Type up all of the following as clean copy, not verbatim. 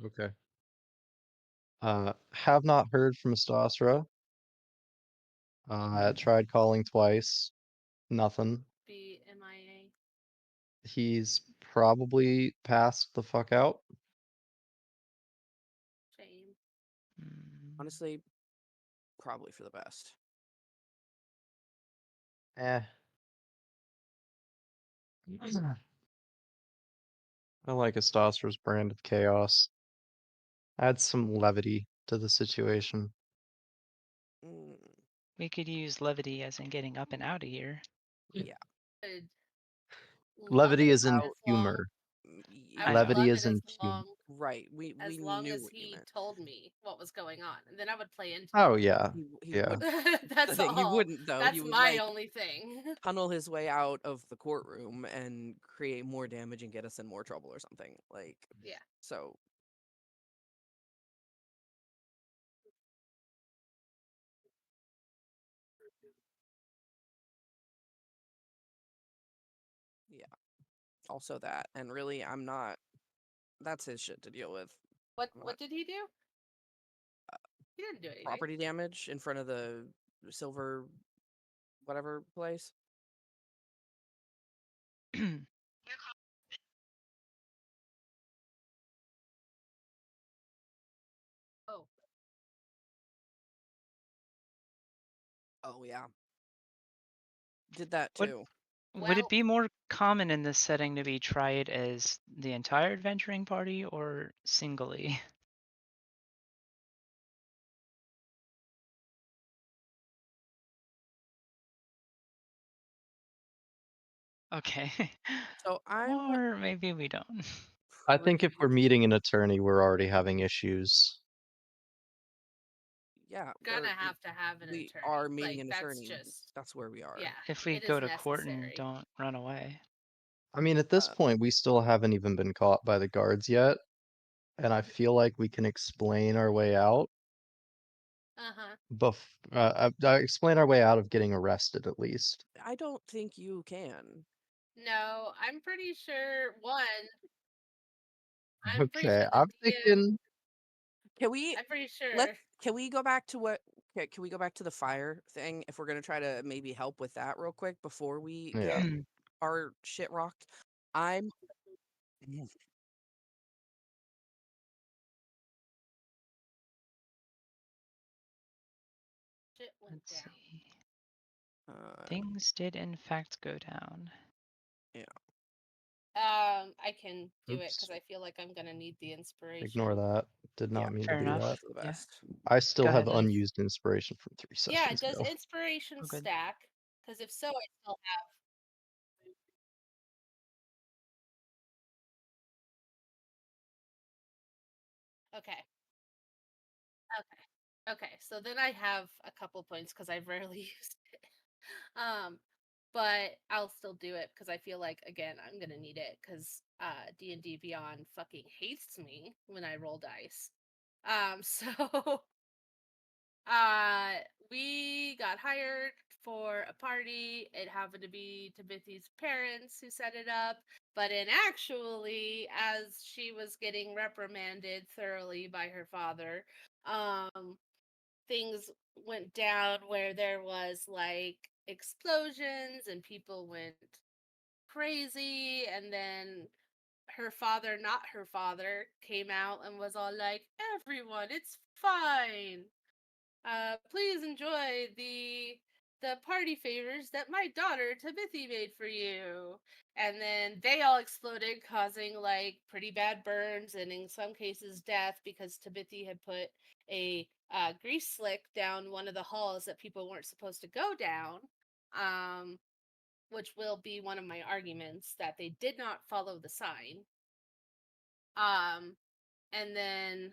Okay. Have not heard from Stasra. Tried calling twice. Nothing. Be MIA. He's probably passed the fuck out. Shame. Honestly, probably for the best. Eh. I like Astastra's brand of chaos. Add some levity to the situation. Mm, We could use levity as in getting up and out of here. yeah. Could love Levity it is in as long- humor. I I would know. Levity love is it in as humor. long Right. We as knew long as what you he meant. told me what was going on, and then I would play into Oh it. yeah. He Yeah. would. That's all. He wouldn't though. That's He would my like only thing. tunnel his way out of the courtroom and create more damage and get us in more trouble or something. Like Yeah. so. Yeah. Also that, and really, I'm not. That's his shit to deal with. What did he do? He didn't do anything. Property damage in front of the silver, whatever place. Oh, Oh yeah. Did that What- too. Would it Well- be more common in this setting to be tried as the entire adventuring party or singly? Okay. So I'm. Or maybe we don't. I think if we're pretty- meeting an attorney, we're already having issues. yeah, gonna we're- have to have an we attorney. are meeting Like, an that's attorney. just That's where we are. yeah. If we it go is to court and necessary. don't run away. I mean, at this Uh, point, we still haven't even been caught by the guards yet, and I feel like we can explain our way out. Explain our way out of getting arrested at least. I don't think you can. No, I'm pretty sure I'm pretty Okay, sure the I'm DM thinking. Can we? I'm pretty sure. Can we go back to what? Can we go back to the fire thing if we're gonna try to maybe help with that real quick before we Yeah. get our shit rocked? I'm. Shit went Let's down. see. Things did in fact go down. Yeah. I can do it Oops. because I feel like I'm gonna need the inspiration. Ignore that. Did not Yeah, mean fair to do enough. that. For the Yeah. best. I still Go have ahead. unused inspiration from 3 Yeah, sessions does ago. inspiration Oh, good. stack? Because if so, I still have. Okay. Okay. So then I have a couple points because I've rarely used it. But I'll still do it because I feel like again I'm gonna need it because D&D Beyond fucking hates me when I roll dice. So we got hired for a party. It happened to be Timothy's parents who set it up, but actually, as she was getting reprimanded thoroughly by her father, things went down where there was like explosions and people went crazy, and then her father, not her father, came out and was all like, "Everyone, it's fine. Please enjoy the party favors that my daughter Timothy made for you." And then they all exploded, causing like pretty bad burns and in some cases death because Timothy had put a grease slick down one of the halls that people weren't supposed to go down. Which will be one of my arguments that they did not follow the sign. And then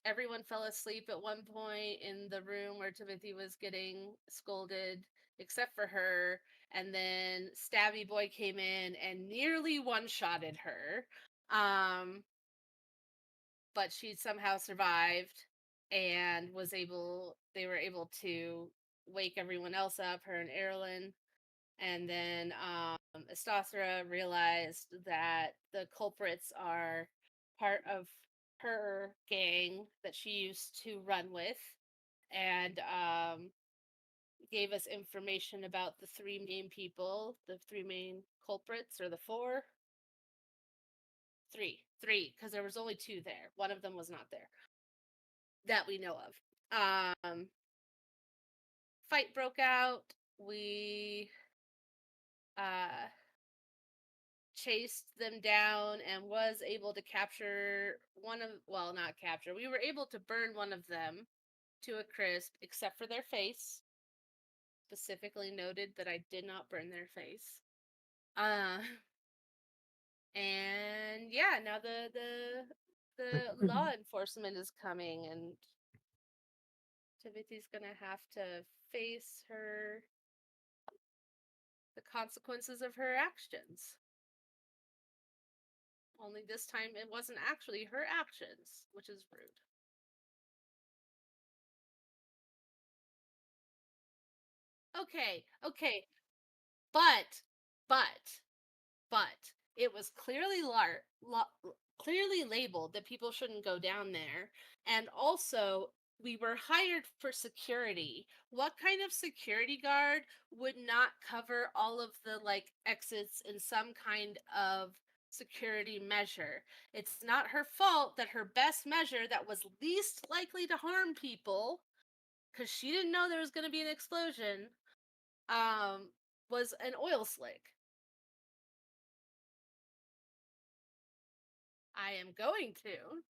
everyone fell asleep at one point in the room where Timothy was getting scolded, except for her. And then Stabby Boy came in and nearly one-shotted her. But she somehow survived and they were able to wake everyone else up, her and Eberron. And then Estasra realized that the culprits are part of her gang that she used to run with, and gave us information about the three main people, the three main culprits, or the four. Three, because there was only two there. One of them was not there that we know of. Fight broke out. We uh chased them down and was able to capture not capture. We were able to burn one of them to a crisp, except for their face. Specifically noted that I did not burn their face. And yeah, now the law enforcement is coming, and Timothy's gonna have to face the consequences of her actions. Only this time it wasn't actually her actions, which is rude. Okay, but but it was clearly clearly labeled that people shouldn't go down there, and also we were hired for security. What kind of security guard would not cover all of the exits in some kind of security measure? It's not her fault that her best measure that was least likely to harm people, because she didn't know there was going to be an explosion, was an oil slick. I am going to.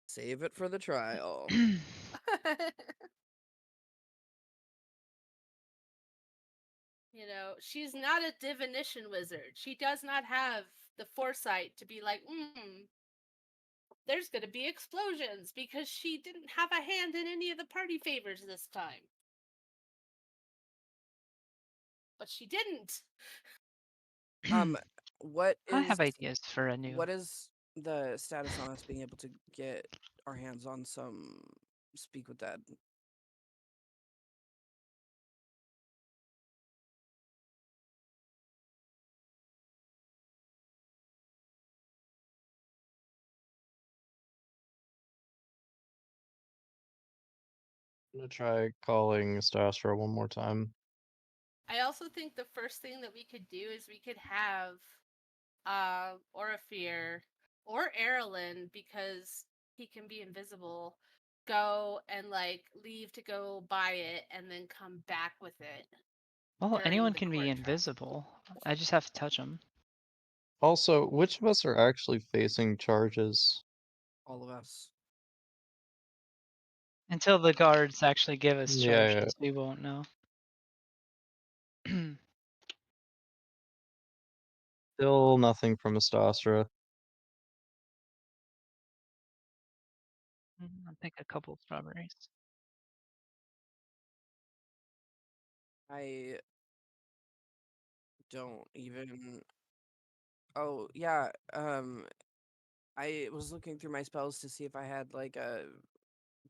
Save it for the trial. She's not a divination wizard. She does not have the foresight to be like, there's going to be explosions, because she didn't have a hand in any of the party favors this time. But she didn't. What I is have ideas for a new. what is the status on us being able to get our hands on some Speak with Dead? I'm gonna try calling Stastra one more time. I also think the first thing that we could do is we could have Orifir or Erlin, because he can be invisible, go and leave to go buy it and then come back with it Well, during anyone the can be court trial. invisible. I just have to touch them. Also, which of us are actually facing charges? All of us. Until the guards actually give us Yeah, charges, we won't know. still nothing from Astastra. I'll pick a couple of strawberries. I don't even. Oh yeah. I was looking through my spells to see if I had like a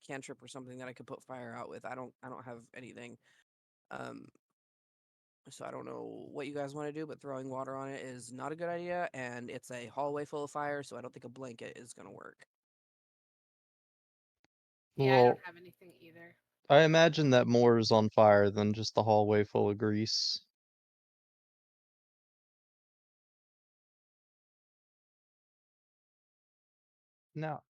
cantrip or something that I could put fire out with. I don't have anything. Um. So I don't know what you guys want to do, but throwing water on it is not a good idea, and it's a hallway full of fire, so I don't think a blanket is gonna work. Yeah, I don't Well, have anything either. I imagine that more is on fire than just the hallway full of grease. Now,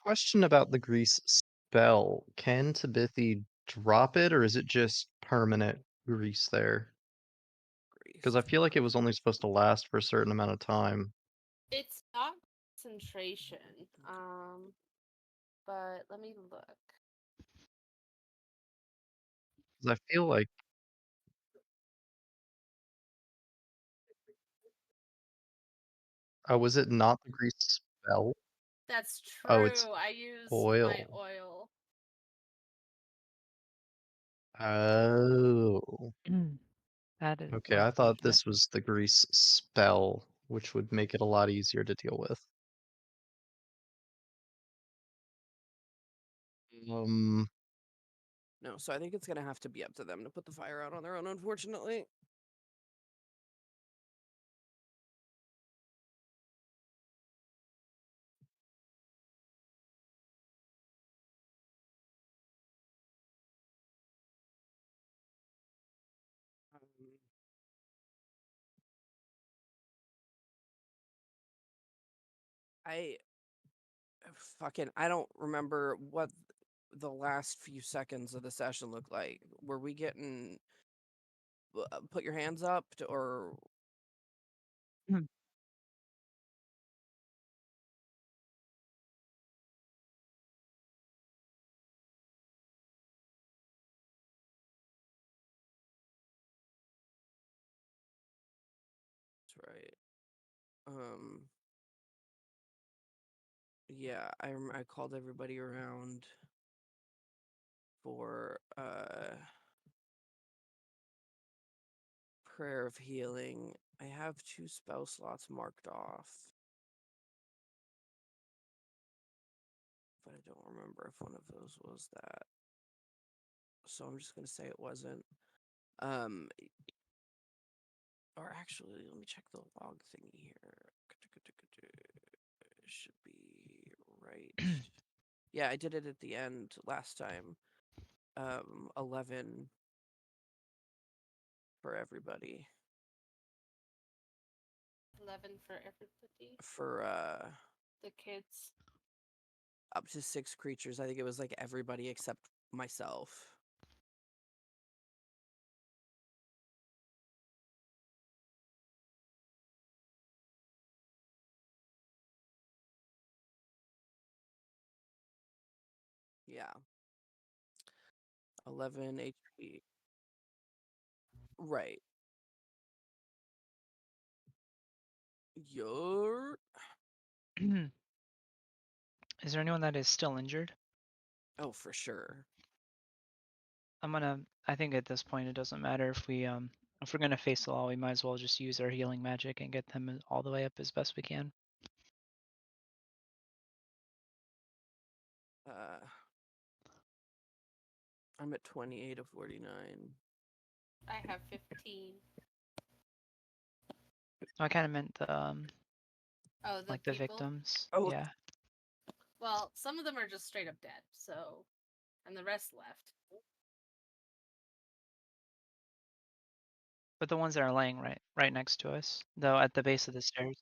question about the grease spell. Can Tabithy drop it, or is it just permanent grease there? Because Grease. I feel like it was only supposed to last for a certain amount of time. It's not concentration. But let me look. 'Cause I feel like was it not the grease spell? That's Oh, it's true. I used my oil. oil. Oh. That is Okay, I thought unfortunate. this was the grease spell, which would make it a lot easier to deal with. Um, No, so I think it's gonna have to be up to them to put the fire out on their own, unfortunately. I I don't remember what the last few seconds of the session looked like. Were we getting put your hands up or Hmm. that's right. Yeah, I called everybody around for prayer of healing. I have 2 spell slots marked off, but I don't remember if one of those was that. So I'm just gonna say it wasn't. Or actually, let me check the log thingy here. It should be right. Yeah, I did it at the end last time. 11 for everybody. 11 for everybody. For The kids. up to 6 creatures. I think it was like everybody except myself. Yeah. 11 HP. Right. You're Is there anyone that is still injured? Oh, for sure. I think at this point it doesn't matter if we're gonna face the wall, we might as well just use our healing magic and get them all the way up as best we can. I'm at 28 of 49. I have 15. I kind of meant the Oh, the like the people? victims. Oh. Yeah. Well, some of them are just straight up dead, so. And the rest left. But the ones that are laying right next to us, though, at the base of the stairs.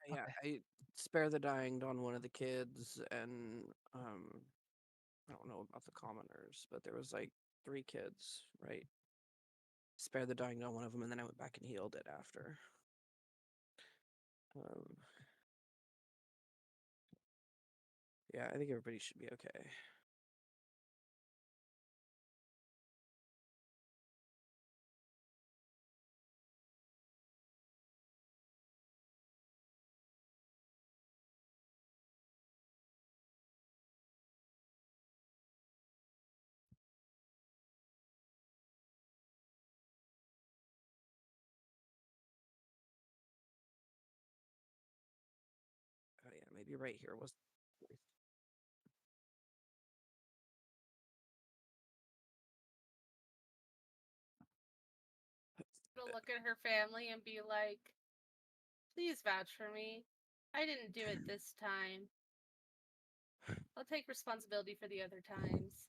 Yeah, Okay. I spare the dying on one of the kids, and I don't know about the commoners, but there was like 3 kids, right? Spare the dying on one of them, and then I went back and healed it after. Yeah, I think everybody should be okay. Oh yeah, maybe right here was. To look at her family and be like, please vouch for me. I didn't do it this time. I'll take responsibility for the other times.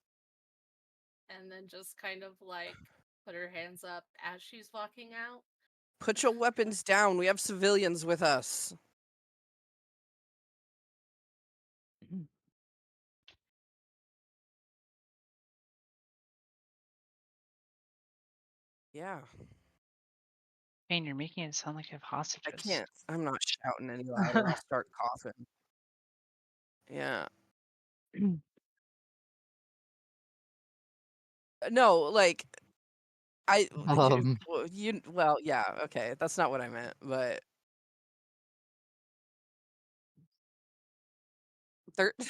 And then just kind of like put her hands up as she's walking out. Put your weapons down. We have civilians with us. Yeah. Payne, you're making it sound like you have I hostages. can't. I'm not shouting any louder. I'll start coughing. Yeah. No, like Um, well, yeah, okay. That's not what I meant, but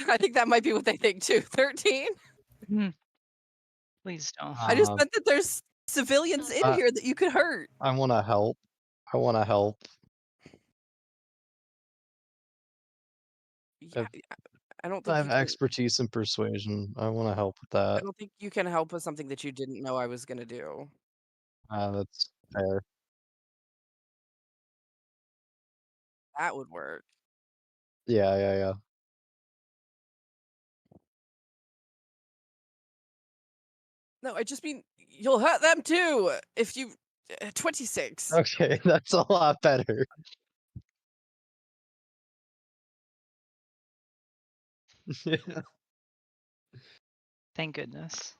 I think that might be what they think too. 13? Please don't. I just uh, meant that there's civilians in I here that you could hurt. I wanna help. I wanna help. Yeah, I don't I think have you can. expertise in persuasion. I wanna help with I that. don't think you can help with something that you didn't know I was gonna do. That's fair. That would work. Yeah. No, I just mean you'll hurt them too if you 26. Okay, that's a lot better. Yeah. Thank goodness.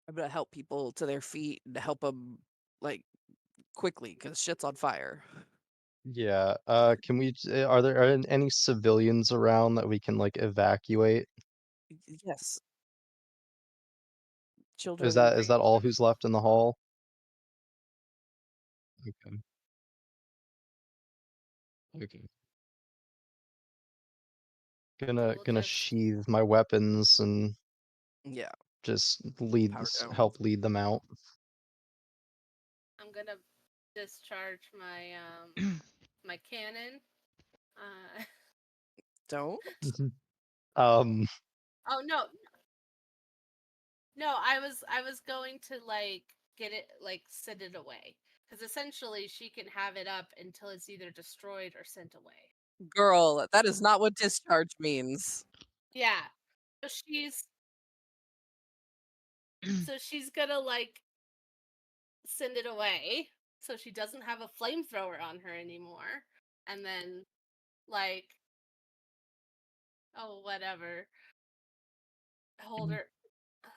I'm gonna help people to their feet and help them like quickly because shit's on fire. Yeah, can we are there any civilians around that we can, like, evacuate? Yes, Is children. that all who's left in the hall? Okay. Okay. So Gonna we'll gonna just sheathe my weapons and Yeah, just power down. help lead them out. I'm gonna discharge my my cannon. Uh Don't. Mhm. Um, oh no, no, I was going to like get it like send it away. Because essentially she can have it up until it's either destroyed or sent away. Girl, that is not what discharge means. Yeah. So she's gonna like send it away so she doesn't have a flamethrower on her anymore. And then like oh whatever. Hold her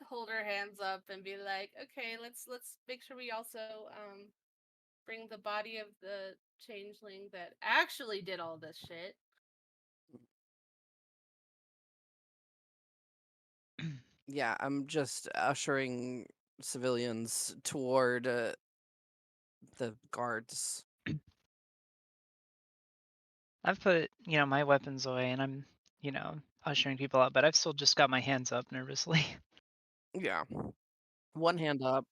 hold her hands up and be like, okay, let's make sure we also bring the body of the changeling that actually did all this shit. Yeah, I'm just ushering civilians toward the guards. I've put, my weapons away and I'm, ushering people out, but I've still just got my hands up nervously. Yeah, one hand up.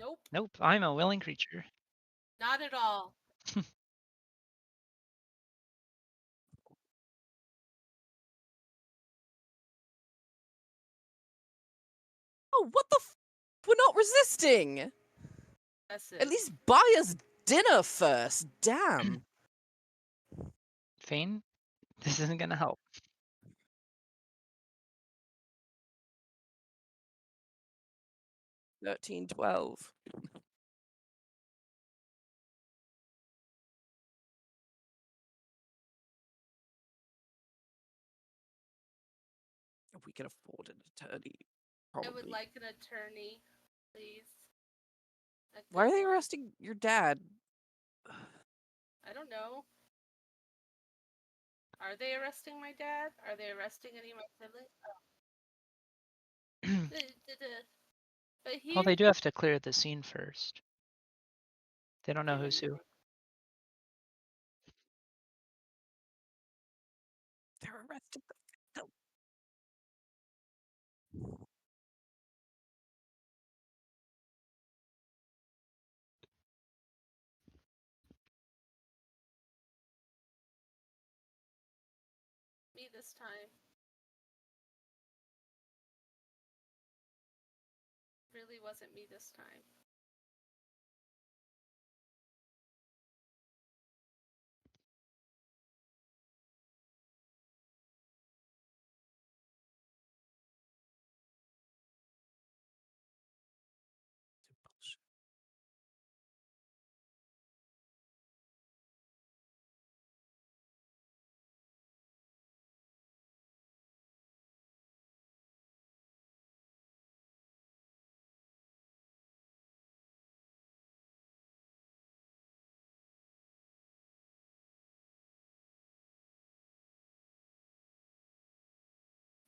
Nope, Nope, I'm a willing creature. not at all. Oh, what the? We're not resisting. That's At it. least buy us dinner first. Damn. Fane, this isn't gonna help. 13, 12. If we can afford an attorney, I would probably. like an attorney, please. A Why good are they one. arresting your dad? I don't know. Are they arresting my dad? Are they arresting any of my siblings? But Well, here, they do have to clear the scene first. They don't know who's who. They're arresting the. me this time. Really wasn't me this time.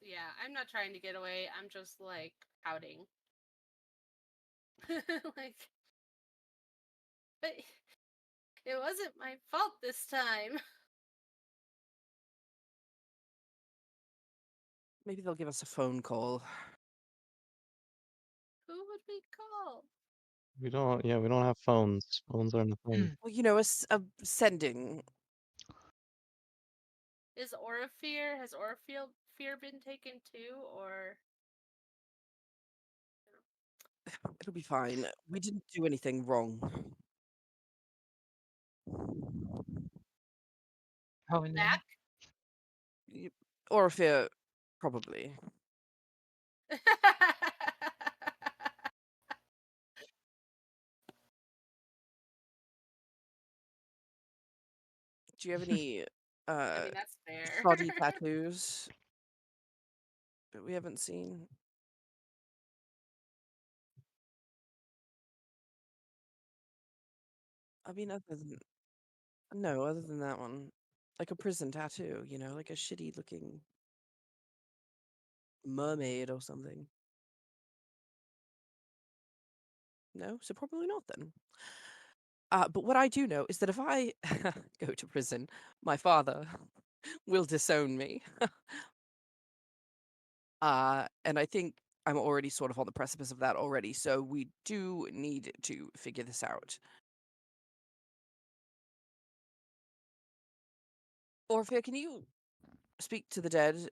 Yeah, I'm not trying to get away. I'm just like pouting. Like, but It wasn't my fault this time. Maybe they'll give us a phone call. Who would we call? We don't. Yeah, we don't have phones. Phones aren't a thing. Well, a sending. Has Fear been taken too, or It'll be fine. We didn't do anything wrong. Oh, no. Mac? Y- Orphea, probably. Do you have any I uh mean, that's fair. shoddy tattoos that we haven't seen? I mean, other than that one, like a prison tattoo, like a shitty looking mermaid or something. No, so probably not then. But what I do know is that if I go to prison, my father will disown me. And I think I'm already sort of on the precipice of that already. So we do need to figure this out. Orphea, can you speak to the dead?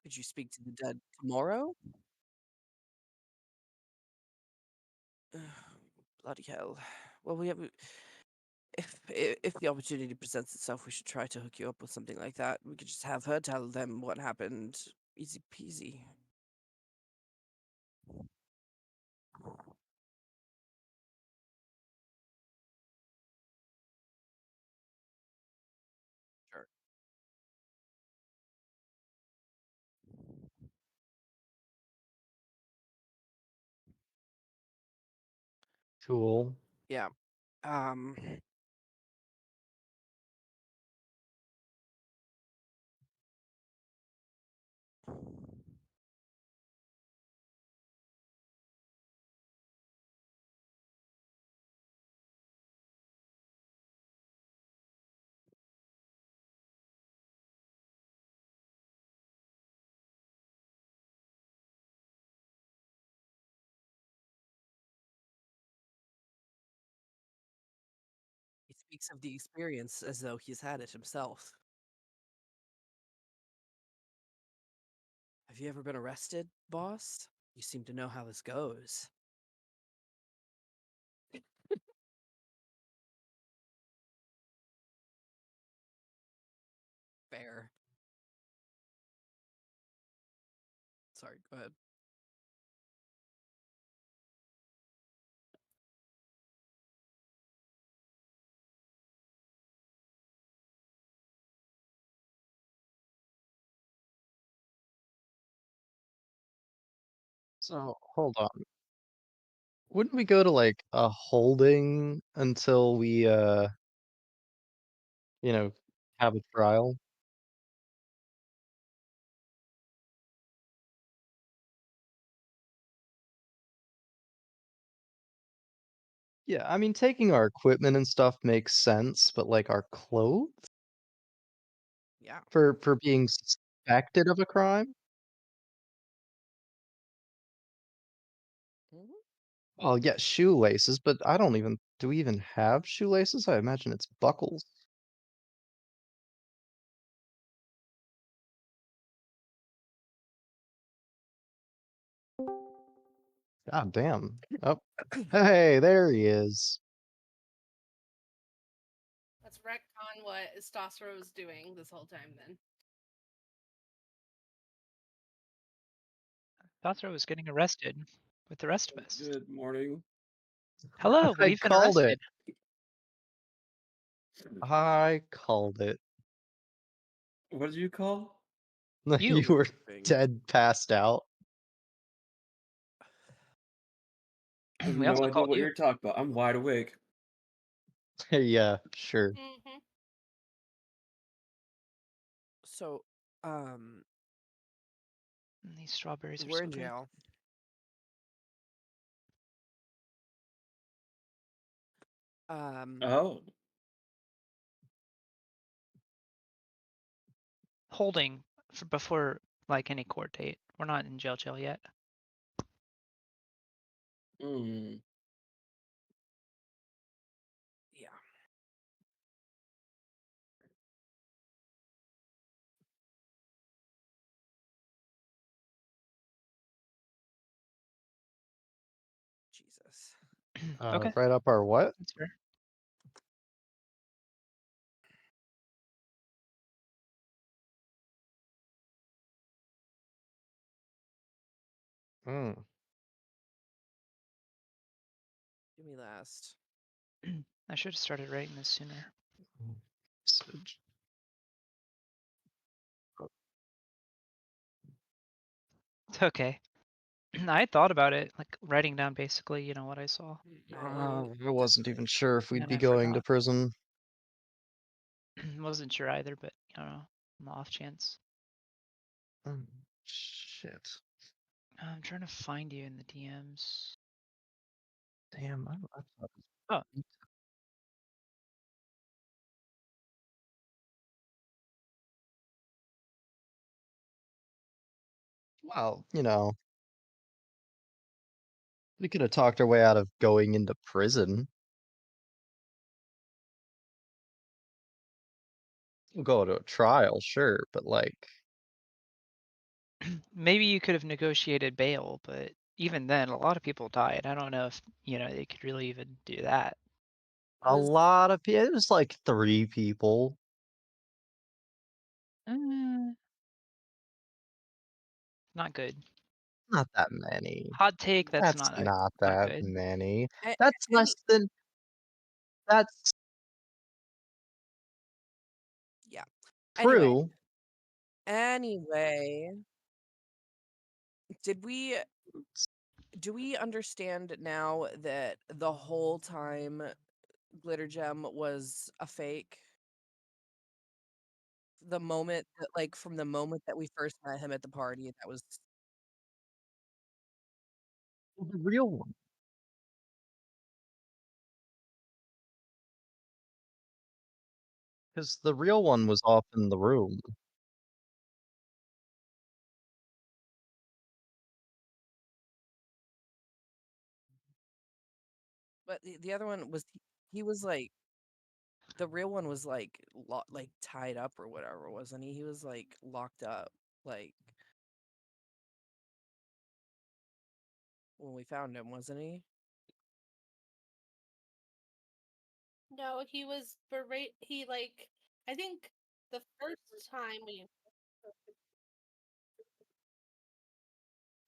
Could you speak to the dead tomorrow? Bloody hell. Well, if the opportunity presents itself, we should try to hook you up with something like that. We could just have her tell them what happened. Easy peasy. Sure. Cool. Yeah. Um. He speaks of the experience as though he's had it himself. Have you ever been arrested, boss? You seem to know how this goes. Fair. Sorry, go ahead. So hold on. Wouldn't we go to like a holding until we you know, have a trial? Yeah, I mean taking our equipment and stuff makes sense, but like our clothes Yeah. for being suspected of a crime? Mhm. Well, yeah, shoelaces, but I don't even do we even have shoelaces? I imagine it's buckles. God damn. Oh, hey, there he is. Let's retcon what Stasra was doing this whole time then. Thought was getting arrested with the rest of us. Good morning. Hello, I we've been called it. arrested. I called it. What did you call? You You. were Thing. dead, passed out. I have We no also idea called what you. you're talking about. I'm wide awake. Yeah, sure. Mm-hmm. So, These strawberries are we're so in good. jail. Um, Oh. Holding for before like any court date. We're not in jail yet. Mm. yeah. Jesus. Okay, Right up our what? that's fair. Mm. Give me last. I should have started writing this sooner. Usage. It's okay. I had thought about it, like writing down basically, what I saw, I wasn't even sure if we'd and be I going to forgot. prison. Wasn't sure either, but I don't know, on the off chance. Mm, shit. I'm trying to find you in the DMs. Damn, I thought. Oh, Well, we could have talked our way out of going into prison. We'll go to a trial, sure, but maybe you could have negotiated bail, but even then, a lot of people died. I don't know if, they could really even do that. a Was lot of people. It was like 3 people. Uh, not good. Not that many. Hot take, that's That's not not not that good. many. a- That's any less than. That's yeah. Anyway, true. anyway, did we do we understand now that the whole time Glitter Gem was a fake? The moment that like from the moment that we first met him at the party, that was The real one, because the real one was off in the room. but the other one was he was like the real one was like like tied up or whatever, wasn't he? He was like locked up like when we found him, wasn't he? No, he was berate. He like I think the first time we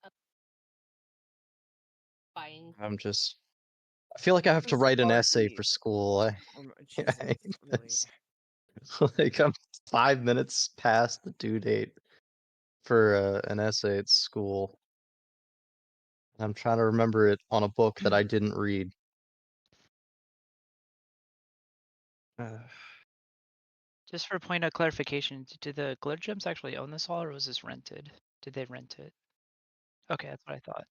uh, fine. I feel like I have to This write an essay party. for school. Jesus, really. Like I'm 5 minutes past the due date for an essay at school. I'm trying to remember it on a book that I didn't read. Uh, Just for point of clarification, did the Glitter Gems actually own this hall or was this rented? Did they rent it? Okay, that's what I thought.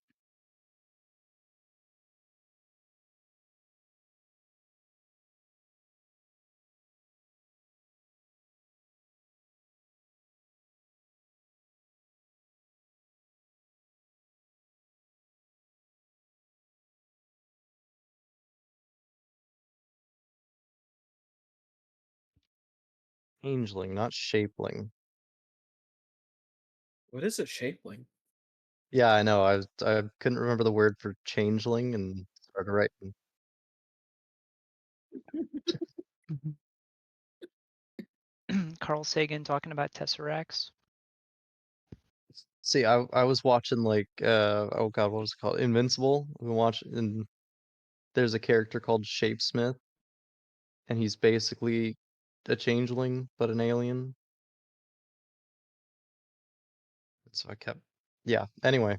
Changeling, not shapeling. What is a shapeling? Yeah, I know. I couldn't remember the word for changeling and started writing. Carl Sagan talking about tesseracts. See, I was watching oh god, what was it called? Invincible. We watching and there's a character called Shapesmith, and he's basically a changeling but an alien. So I kept yeah, anyway.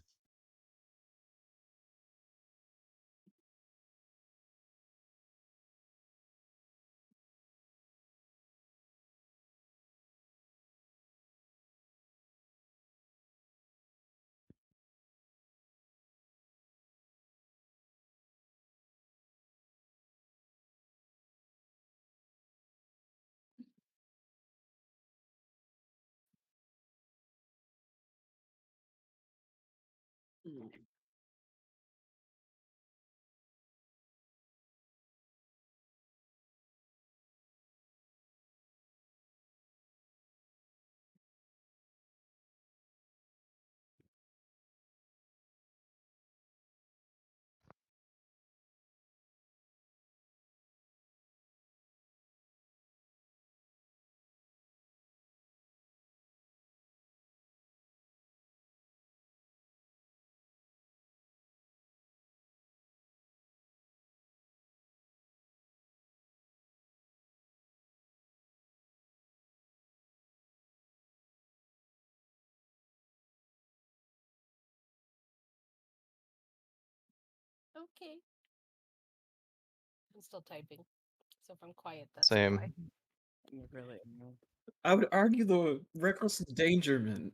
Mm. Okay. I'm still typing. So if I'm quiet, that's Same. why. Really? I would argue the reckless endangerment.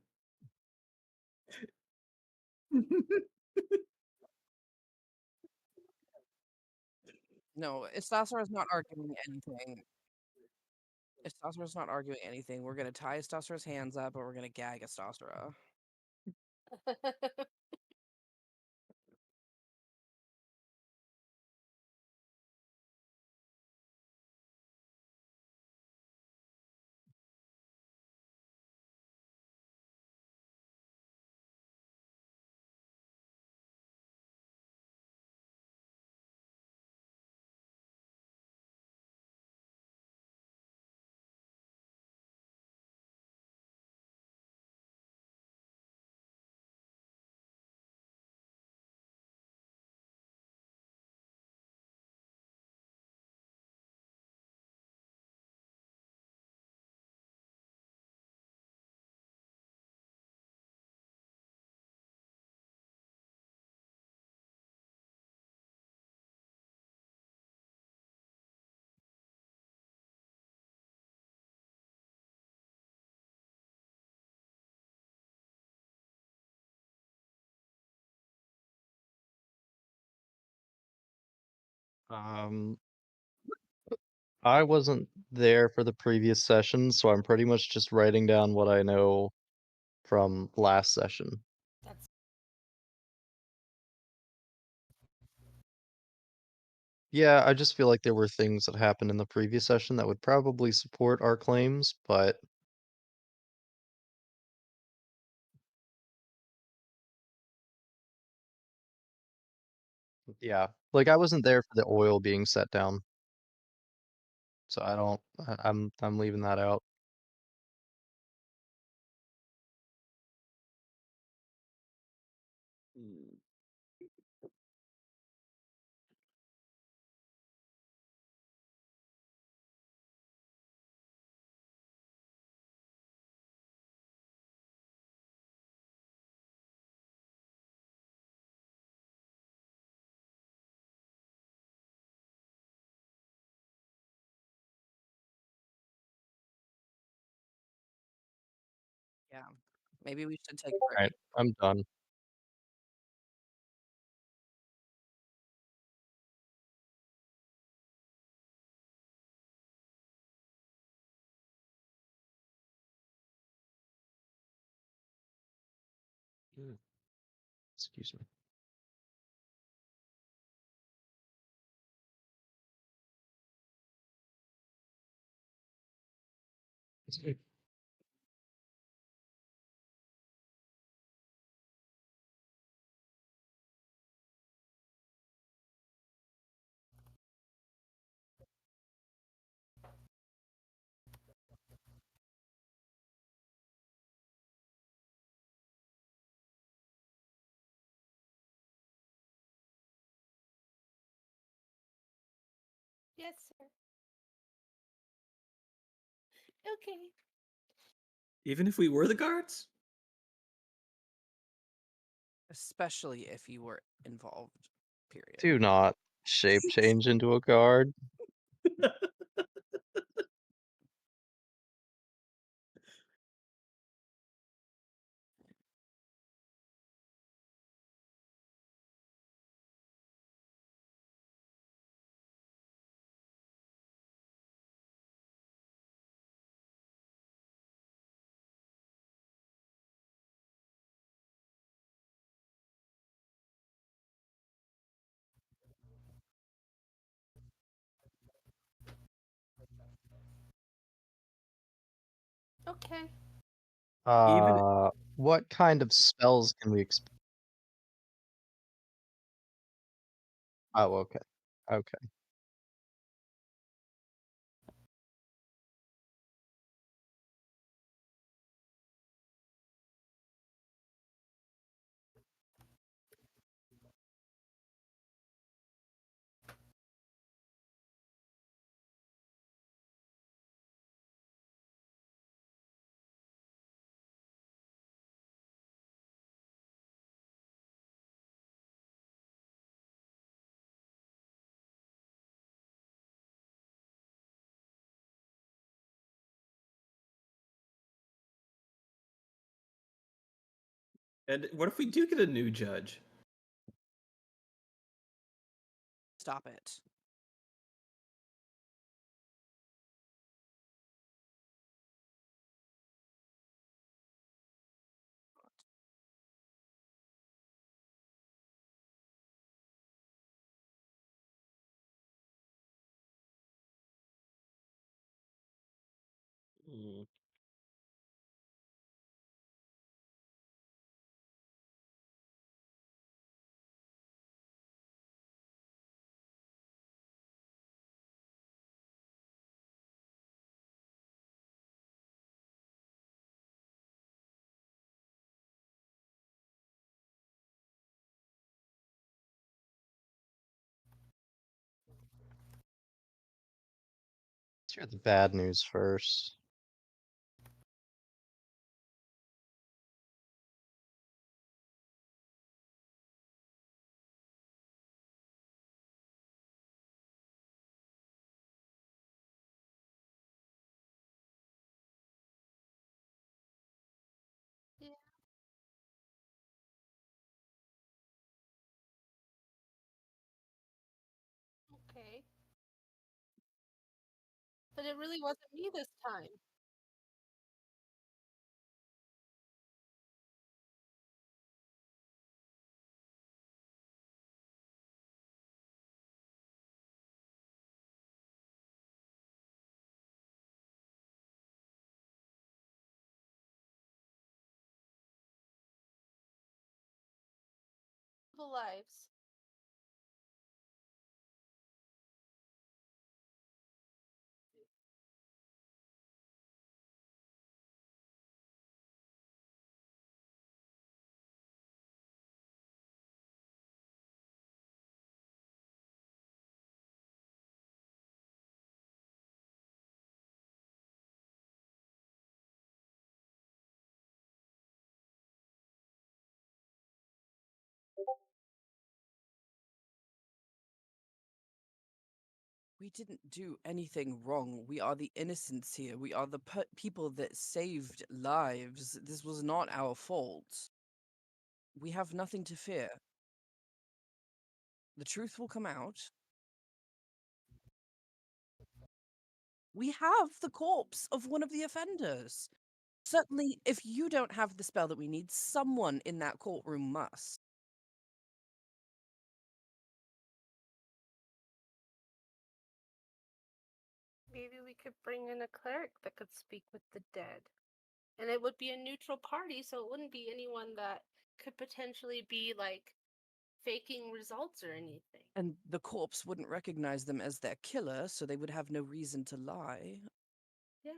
No, Istasar's not arguing anything. Istasar's not arguing anything. We're gonna tie Istasar's hands up, and we're gonna gag Istasara. Um, I wasn't there for the previous session, so I'm pretty much just writing down what I know from last session. That's Yeah, I just feel like there were things that happened in the previous session that would probably support our claims, but yeah, like I wasn't there for the oil being set down, so I don't. I'm leaving that out. Mm. Yeah. Maybe we should take a All right, break. I'm done. Mm. Excuse me. yes, sir. Okay. Even if we were the guards? Especially if you were involved. Period. Do not shape change into a guard. Okay. What kind of spells can we expect? Oh, okay. Okay. And what if we do get a new judge? Stop it. Hmm. Let's hear the bad news first. Yeah. Okay. But it really wasn't me this time. The lives. We didn't do anything wrong. We are the innocents here. We are the people that saved lives. This was not our fault. We have nothing to fear. The truth will come out. We have the corpse of one of the offenders. Certainly, if you don't have the spell that we need, someone in that courtroom must. Maybe we could bring in a cleric that could speak with the dead. And it would be a neutral party, so it wouldn't be anyone that could potentially be like faking results or anything. And the corpse wouldn't recognize them as their killer, so they would have no reason to lie. Yeah.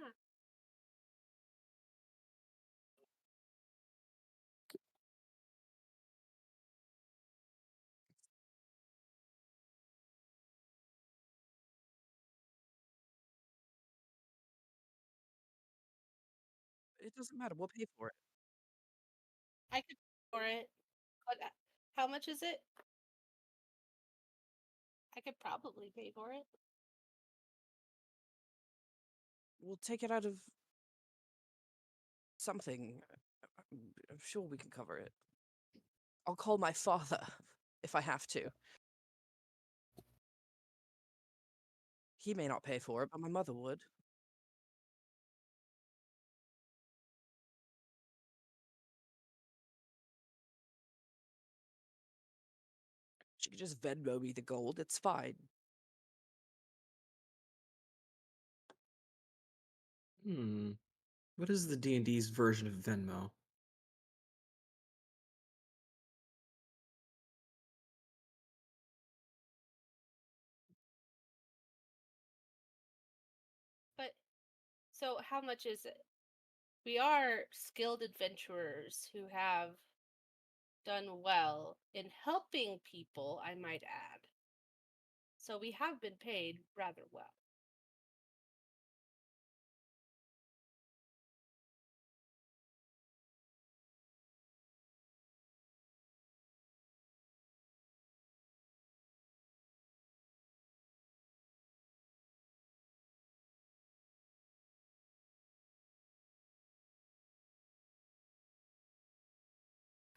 It doesn't matter. We'll pay for it. I could pay for it. But how much is it? I could probably pay for it. We'll take it out of something. I'm sure we can cover it. I'll call my father if I have to. He may not pay for it, but my mother would. She could just Venmo me the gold. It's fine. Hmm. What is the D&D's version of Venmo? But so how much is it? We are skilled adventurers who have done well in helping people, I might add. So we have been paid rather well.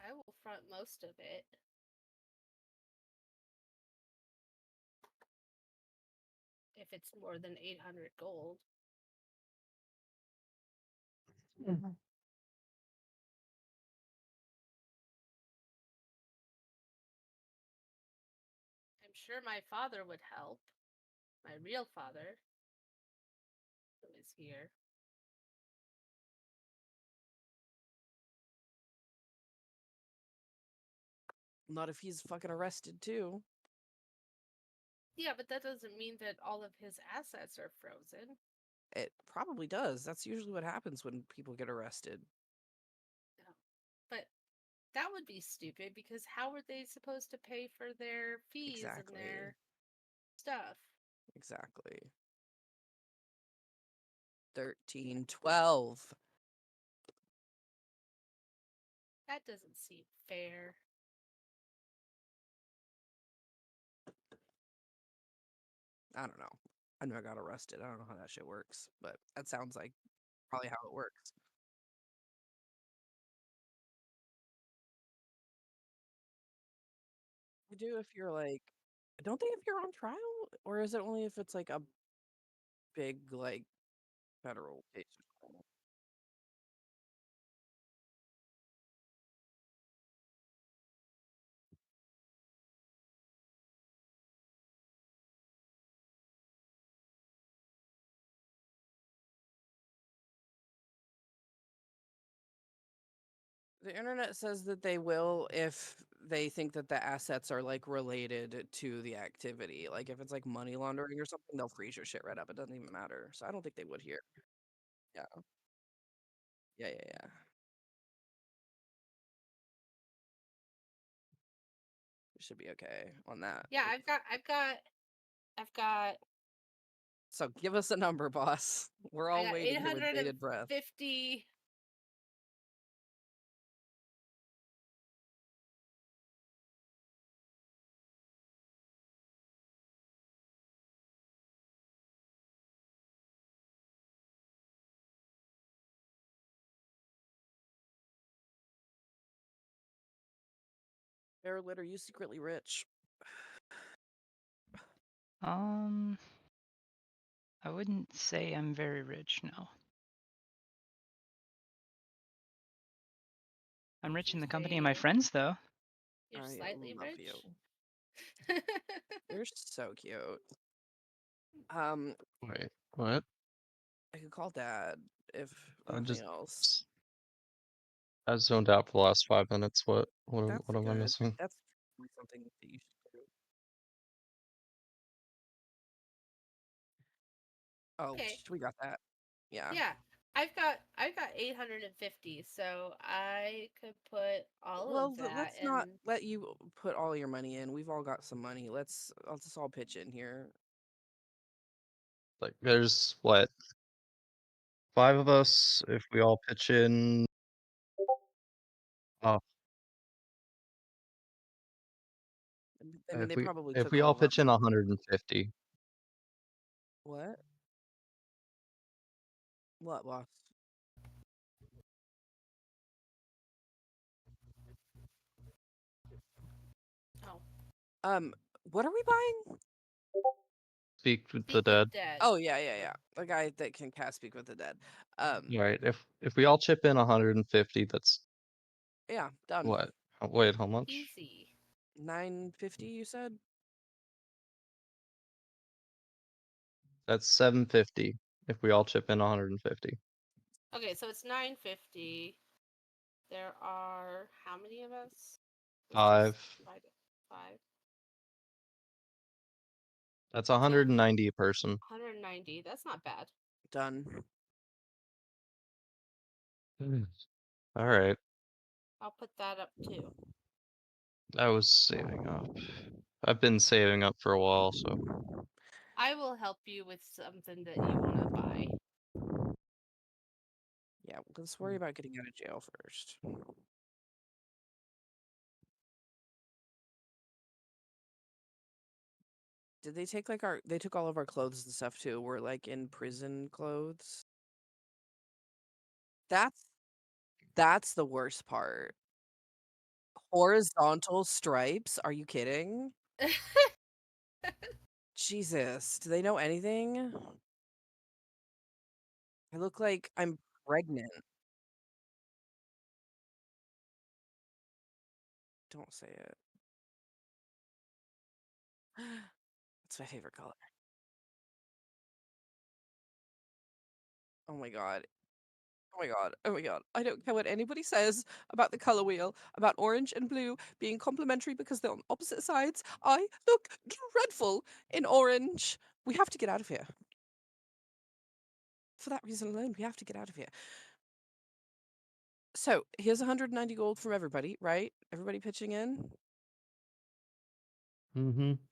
I will front most of it. If it's more than 800 gold. I'm sure my father would help. My real father, who is here. Not if he's fucking arrested too. Yeah, but that doesn't mean that all of his assets are frozen. It probably does. That's usually what happens when people get arrested. No. But that would be stupid because how were they supposed to pay for their fees and Exactly. their stuff? Exactly. 13, 12. That doesn't seem fair. I don't know. I know I got arrested. I don't know how that shit works, but that sounds like probably how it works. You do if you're like, don't they if you're on trial? Or is it only if it's like a big, like, federal case or something? The internet says that they will if they think that the assets are like related to the activity. Like if it's like money laundering or something, they'll freeze your shit right up. It doesn't even matter. So I don't think they would here. Yeah. Yeah, yeah, yeah. We should be okay on that. Yeah, I've got So give us a number, boss. We're all I got waiting here with bated breath. 850. Barrett, are you secretly rich? I wouldn't say I'm very rich, no. I'm Would rich you in the company of my say friends, though. you're I slightly love rich? you. You're so cute. Wait, what? I could call Dad if I nothing just else. I zoned out for the last 5 minutes. That's What am I good. missing? That's something that you should do. Oh, Okay. we got that. Yeah. Yeah. I've got 850, so I could put all Well, of that let's not in. let you put all your money in. We've all got some money. Let's just all pitch in here. Like, there's what? 5 of us. If we all pitch in, oh, I mean, they probably if took we all all of our pitch in money. 150, What? What, boss? Oh, What are we buying? speak with the Speak with dead. Dead. Oh, yeah, yeah, yeah. The guy that can cast Speak with the Dead. Right. If we all chip in 150, that's Yeah, done. what? Wait, how much? Easy. 950, you said? That's 750. If we all chip in 150. Okay, so it's 950. There are how many of us? Let's 5. just divide it. 5. That's So 190 a person. 190. That's not bad. Done. All right. I'll put that up too. I was saving up. I've been saving up for a while, so I will help you with something that you want to buy. Yeah, let's worry about getting out of jail first. Did they take like they took all of our clothes and stuff too? We're like in prison clothes. That's the worst part. Horizontal stripes? Are you kidding? Jesus, do they know anything? I look like I'm pregnant. Don't say it. It's my favorite color. Oh my god. Oh my god. Oh my god. I don't care what anybody says about the color wheel, about orange and blue being complementary because they're on opposite sides. I look dreadful in orange. We have to get out of here. For that reason alone, we have to get out of here. So, here's 190 gold from everybody, right? Everybody pitching in?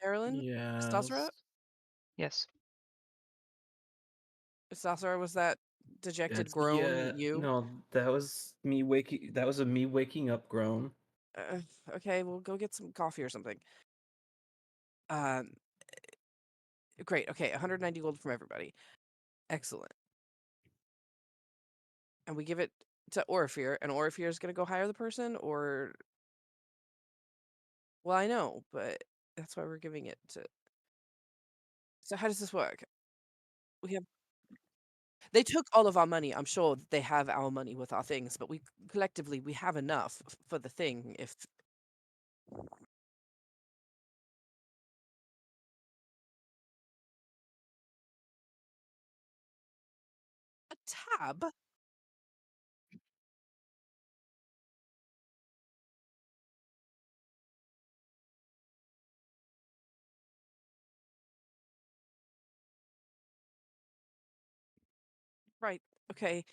Carolyn? Stasra? Yes. Yes. Stasra, was that dejected That's groan you? no, that was me waking up groan. Uh, okay, we'll go get some coffee or something. Um, great. Okay, 190 gold from everybody. Excellent. And we give it to Orifir, and Orifir is going to go hire the person, or well, I know, but that's why we're giving it to. So how does this work? We have they took all of our money. I'm sure they have our money with our things, but we collectively we have enough for the thing. If a tab, right? Okay,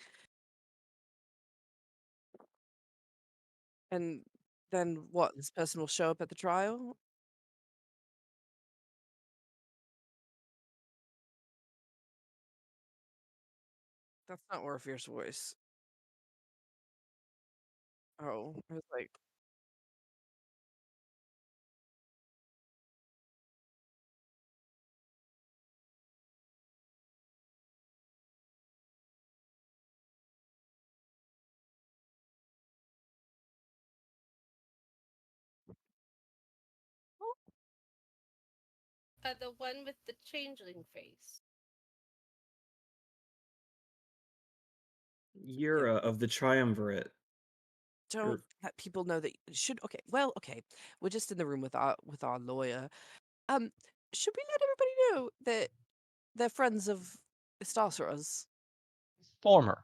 and then what? This person will show up at the trial. That's not Orifir's voice. Oh, I was like, oh, The one with the changeling face. Yura of the Triumvirate. don't let people know that should. Okay, well, okay, we're just in the room with our lawyer. Should we let everybody know that they're friends of Stasra's, Former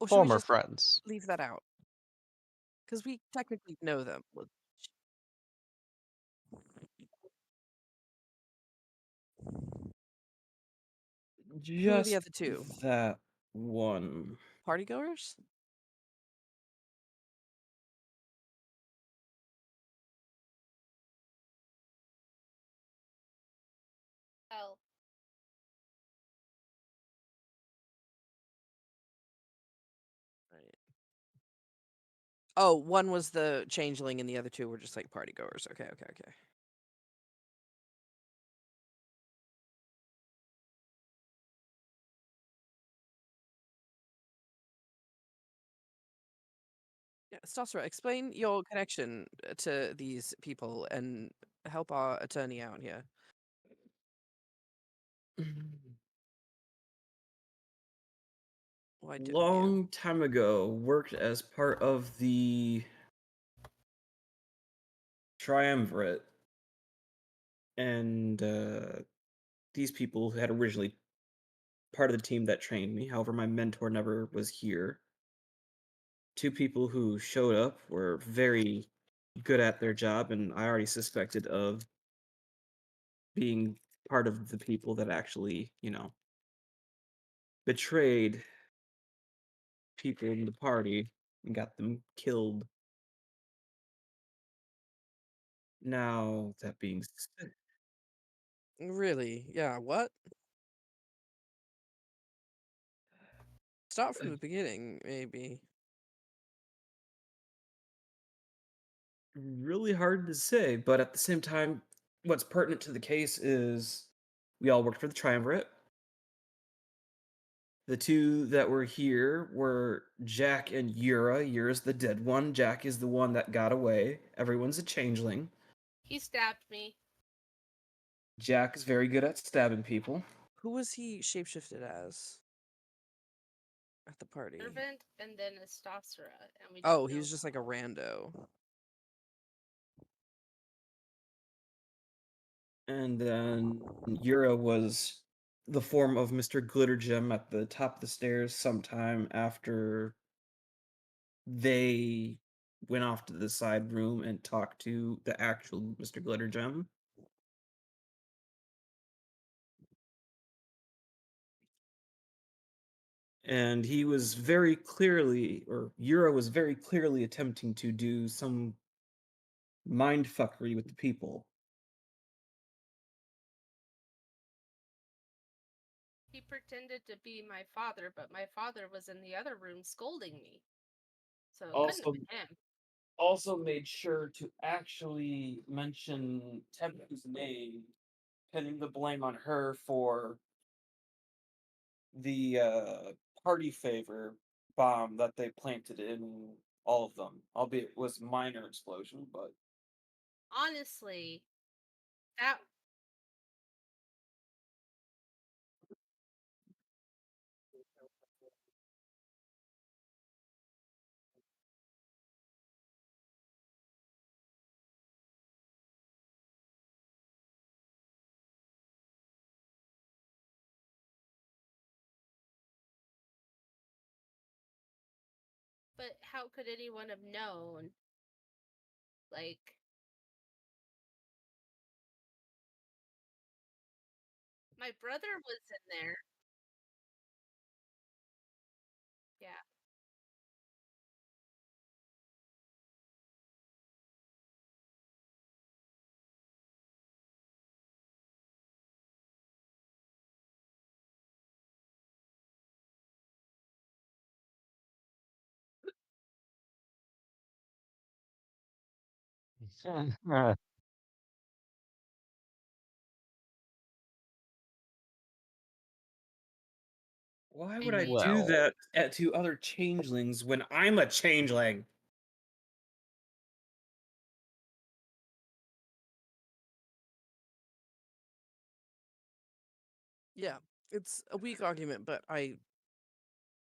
or should we former just friends. leave that out? Because we technically know them. Who are the Just other two? that one. Partygoers? Oh, Right. Oh, one was the changeling, and the other two were just like partygoers. Okay, okay, okay. Yeah, Stasra, explain your connection to these people and help our attorney out here. Why didn't you? Long time ago, worked as part of the Triumvirate, and these people had originally part of the team that trained me. However, my mentor never was here. Two people who showed up were very good at their job, and I already suspected of being part of the people that actually, betrayed people in the party and got them killed. Now, that being said, Really? Yeah, what? Start from the beginning, maybe. really hard to say, but at the same time, what's pertinent to the case is we all worked for the Triumvirate. The two that were here were Jack and Yura. Yura's the dead one. Jack is the one that got away. Everyone's a changeling. He stabbed me. Jack is very good at stabbing people. Who was he shapeshifted as at the party? Servant and then a Stosera, and we Oh, don't he know was just like a rando. And then Yura was the form of Mr. Glittergem at the top of the stairs sometime after they went off to the side room and talked to the actual Mr. Glittergem. And he was very clearly, or Yura was very clearly attempting to do some mind fuckery with the people. He pretended to be my father, but my father was in the other room scolding me. So it couldn't have been him. Also made sure to actually mention Tempu's name, pinning the blame on her for the party favor bomb that they planted in all of them. Albeit it was minor explosion, but Honestly, that but how could anyone have known? Like, my brother was in there. Yeah. why I would I mean, do Well, that to other changelings when I'm a changeling? Yeah, it's a weak argument, but I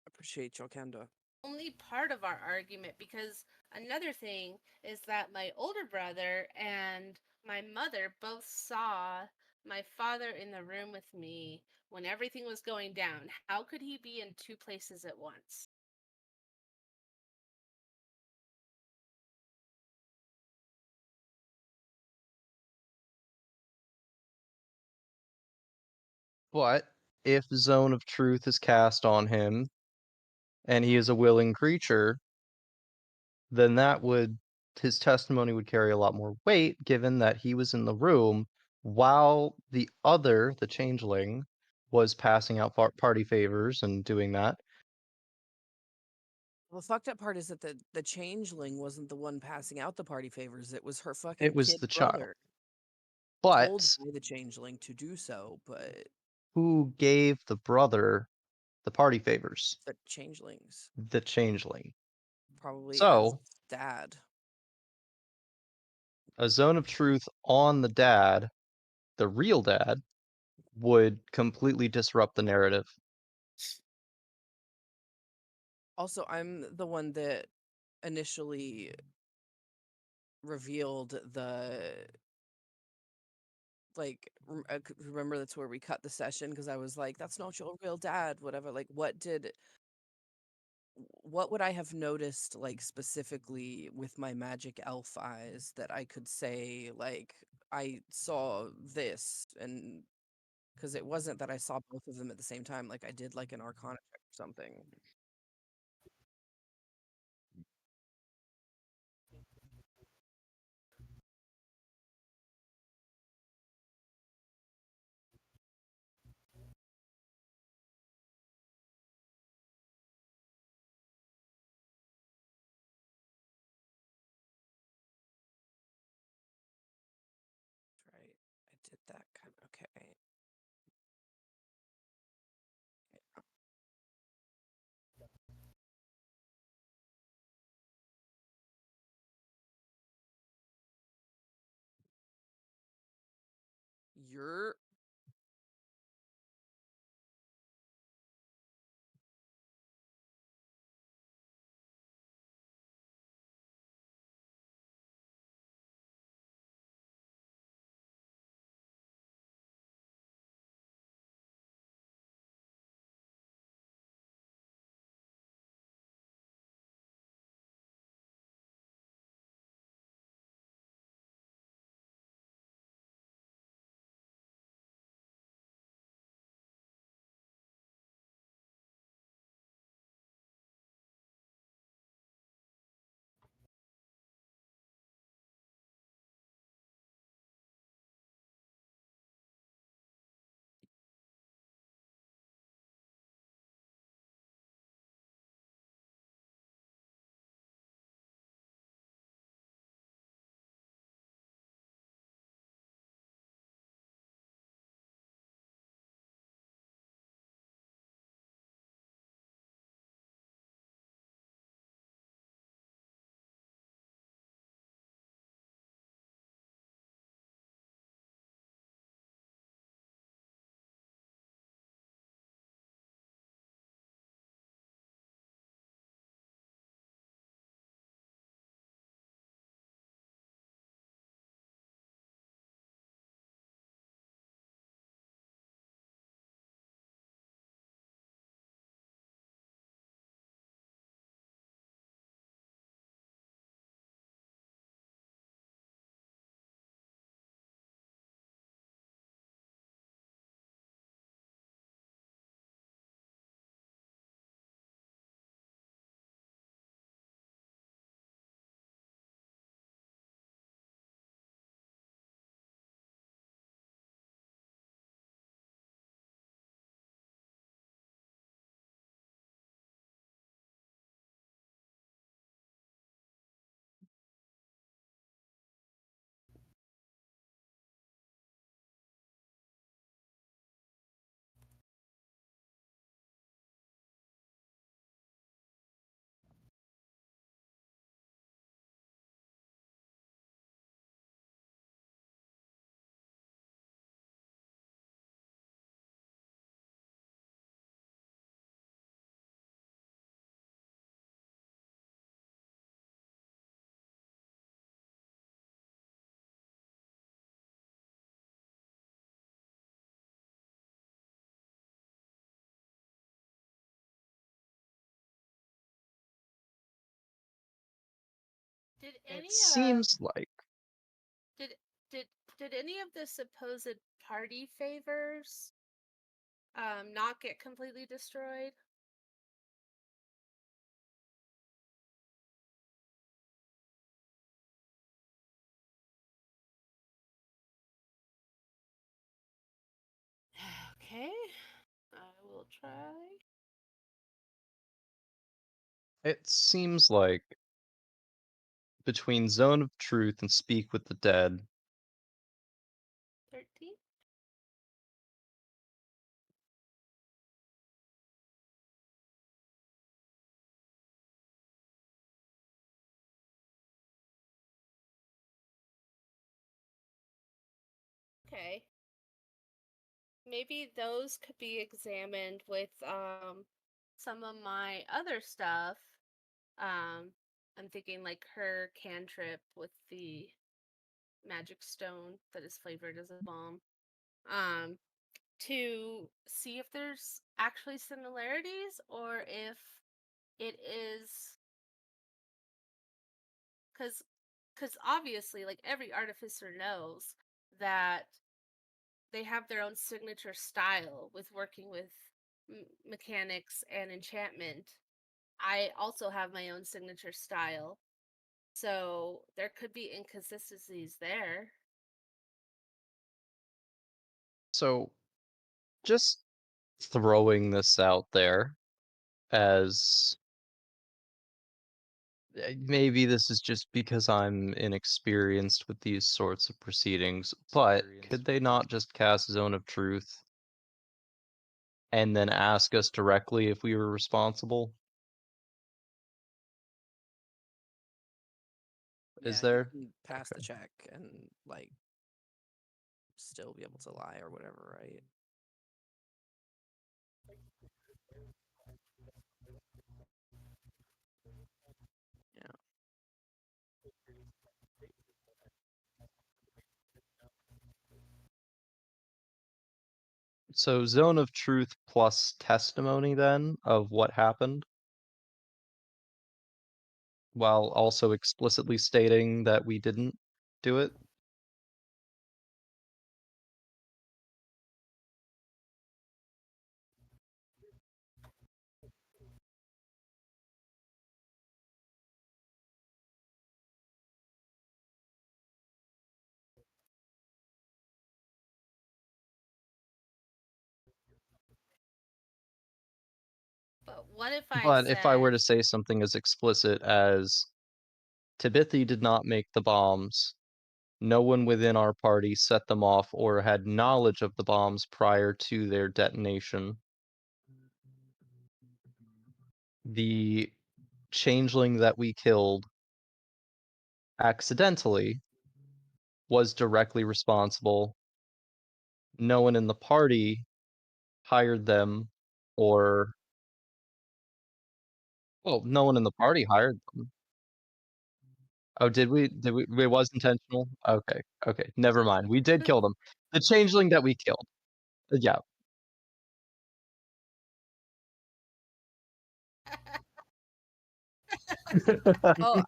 appreciate your candor. only part of our argument, because another thing is that my older brother and my mother both saw my father in the room with me when everything was going down. How could he be in two places at once? but if Zone of Truth is cast on him and he is a willing creature, then that would his testimony would carry a lot more weight given that he was in the room while the changeling, was passing out party favors and doing that. Well, the fucked up part is that the changeling wasn't the one passing out the party favors. It was her It fucking was kid the child. brother, told But by the changeling to do so, but who gave the brother the party favors? the changelings The changeling. probably as So, dad. a Zone of Truth on the dad, the real dad, would completely disrupt the narrative. Also, I'm the one that initially revealed like remember that's where we cut the session because I was like, that's not your real dad, whatever. Like, what would I have noticed, like, specifically with my magic elf eyes that I could say, like, I saw this? And because it wasn't that I saw both of them at the same time, like I did like an arcana check or something. Right. I did that kind of okay. You're Did It any of seems like did did did any of the supposed party favors not get completely destroyed? Okay, I will try. it seems like between Zone of Truth and Speak with the Dead, 13. Okay. Maybe those could be examined with some of my other stuff. Um I'm thinking like her cantrip with the magic stone that is flavored as a bomb, to see if there's actually similarities or if it is because obviously, like, every artificer knows that they have their own signature style with working with mechanics and enchantment. I also have my own signature style, so there could be inconsistencies there. So, just throwing this out there as maybe this is just because I'm inexperienced with these sorts of proceedings, but could they not just cast Zone of Truth and then ask us directly if we were responsible? Is You there? can pass the Okay. check and like still be able to lie or whatever, right? Yeah. So Zone of Truth plus testimony then of what happened, while also explicitly stating that we didn't do it? But what if I But if I were said, to say something as explicit as Tibithi did not make the bombs, no one within our party set them off or had knowledge of the bombs prior to their detonation. The changeling that we killed accidentally was directly responsible. No one in the party hired them or well, no one in the party hired them. Oh, did we? Did we? It was intentional? Okay, okay, never mind. We did kill them. The changeling that we killed. Yeah. Well,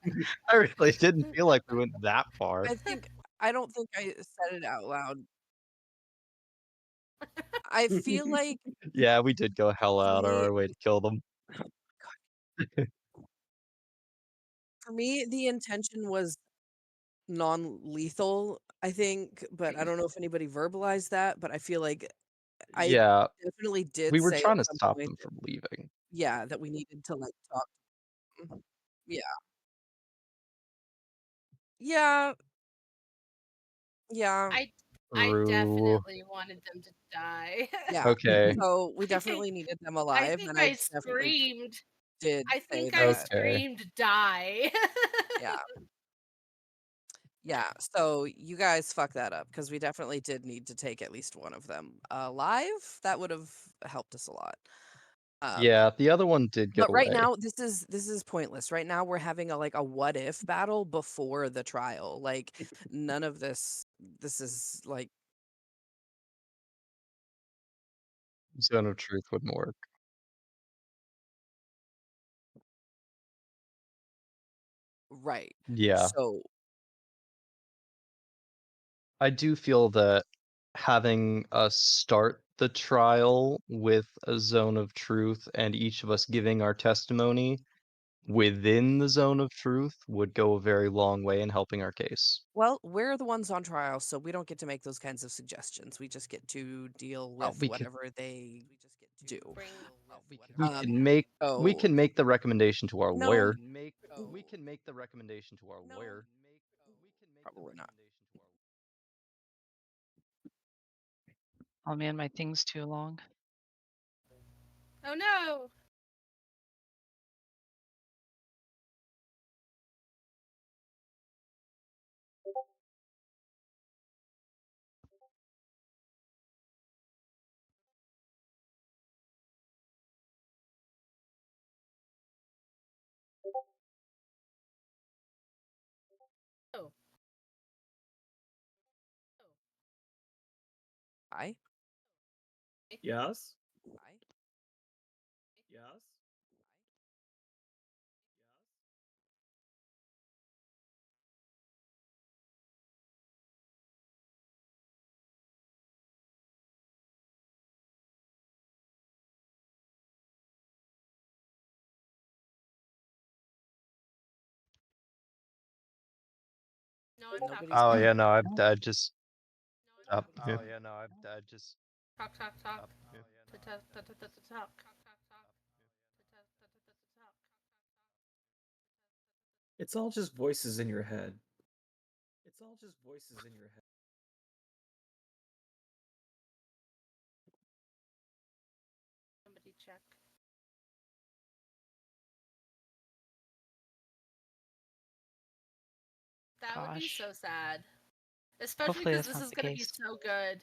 I really didn't feel like we went that far. I don't think I said it out loud. I feel like Yeah, we did go hell out on the our way to kill them. for me the intention was non-lethal, I think, but I don't know if anybody verbalized that, but I feel like I Yeah, definitely did we were say at trying to some stop point them that from leaving. yeah, that we needed to like talk. Mhm. Yeah. Yeah. Yeah. I True. definitely wanted them to die. Yeah. Okay, So we definitely needed them alive, and I definitely did I say think I that. okay. screamed die. Yeah. Yeah. So you guys fucked that up because we definitely did need to take at least one of them alive. That would have helped us a lot. Um, Yeah, the other one did get but right away. now this is pointless. Right now we're having a like a what if battle before the trial. Like none of this is like Zone of Truth wouldn't work. right. Yeah, So I do feel that having us start the trial with a Zone of Truth and each of us giving our testimony within the Zone of Truth would go a very long way in helping our case. well, we're the ones on trial, so we don't get to make those kinds of suggestions. We just get to deal Oh, with whatever they do. Bring we Um, we so can make the recommendation to our no, lawyer. We can make the recommendation to our lawyer. probably not. Oh man, my thing's too long. Oh no. Oh. I. Yes. I. Yes. No, I'm Nobody's Oh talking. yeah, talking. no, I just up. Oh, Yeah. No, I just Talk, talk, talk. Yeah. Talk, talk, talk, talk, talk, talk. It's all just voices in your head. It's all just voices in your head. Somebody check. That would be Gosh. so sad. Especially Hopefully because that's this not is the going to be case. so good.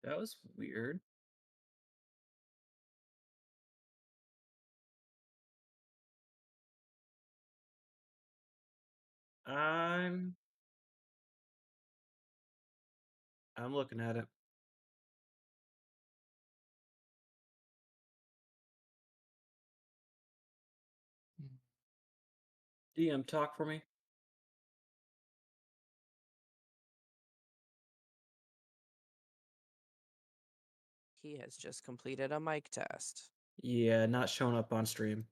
That was weird. I'm looking at it. DM, talk for me. He has just completed a mic test. Yeah, not showing up on stream.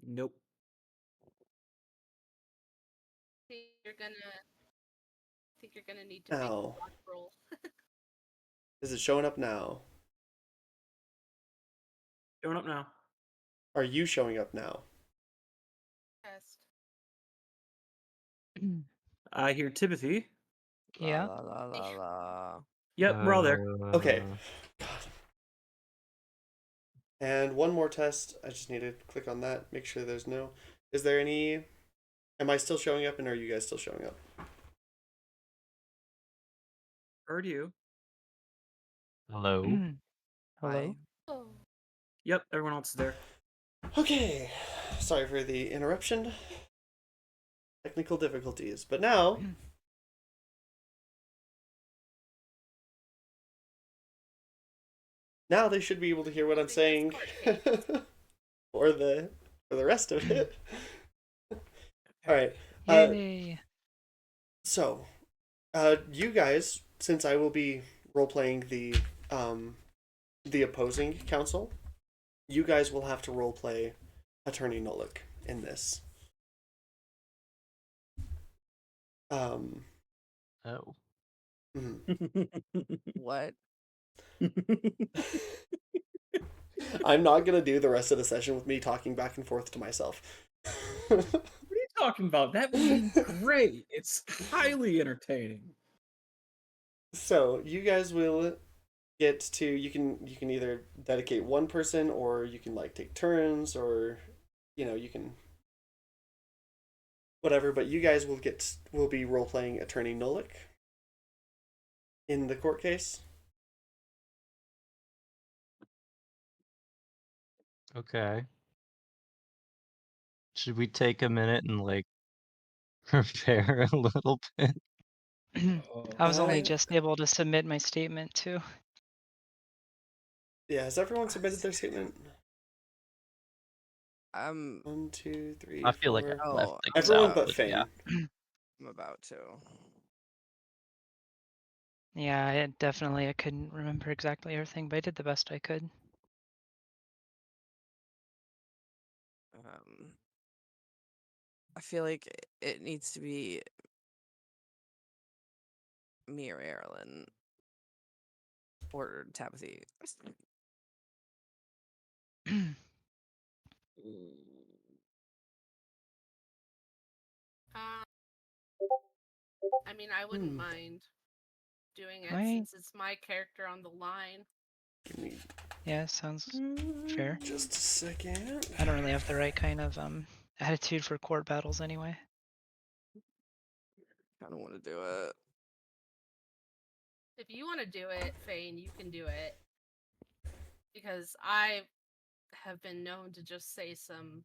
Nope. Think you're gonna need to make a Now, block roll. is it showing up now? Showing up now. Are you showing up now? Test. I hear Timothy. Yeah. La la la la. Yep, we're all there. Okay. God. And one more test. I just need to click on that, make sure there's no. Is there any. Am I still showing up and are you guys still showing up? Heard you. Hello. Hello. Hi. Oh. Yep, everyone else is there. Okay. Sorry for the interruption. Technical difficulties. But now. Now they should be able to hear what I'm saying. or the rest of it. Alright. Yay. So, you guys, since I will be role playing the opposing counsel, you guys will have to role play Attorney Nolik in this. Oh. What? I'm not gonna do the rest of the session with me talking back and forth to myself. What are you talking about? That would be great. It's highly entertaining. So you guys will get to you can either dedicate one person or you can like take turns or you can whatever, but you guys will be role playing Attorney Nolik in the court case. Okay. Should we take a minute and like prepare a little bit? I was only Uh, just able to submit my statement too. Yeah, has everyone submitted their statement? I'm 1, 2, 3, I feel like 4. I left oh, things Everyone out, but but Fane. yeah. I'm about to. Yeah, I couldn't remember exactly everything, but I did the best I could. I feel like it needs to be me or Erilyn or Tapathy. I mean, I wouldn't mind doing it Right. since it's my character on the line. Give me Yeah, sounds fair. just a second. I don't really have the right kind of attitude for court battles anyway. I don't want to do it. If you want to do it, Fane, you can do it. because I have been known to just say some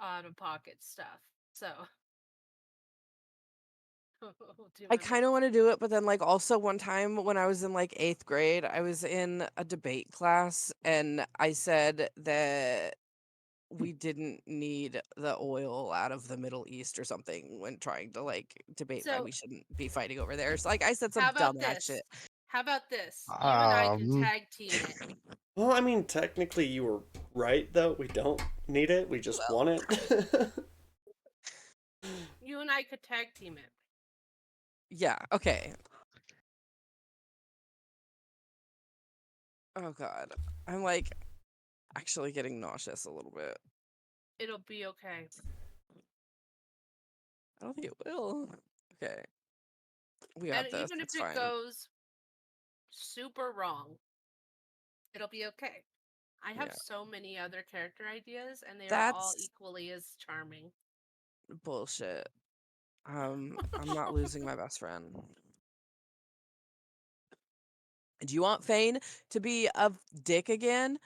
out of pocket stuff. So do I my kind of best. want to do it, but then like also one time when I was in like 8th grade, I was in a debate class and I said that we didn't need the oil out of the Middle East or something when trying to like debate why So we shouldn't be fighting over there. So like I said some how about dumbass this? shit. How about this? You and I can Um, tag team it. Well, I mean, technically you were right though. We don't need it. We just Well, want it. You and I could tag team it. yeah, okay. Oh god. I'm like actually getting nauseous a little bit. It'll be okay. I don't think it will. Okay. We And got this. even if It's it fine. goes super wrong, it'll be okay. I have Yeah. so many other character ideas, and they are all That's equally as charming. bullshit. I'm not losing my best friend. Do you want Fane to be a dick again?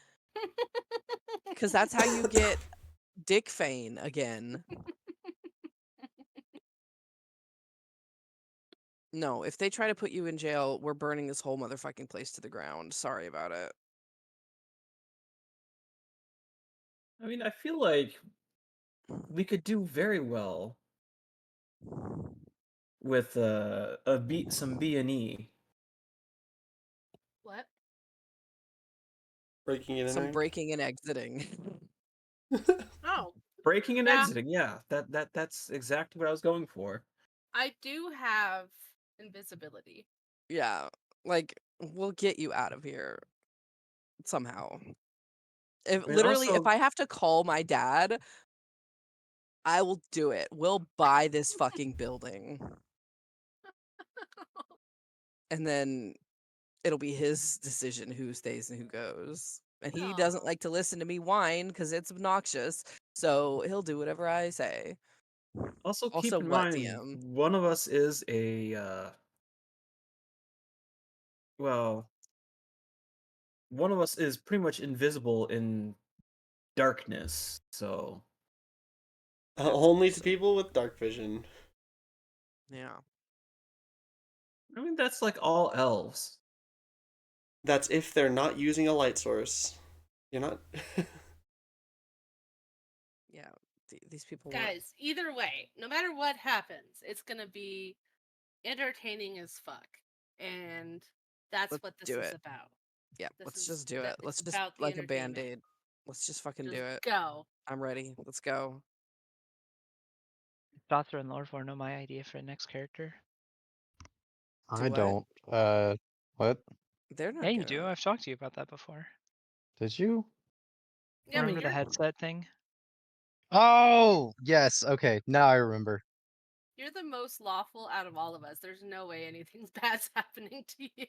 Because that's how you get Dick Fane again. No, if they try to put you in jail, we're burning this whole motherfucking place to the ground. Sorry about it. I mean, I feel like we could do very well with some B&E. What? Breaking and Some entering. breaking and exiting. Oh, Breaking and yeah. exiting, yeah. That's exactly what I was going for. I do have invisibility. Yeah, like we'll get you out of here somehow. If And literally, if also, I have to call my dad, I will do it. We'll buy this fucking building. And then it'll be his decision who stays and who goes. And he doesn't Oh, like to listen to me whine because it's obnoxious. So he'll do whatever I say. also Also, keep in what, mind, DM? one of us is well, one of us is pretty much invisible in darkness, so That's Only to interesting. people with dark vision. Yeah. I mean that's like all elves. That's if they're not using a light source. You're not. Yeah. These people were. guys, either way, no matter what happens, it's gonna be entertaining as fuck. And that's Let's what this do is it. about. Yeah. This Let's is just do that it. it's Let's just about the like a band entertainment. aid. Let's just fucking do Just it. go. I'm ready. Let's go. Thoughts and Lore know my idea for the next character. To I what? don't. What? They're Yeah, not you gonna. do. I've talked to you about that before. Did you? Yeah, but Remember the you're headset thing? Oh, yes. Okay, now I remember. you're the most lawful out of all of us. There's no way anything bad's happening to you.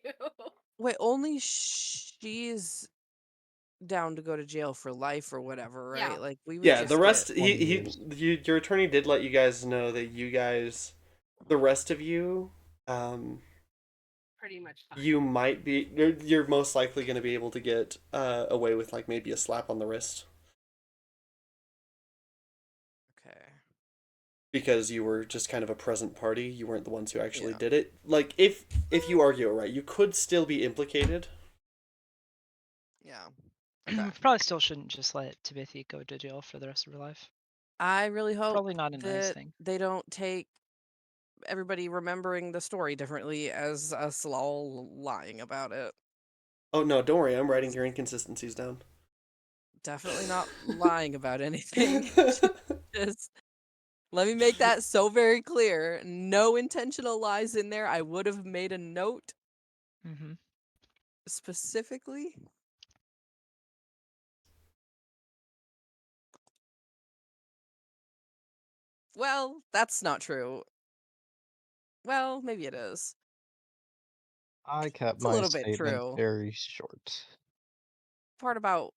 Wait, only she's down to go to jail for life or whatever, Yeah. right? Like we would Yeah, the just get. rest. 20 years. Your attorney did let you guys know that the rest of you, Pretty much fine. you might be. You're most likely going to be able to get away with like maybe a slap on the wrist Okay. because you were just kind of a present party. You weren't the ones who actually Yeah. did it. Like if you argue it right, you could still be implicated. Yeah. Okay. We probably still shouldn't just let Timothy go to jail for the rest of her life. I really hope Probably not a nice that thing. they don't take everybody remembering the story differently as us all lying about it. Oh no, don't worry. I'm writing your inconsistencies down. Definitely not lying about anything. Just let me make that so very clear. No intentional lies in there. I would have made a note Mm-hmm. specifically. Well, that's not true. Well, maybe it is. I kept It's a my little bit statement true. very short. Part about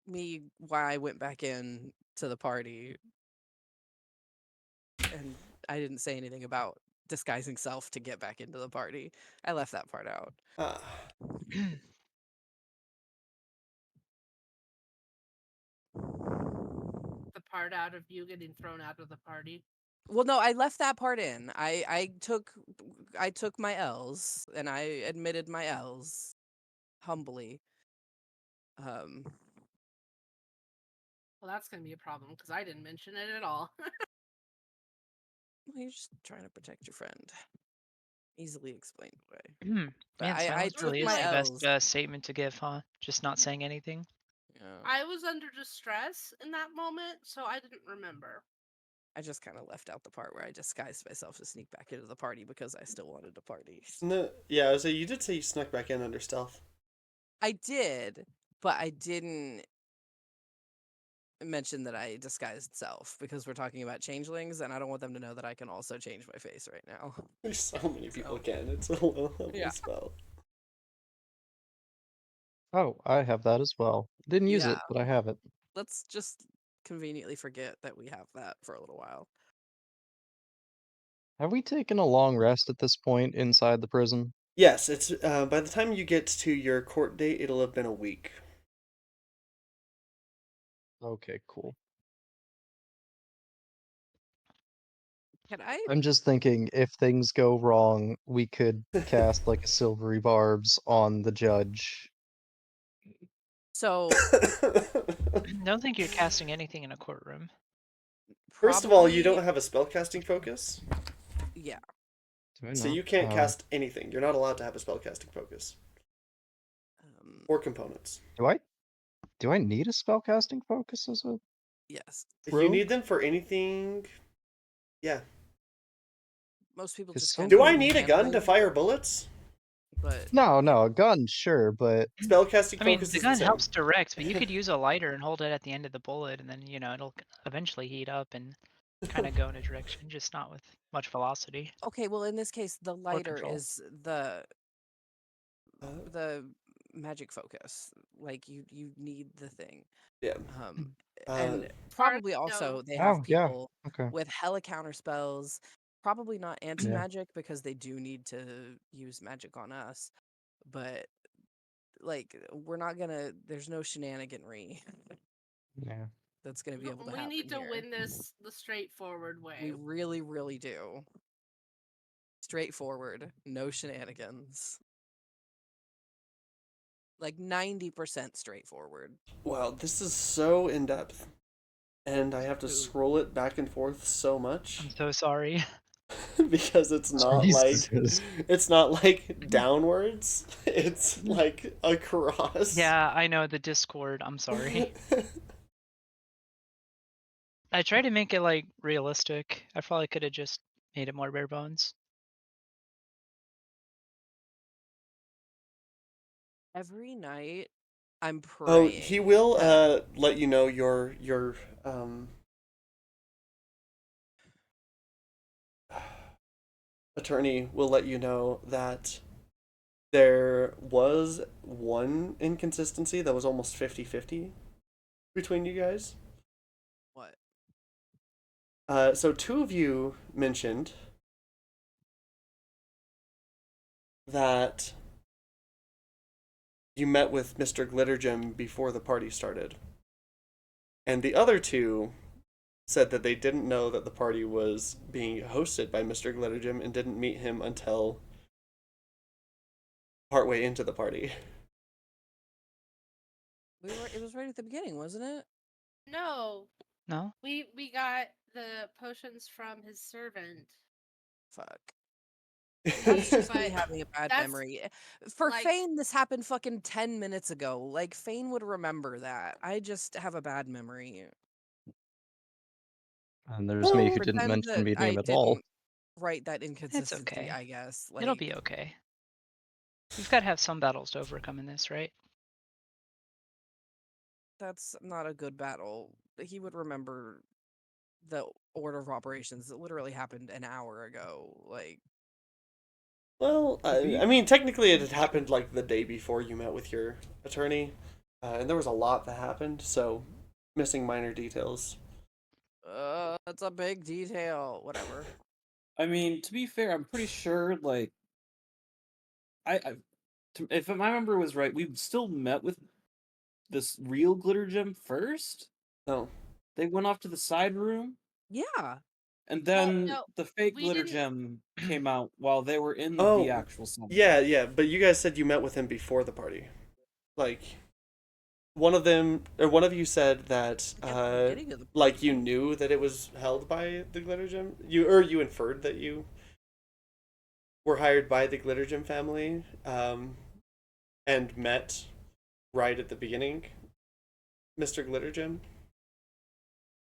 me why I went back in to the party and I didn't say anything about disguising self to get back into the party. I left that part out. Ah, The part out of you getting thrown out of the party. Well, no, I left that part in. I took my L's and I admitted my L's humbly. Um, Well, that's gonna be a problem because I didn't mention it at all. well, you're just trying to protect your friend. Easily explained away. Man, But I silence took really is my the L's. best statement to give, huh? Just not saying anything. Yeah. I was under distress in that moment, so I didn't remember. I just kind of left out the part where I disguised myself to sneak back into the party because I still wanted to party. No, yeah. So you did say you snuck back in under stealth. I did, but I didn't mention that I disguised self because we're talking about changelings, and I don't want them to know that I can also change my face right now. There's so many people So, can. It's a low level yeah. spell. Oh, I have that as well. Didn't use Yeah. it, but I have it. Let's just conveniently forget that we have that for a little while. Have we taken a long rest at this point inside the prison? Yes, it's by the time you get to your court date, it'll have been a week. Okay, cool. Can I? I'm just thinking if things go wrong, we could cast like a silvery barbs on the judge. So Don't think you're casting anything in a courtroom. First of all, you probably- don't have a spellcasting focus, Yeah. Do I so not? you can't Oh. cast anything. You're not allowed to have a spellcasting focus or components. Do I need a spellcasting focus as a Yes. If you rogue? need them for anything, yeah. Most people Because just some kind Do of I people- need a gun to fire bullets? But No, a gun, sure, but Spellcasting I mean, focus the is gun the same. helps direct, but you could use a lighter and hold it at the end of the bullet, and then it'll eventually heat up and kind of go in a direction, just not with much velocity okay, well in this case the or lighter control. is the Uh, magic focus. Like you need the thing. yeah. And Uh, probably also no. they have Oh, yeah. people Okay. with hella counter spells. Probably not Yeah. anti-magic because they do need to use magic on us. But like we're not gonna there's no shenaniganry Yeah. that's gonna be able to We happen need to here. win this the straightforward way. We really, really do. Straightforward, no shenanigans. Like 90% straightforward. wow, this is so in depth, and I have to Ooh. scroll it back and forth so much I'm so sorry. because it's not like Jesus. it's not like downwards. It's like across. Yeah, I know the Discord. I'm sorry. I tried to make it like realistic. I probably could have just made it more bare bones. Every night I'm Oh, praying. he will that- let you know your attorney will let you know that there was one inconsistency that was almost 50-50 between you guys. What? So two of you mentioned that you met with Mr. Glittergem before the party started. And the other two said that they didn't know that the party was being hosted by Mr. Glittergem and didn't meet him until partway into the party. It was right at the beginning, wasn't it? No, No? we got the potions from his servant. Fuck. That's just me But having a bad that's, memory. For like- Fane, this happened fucking 10 minutes ago. Like, Fane would remember that. I just have a bad memory. And there's me who Pretend didn't mention that meeting I him at all. didn't write that inconsistency, okay. I guess. It'll be okay. We've got to have some battles to overcome in this, right? That's not a good battle. He would remember the order of operations that literally happened an hour ago. Like, Well, I mean, technically it had happened like the day before you met with your attorney, and there was a lot that happened, so missing minor details. that's a big detail. Whatever. I mean, to be fair, I'm pretty sure, like, if my memory was right, we still met with this real glitter gem first. No. They went off to the side room, Yeah. and then no, the fake we glitter didn't- gem came out while they were in the Oh, actual summit. Yeah, but you guys said you met with him before the party. Like, one of you said that, At the beginning of the like, party. you knew that it was held by the Glitter Gem? You inferred that you were hired by the Glitter Gem family, and met right at the beginning, Mr. Glitter Gem?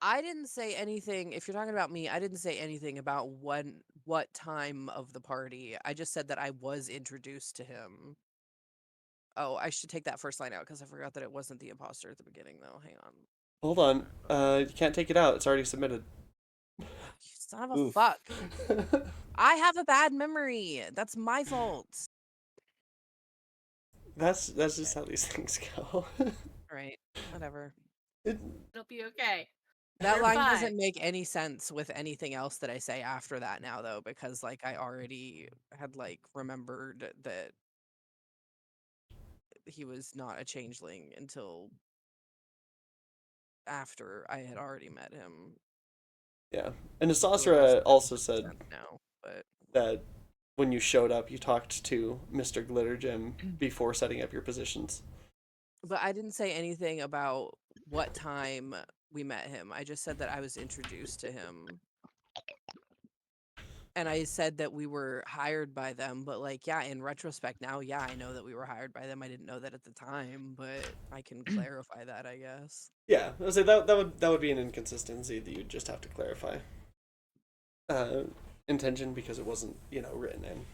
I didn't say anything. If you're talking about me, I didn't say anything about what time of the party. I just said that I was introduced to him. Oh, I should take that first line out because I forgot that it wasn't the imposter at the beginning, though. Hang on. Hold on. You can't take it out. It's already submitted. You son of a Oof. fuck. I have a bad memory. That's my fault. That's just how these things go. Right. Whatever. It'll be okay. That You're line fine. doesn't make any sense with anything else that I say after that now, though, because like I already had like remembered that he was not a changeling until after I had already met him. Yeah. And So the rest Asasra of it also makes said sense now, but that when you showed up, you talked to Mr. Glitter Gem before setting up your positions. I didn't say anything about what time we met him. I just said that I was introduced to him. And I said that we were hired by them, but like, yeah, in retrospect now, yeah, I know that we were hired by them. I didn't know that at the time, but I can clarify that, I guess. Yeah, I would say that would be an inconsistency that you'd just have to clarify. Intention because it wasn't, written in.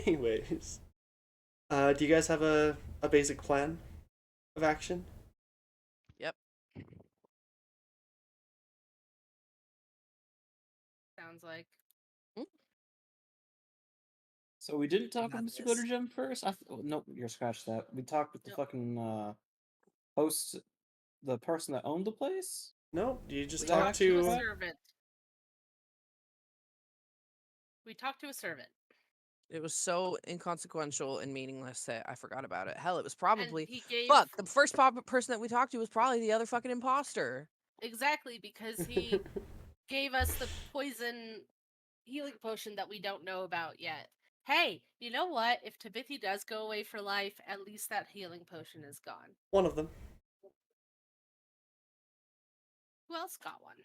Anyways. Do you guys have a basic plan of action? Yep. Sounds like. So we didn't talk got with Mr. this. Glitter Gem first? Nope, you're scratch that. We talked with the Nope. fucking host, the person that owned the place? No, you just We talk talked to a to. servant. We talked to a servant. It was so inconsequential and meaningless that I forgot about it. Hell, it was And probably he gave the first person that we talked to was probably the other fucking imposter. exactly because he gave us the poison healing potion that we don't know about yet. Hey, you know what? If Tabithi does go away for life, at least that healing potion is gone. One of them. Who else got one?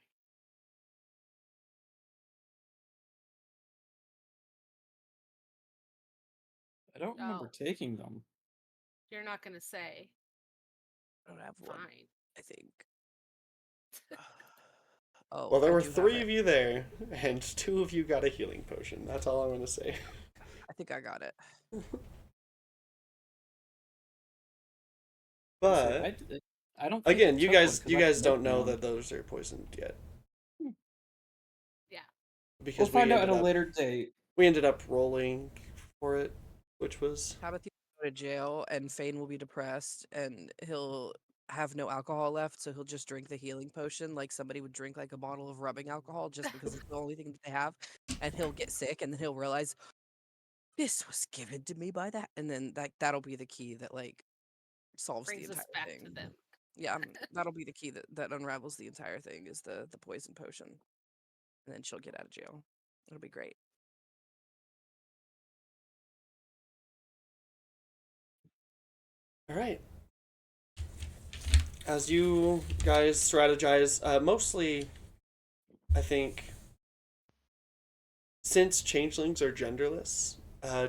I don't remember Oh. taking them. You're not gonna say. I don't have one, Fine. I think. Oh, Well, there I were do have 3 it. of you there, and 2 of you got a healing potion. That's all I'm going to say. I think I got it. But I don't think again, I you took one guys 'cause you I guys didn't don't open know one. that those are poisoned yet. Yeah. Because We'll find we out at ended a up later date. we ended up rolling for it, which was How about you go to jail and Fane will be depressed and he'll have no alcohol left, so he'll just drink the healing potion like somebody would drink like a bottle of rubbing alcohol just because it's the only thing that they have, and he'll get sick and then he'll realize this was given to me by that, and then that'll be the key that like solves the Brings us entire back thing. to them. Yeah, that'll be the key that unravels the entire thing is the poison potion, and then she'll get out of jail. It'll be great. all right. As you guys strategize, mostly, I think, since changelings are genderless,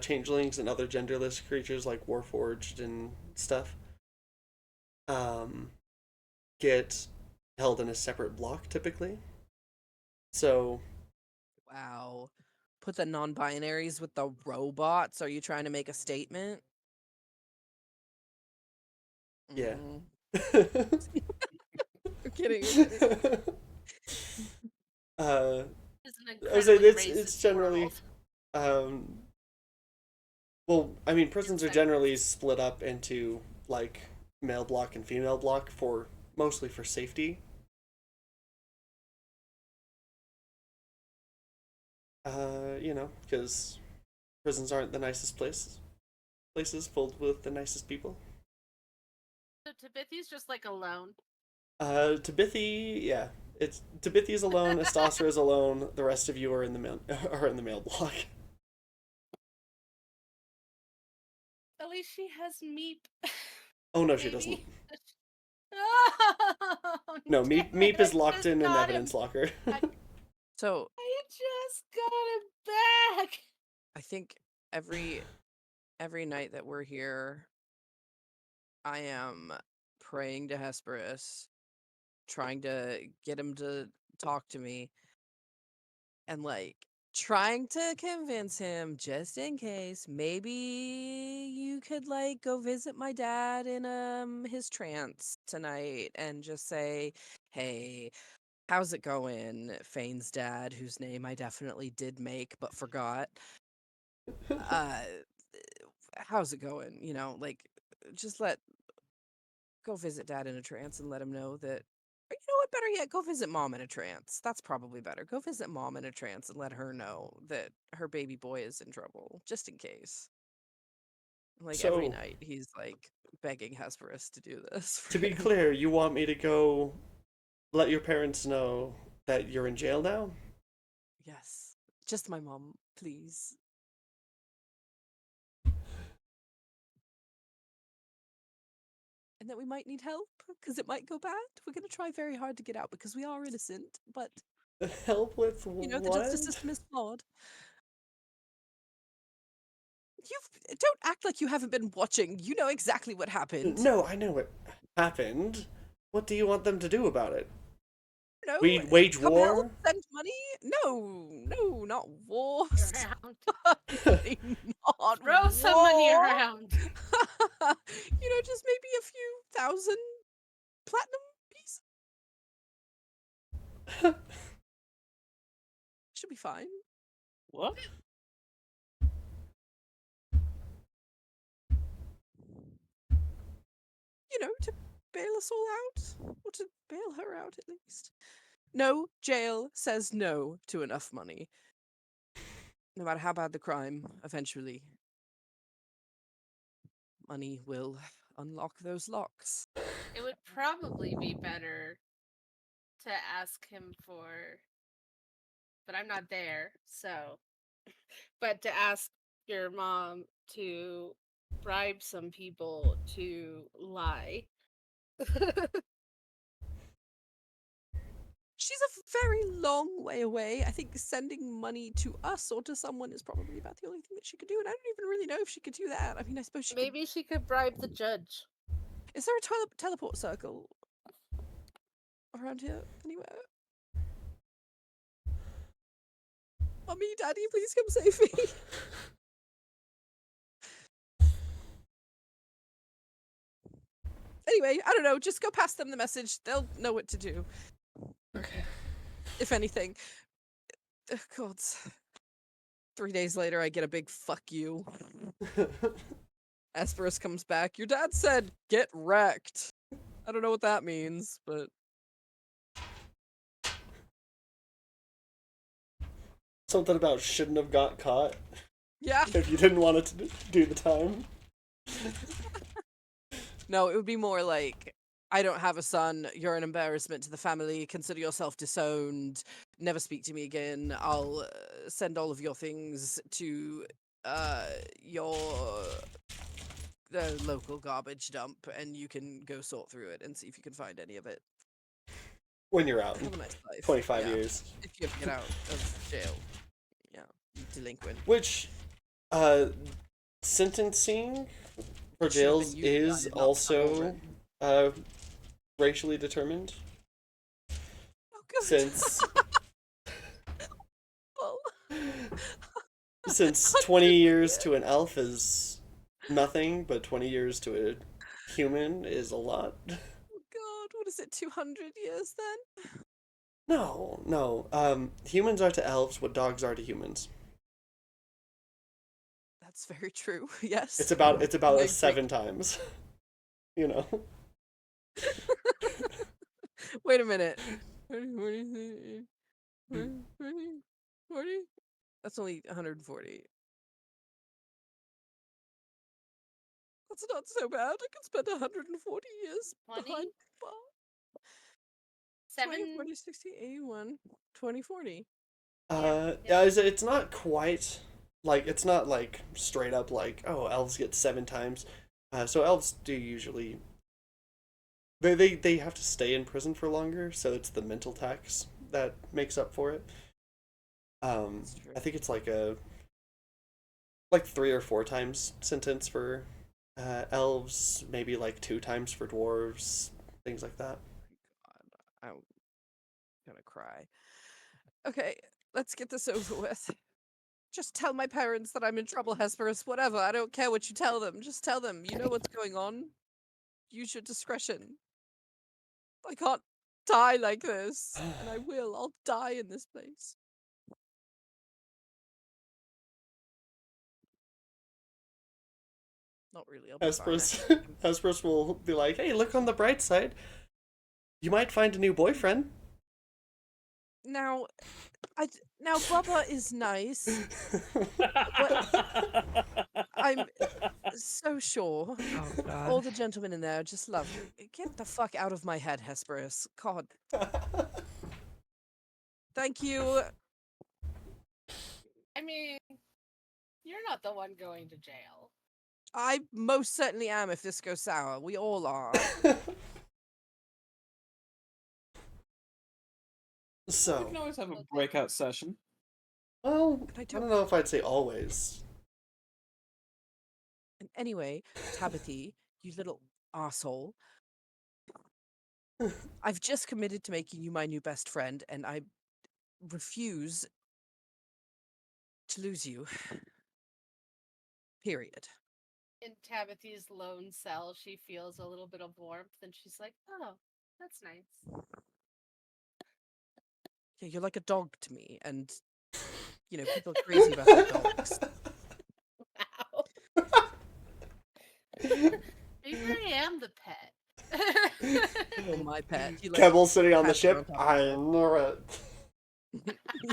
changelings and other genderless creatures like Warforged and stuff, get held in a separate block typically. So Wow. Put the non-binaries with the robots. Are you trying to make a statement? yeah. I'm kidding. I'm kidding. It's an I would say incredibly it's racist generally world. well, I mean, prisons are It's generally split up into like male block and female block for mostly for safety. Because prisons aren't the nicest places filled with the nicest people. So Tabithy's just like alone. Tabithy, yeah. Tabithy's alone, Astasra is alone, the rest of you are in the mail block. At least she has Meep. Oh no, she Maybe. doesn't. Oh, No, Meep is locked just in an got evidence him. locker. So I just got him back. I think every night that we're here, I am praying to Hesperus, trying to get him to talk to me, and like trying to convince him, just in case, maybe you could like go visit my dad in his trance tonight and just say, hey, how's it going, Fane's dad, whose name I definitely did make but forgot. Uh how's it going? You know, like just go visit dad in a trance and let him know that, or you know what, better yet, go visit mom in a trance. That's probably better. Go visit mom in a trance and let her know that her baby boy is in trouble, just in case. Like every So, night he's like begging Hesperus to do this for to be him. clear, you want me to go let your parents know that you're in jail now? Yes. Just my mom, please. And that we might need help because it might go bad. We're going to try very hard to get out because we are innocent, but Help with you know, the what? justice system is flawed. Don't act like you haven't been watching. You know exactly what happened. No, I know what happened. What do you want them to do about it? No, We wage come war? help, send money. No, not war. Around. Definitely not Throw some money war. around. You know, just maybe a few thousand platinum pieces. Should be fine. What? You know, to bail us all out. Or to bail her out, at least. No jail says no to enough money. No matter how bad the crime, eventually, money will unlock those locks. It would probably be better to ask him for, but I'm not there, so. But to ask your mom to bribe some people to lie. She's a very long way away. I think sending money to us or to someone is probably about the only thing that she could do, and I don't even really know if she could do that. I mean, I suppose she could. Maybe she could bribe the judge. Is there a teleport circle around here anywhere? Mommy, Daddy, please come save me. Anyway, I don't know. Just go pass them the message. They'll know what to do. Okay. If anything. God. 3 days later, I get a big fuck you. Hesperus comes back. Your dad said, get wrecked. I don't know what that means, but. Something about shouldn't have got caught Yeah. if you didn't want it to do the time. No, it would be more like, I don't have a son. You're an embarrassment to the family. Consider yourself disowned. Never speak to me again. I'll send all of your things to your the local garbage dump, and you can go sort through it and see if you can find any of it. When you're out. Have a nice life. 25 Yeah. years. If you ever get out of jail. Yeah. You delinquent. Which, sentencing for It should have been jails you, is not the also children. racially determined. Oh, God. Since Well, since 20 years to an elf is nothing, but 20 years to a human is a lot. Oh God, what is it, 200 years then? No. Humans are to elves what dogs are to humans. That's very true, yes. It's about I a agree. 7 times. You know. Wait a minute. 40? That's only 140. That's not so bad. I could spend 140 years 20? behind the bar. 7? 20, 60, 81, 2040. Yeah. Yeah, it's not quite like it's not like straight up like oh elves get 7 times. So elves do usually they have to stay in prison for longer, so it's the mental tax that makes up for it. That's true. I think it's like 3 or 4 times sentence for elves, maybe like 2 times for dwarves, things like that. God, I'm gonna cry. Okay, let's get this over with. Just tell my parents that I'm in trouble, Hesperus. Whatever. I don't care what you tell them. Just tell them. You know what's going on. Use your discretion. I can't die like this. And I will. I'll die in this place. Not really. I'll be fine. Hesperus Hesperus will be like, hey, look on the bright side. You might find a new boyfriend. Now, now Bubba is nice. I'm so sure. Oh All god. the gentlemen in there are just lovely. Get the fuck out of my head, Hesperus. God. Thank you. I mean, you're not the one going to jail. I most certainly am if this goes sour. We all are. We So, can always have a breakout session. well, I I don't- don't know if I'd say always. And anyway, Tabithy, you little asshole. I've just committed to making you my new best friend, and I refuse to lose you. Period. In Tabithy's lone cell, she feels a little bit of warmth and she's like, oh, that's nice. Yeah, you're like a dog to me, and people are crazy about their dogs. Wow. Maybe I am the pet. You're my pet. You like Kebble's sitting on the pat her on ship. top of I the head. know it.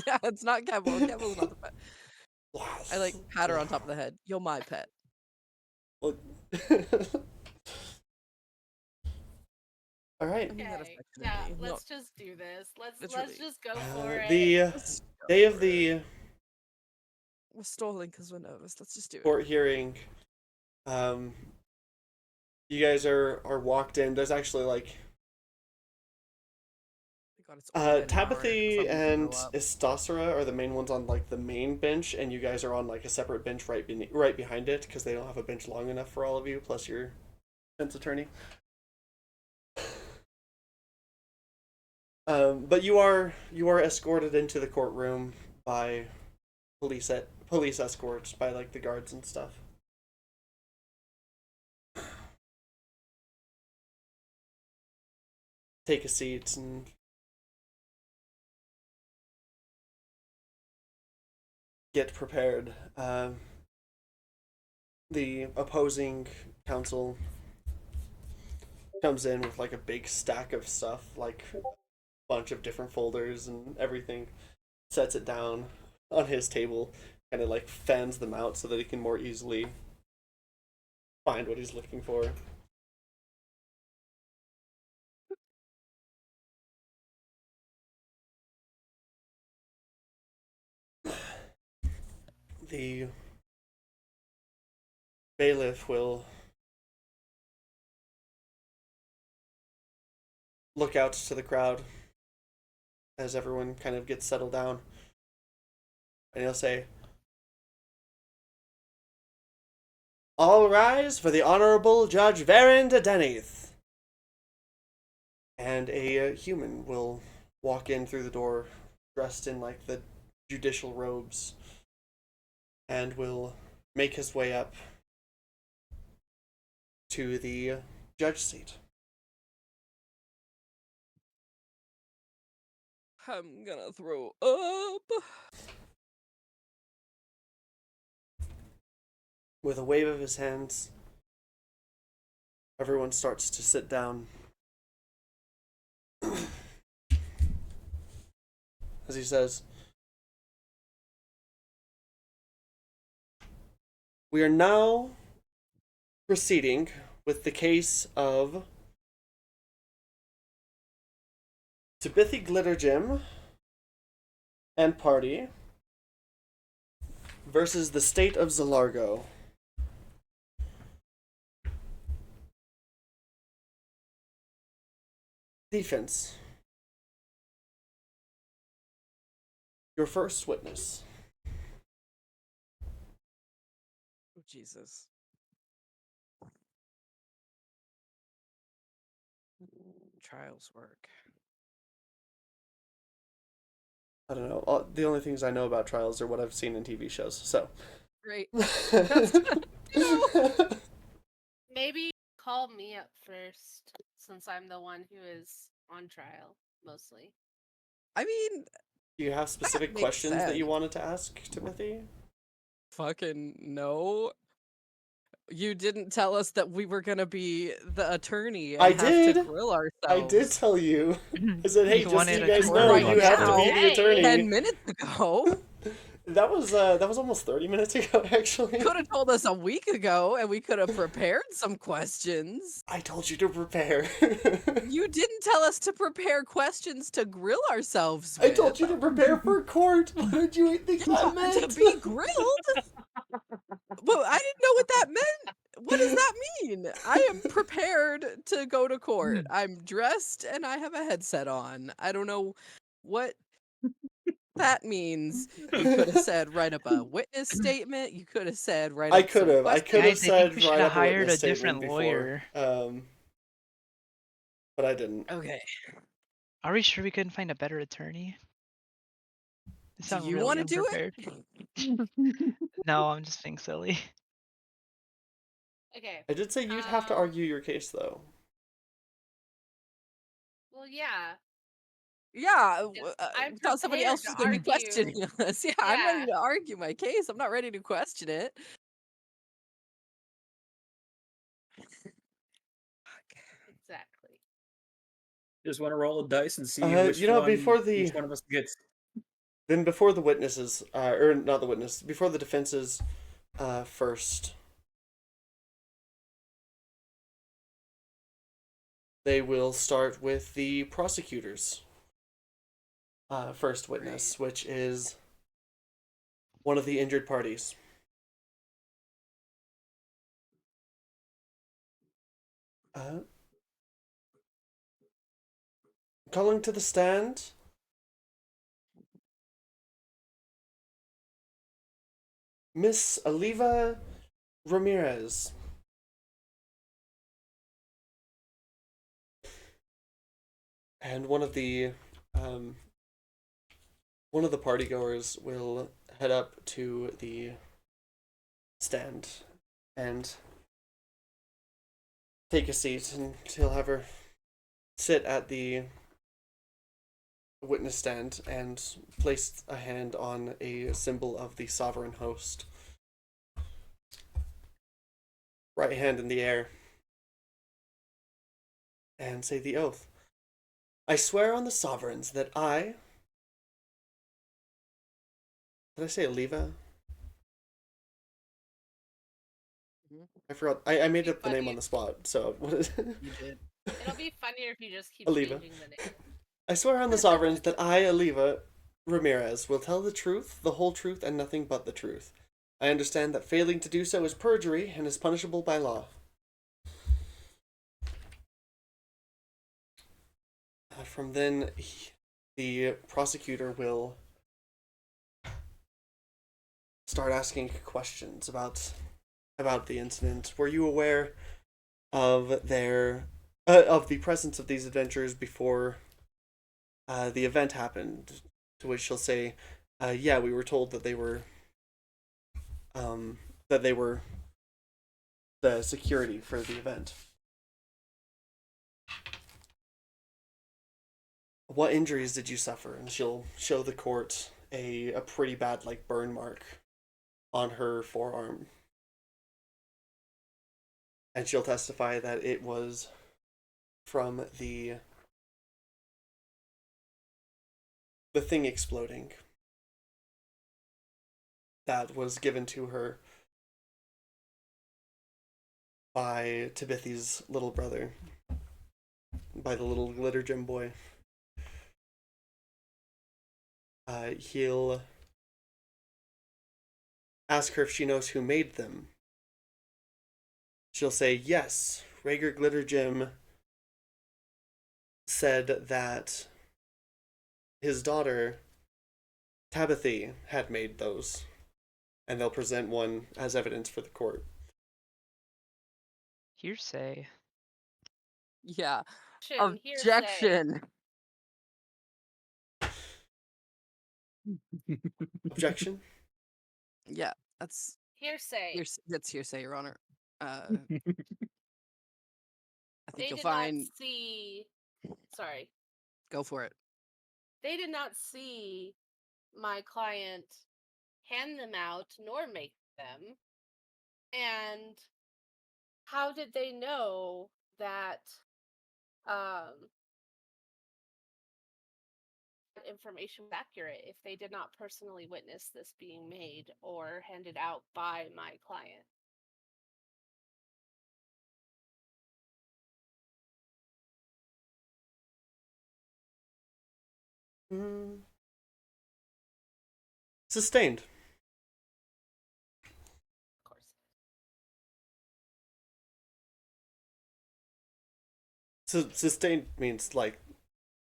Yeah, it's not Kebble. Kebble's not the pet. I like pat her on top of the head. You're my pet. All right. I mean that Okay, yeah, affectionately. let's just do this. Let's literally. just go for it. The Let's go day of for it. the We're stalling because we're nervous. Let's just do it. court hearing, you guys are walked in. There's actually like God, it's already an hour, Tabithy it's and probably gonna Istosera are the main ones on like the main bench, and you guys are on like a separate bench right behind it because they don't have a bench long enough for all of you. Plus your defense attorney. But you are escorted into the courtroom by police escorts by like the guards and stuff. Take a seat and get prepared. The opposing counsel comes in with like a big stack of stuff, like a bunch of different folders and everything, sets it down on his table, kind of like fans them out so that he can more easily find what he's looking for. The bailiff will look out to the crowd as everyone kind of gets settled down, and he'll say, "All rise for the Honorable Judge Varen de Denith." And a human will walk in through the door, dressed in like the judicial robes, and will make his way up to the judge seat. I'm gonna throw up. With a wave of his hands, everyone starts to sit down. As he says, "We are now proceeding with the case of Tibithy Glittergem and Party versus the state of Zalargo. Defense. Your first witness. Oh, Jesus. Trials work. I don't know. The only things I know about trials are what I've seen in TV shows. So. Great. Maybe call me up first, since I'm the one who is on trial, mostly. I mean, Do you have specific makes questions that you sense. wanted to ask Timothy? fucking no. You didn't tell us that we were gonna be the attorney and I have to did. grill ourselves. I did tell you. I said, hey, You just so wanted you a guys quarter know, right you have to now. be the attorney. 10 minutes ago. That was almost 30 minutes ago, actually. Could have told us a week ago and we could have prepared some questions. I told you to prepare. You didn't tell us to prepare questions to grill ourselves I with. told you to prepare for court. What did you think that meant? To be grilled? Well, I didn't know what that meant. What does that mean? I am prepared to go to court. I'm dressed and I have a headset on. I don't know what that means. You could have said write up a witness statement. You could have said write I up could some have. I could have Guys, I think said we should write have up a hired witness a statement different before. lawyer. But I didn't. Okay. Are we sure we couldn't find a better attorney? You Do sound you really want to do unprepared. No, I'm just being silly. Okay. I did say you'd have to argue your case, though. Well, yeah. Yeah, I'm thought somebody prepared else to was going to be argue. questioning us. Yeah, I'm ready Yeah. to argue my case. I'm not ready to question it. Exactly. Just want to roll a dice and see which You know, one before each one of us gets. Then before the witnesses, or not the witness, before the defenses, first, they will start with the prosecutor's first witness, which is one of the injured parties. Calling to the stand, Miss Oliva Ramirez. And one of the partygoers will head up to the stand and take a seat, and he'll have her sit at the witness stand and place a hand on a symbol of the sovereign host. Right hand in the air. And say the oath. I swear on the sovereigns that I... Did I say Oliva? I forgot. I made up the name on the spot, so what is it? You did. It'll be funnier if you just keep Oliva. changing the name. I swear on the sovereigns that I, Oliva Ramirez, will tell the truth, the whole truth, and nothing but the truth. I understand that failing to do so is perjury and is punishable by law. From then, the prosecutor will start asking questions about the incident. Were you aware of of the presence of these adventurers before the event happened? To which she'll say, yeah, we were told that they were the security for the event. What injuries did you suffer? And she'll show the court a pretty bad burn mark on her forearm. And she'll testify that it was from the thing exploding that was given to her by Tibithi's little brother, by the little glitter gem boy. He'll ask her if she knows who made them. She'll say, yes, Rhaegar Glittergem said that his daughter, Tabithy, had made those, and they'll present one as evidence for the court. Hearsay. Yeah. Hearsay. Objection. Objection? Yeah, that's Hearsay. that's hearsay, Your Honor. I think They you'll did find. not see. Sorry. Go for it. They did not see my client hand them out nor make them. And how did they know that information was accurate if they did not personally witness this being made or handed out by my client? Sustained. Of course. So sustained means like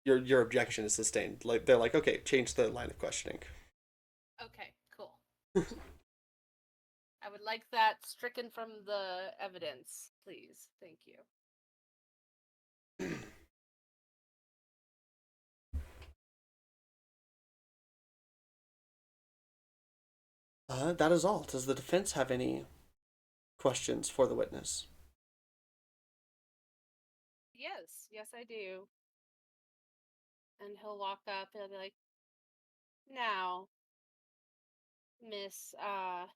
your objection is sustained. Like they're like, okay, change the line of questioning. Okay, cool. I would like that stricken from the evidence, please. Thank you. That is all. Does the defense have any questions for the witness? Yes, I do. And he'll walk up and he'll be like, now, Miss, what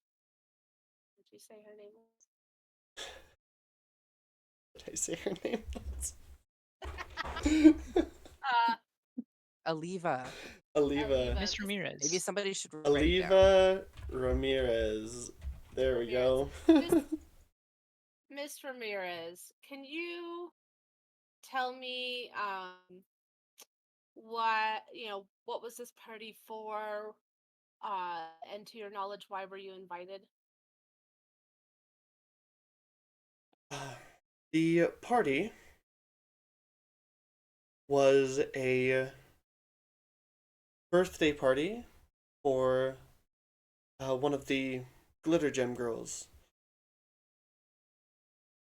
did you say her name was? Did I say her name? Aliva. Aliva. Miss Ramirez. Maybe somebody should write it down. Aliva Ramirez. There we go. Miss Ramirez, can you tell me what was this party for? And to your knowledge, why were you invited? The party was a birthday party for one of the Glitter Gem girls.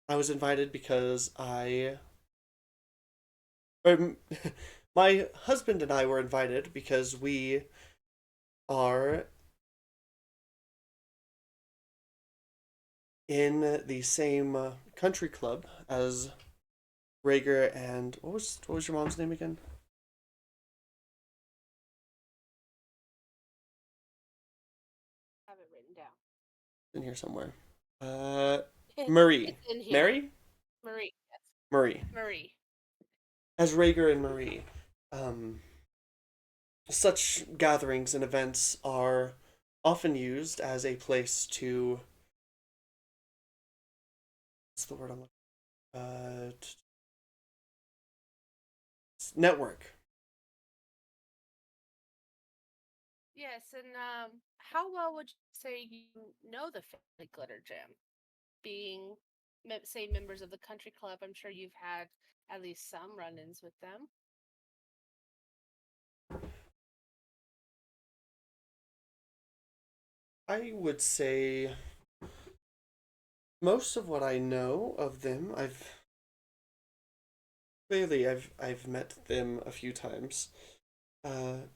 I was invited because my husband and I were invited because we are in the same country club as Rhaegar and what was your mom's name again? I have it written down. In here somewhere. Marie. It's in here. Mary? Marie. Yes. Marie. Marie. As Rhaegar and Marie. Such gatherings and events are often used as a place to what's the word I'm looking network. Yes, and how well would you say you know the family Glitter Gem? Being, say, members of the country club, I'm sure you've had at least some run-ins with them. I would say most of what I know of them, I've met them a few times.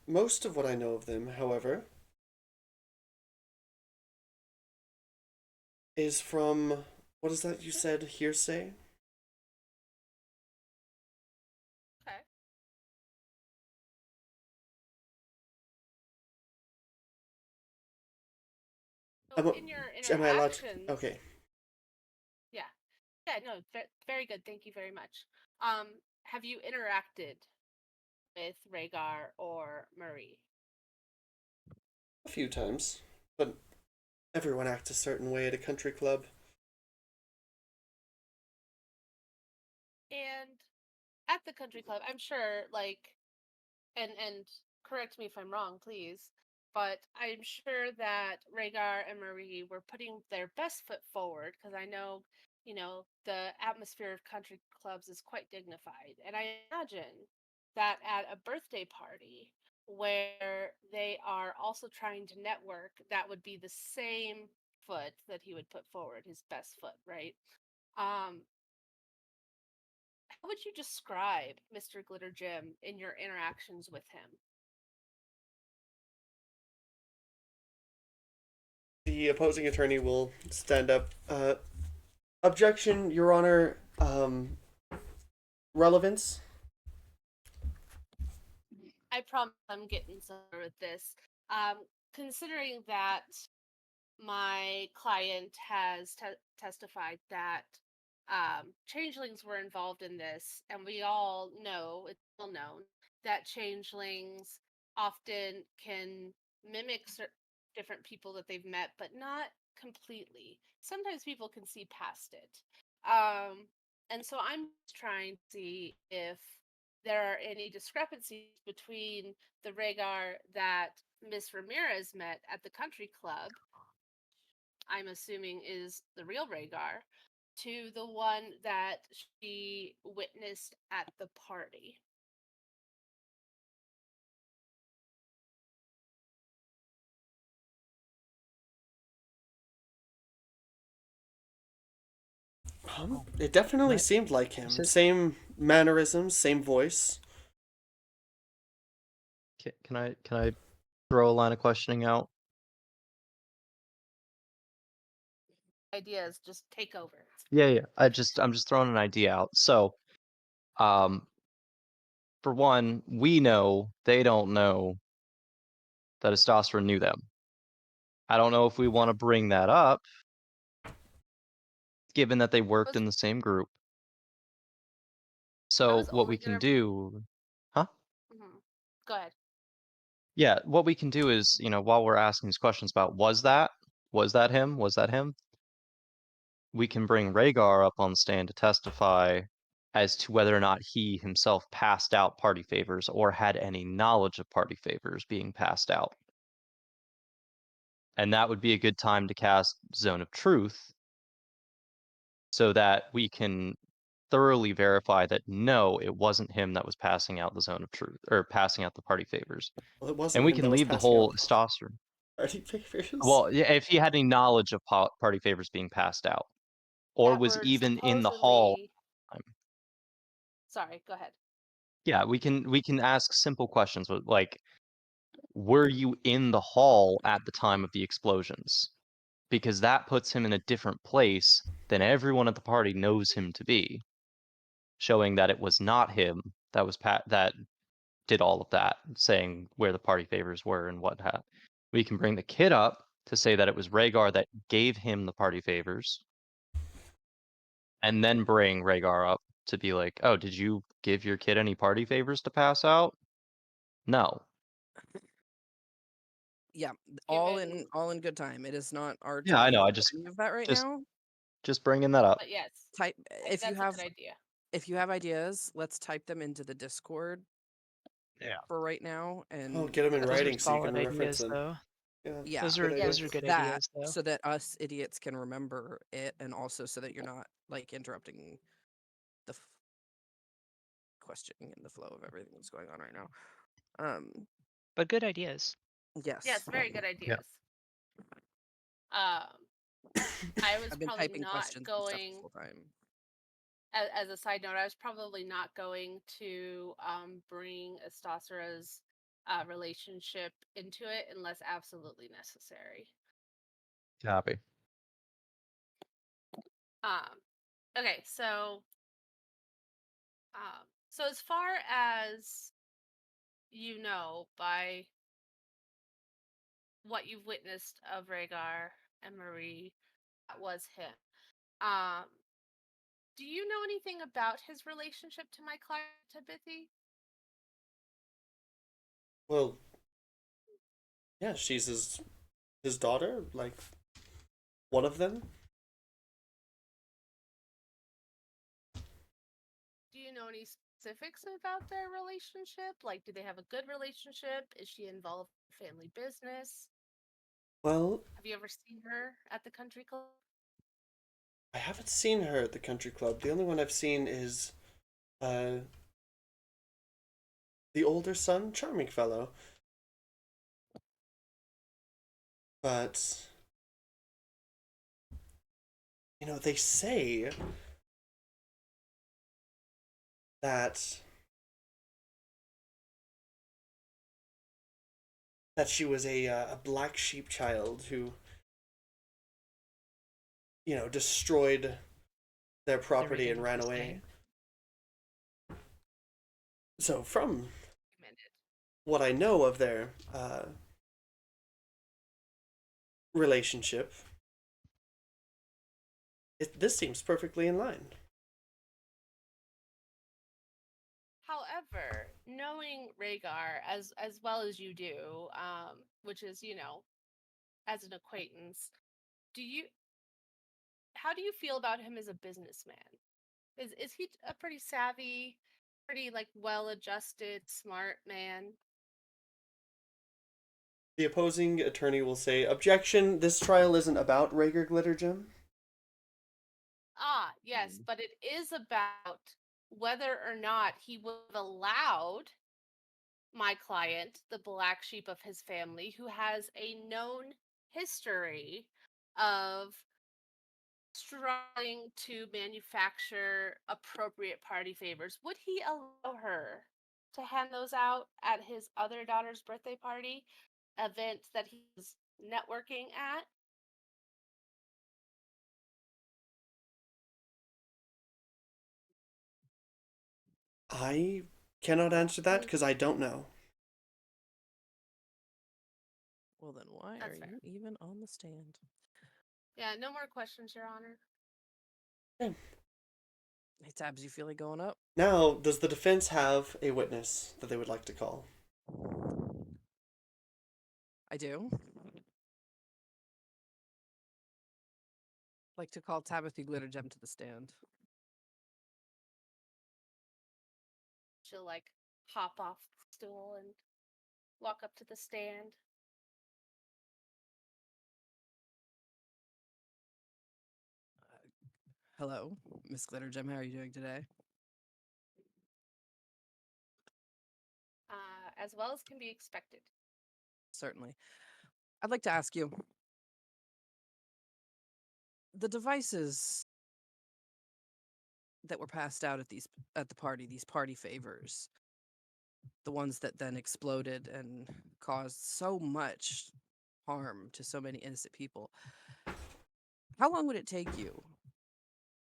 Most of what I know of them, however, is from what is that you said, hearsay? Okay. So in your Am I allowed interactions, to? Okay. yeah, no, very good. Thank you very much. Have you interacted with Rhaegar or Marie? A few times, but everyone acts a certain way at a country club. And at the country club, I'm sure, like, and correct me if I'm wrong, please, but I'm sure that Rhaegar and Marie were putting their best foot forward because I know, the atmosphere of country clubs is quite dignified. And I imagine that at a birthday party where they are also trying to network, that would be the same foot that he would put forward, his best foot, right? Um, how would you describe Mr. Glitter Jim in your interactions with him? The opposing attorney will stand up. Objection, Your Honor. Relevance. I promise I'm getting somewhere with this. Considering that my client has testified that changelings were involved in this, and we all know, it's well known, that changelings often can mimic different people that they've met, but not completely. Sometimes people can see past it. And so I'm just trying to see if there are any discrepancies between the Rhaegar that Miss Ramirez met at the country club, I'm assuming is the real Rhaegar, to the one that she witnessed at the party. It definitely Right. seemed like him. Is it- Same mannerisms, same voice. Can I throw a line of questioning out? Ideas just take over. Yeah. I'm just throwing an idea out. So, for one, we know they don't know that Astosra knew them. I don't know if we want to bring that up, given that they worked in the same group. So was what we only can gonna. do, huh? Go ahead. Yeah, what we can do is, while we're asking these questions about was that him? Was that him? We can bring Rhaegar up on the stand to testify as to whether or not he himself passed out party favors or had any knowledge of party favors being passed out. And that would be a good time to cast Zone of Truth so that we can thoroughly verify that no, it wasn't him that was passing out the Zone of Truth or passing out the party favors. Well, it wasn't And we him that can was leave the passing whole out Stoster. party favors. Well, yeah, if he had any knowledge of party favors being passed out, or That was were even in the hall. supposedly. Sorry, go ahead. Yeah, we can ask simple questions, like, were you in the hall at the time of the explosions? Because that puts him in a different place than everyone at the party knows him to be, showing that it was not him that was that did all of that, saying where the party favors were and what have. We can bring the kid up to say that it was Rhaegar that gave him the party favors, and then bring Rhaegar up to be like, oh, did you give your kid any party favors to pass out? No. Yeah, Given, all in good time. It is not our Yeah, I time know. to I do just any of that right just now. just bringing that up. but yes, Type if you that's a have good idea. if you have ideas, let's type them into the Discord Yeah. for right now, and Oh, get them in that Those are writing so you can solid reference ideas, them. though. Yeah. yeah, Those good are idea. those are good that ideas, though. so that us idiots can remember it, and also so that you're not like interrupting the questioning and the flow of everything that's going on right now. But good ideas. Yes. Yes, very good Yeah. ideas. I was I've been probably typing not questions and stuff going. the whole time. As a side note, I was probably not going to bring Astosra's relationship into it unless absolutely necessary. Copy. Okay, so as far as you know, by what you've witnessed of Rhaegar and Marie, that was him. Do you know anything about his relationship to my client, Tabithy? Well, yeah, she's his daughter, like one of them. know any specifics about their relationship? Like, do they have a good relationship? Is she involved in family business? Well, Have you ever seen her at the country club? I haven't seen her at the country club. The only one I've seen is uh, the older son, charming fellow. But, they say that she was a black sheep child who, destroyed their property and Everything ran he's away. saying. So from Recommended. what I know of their relationship, this seems perfectly in line. However, knowing Rhaegar as well as you do, which is, as an acquaintance, how do you feel about him as a businessman? Is he a pretty savvy, pretty like well-adjusted, smart man? The opposing attorney will say, "Objection, this trial isn't about Rhaegar Glittergem." Ah, yes, but it is about whether or not he would have allowed my client, the black sheep of his family, who has a known history of struggling to manufacture appropriate party favors. Would he allow her to hand those out at his other daughter's birthday party event that he's networking at? I cannot answer that because I don't know. Well, then why That's are fair. you even on the stand? Yeah, no more questions, Your Honor. Hey, Tabs, you feel like going up? Now, does the defense have a witness that they would like to call? I do. Like to call Tabitha Glittergem to the stand. She'll like hop off the stool and walk up to the stand. Hello, Miss Glittergem. How are you doing today? As well as can be expected. Certainly. I'd like to ask you, the devices that were passed out at the party, these party favors, the ones that then exploded and caused so much harm to so many innocent people. How long would it take you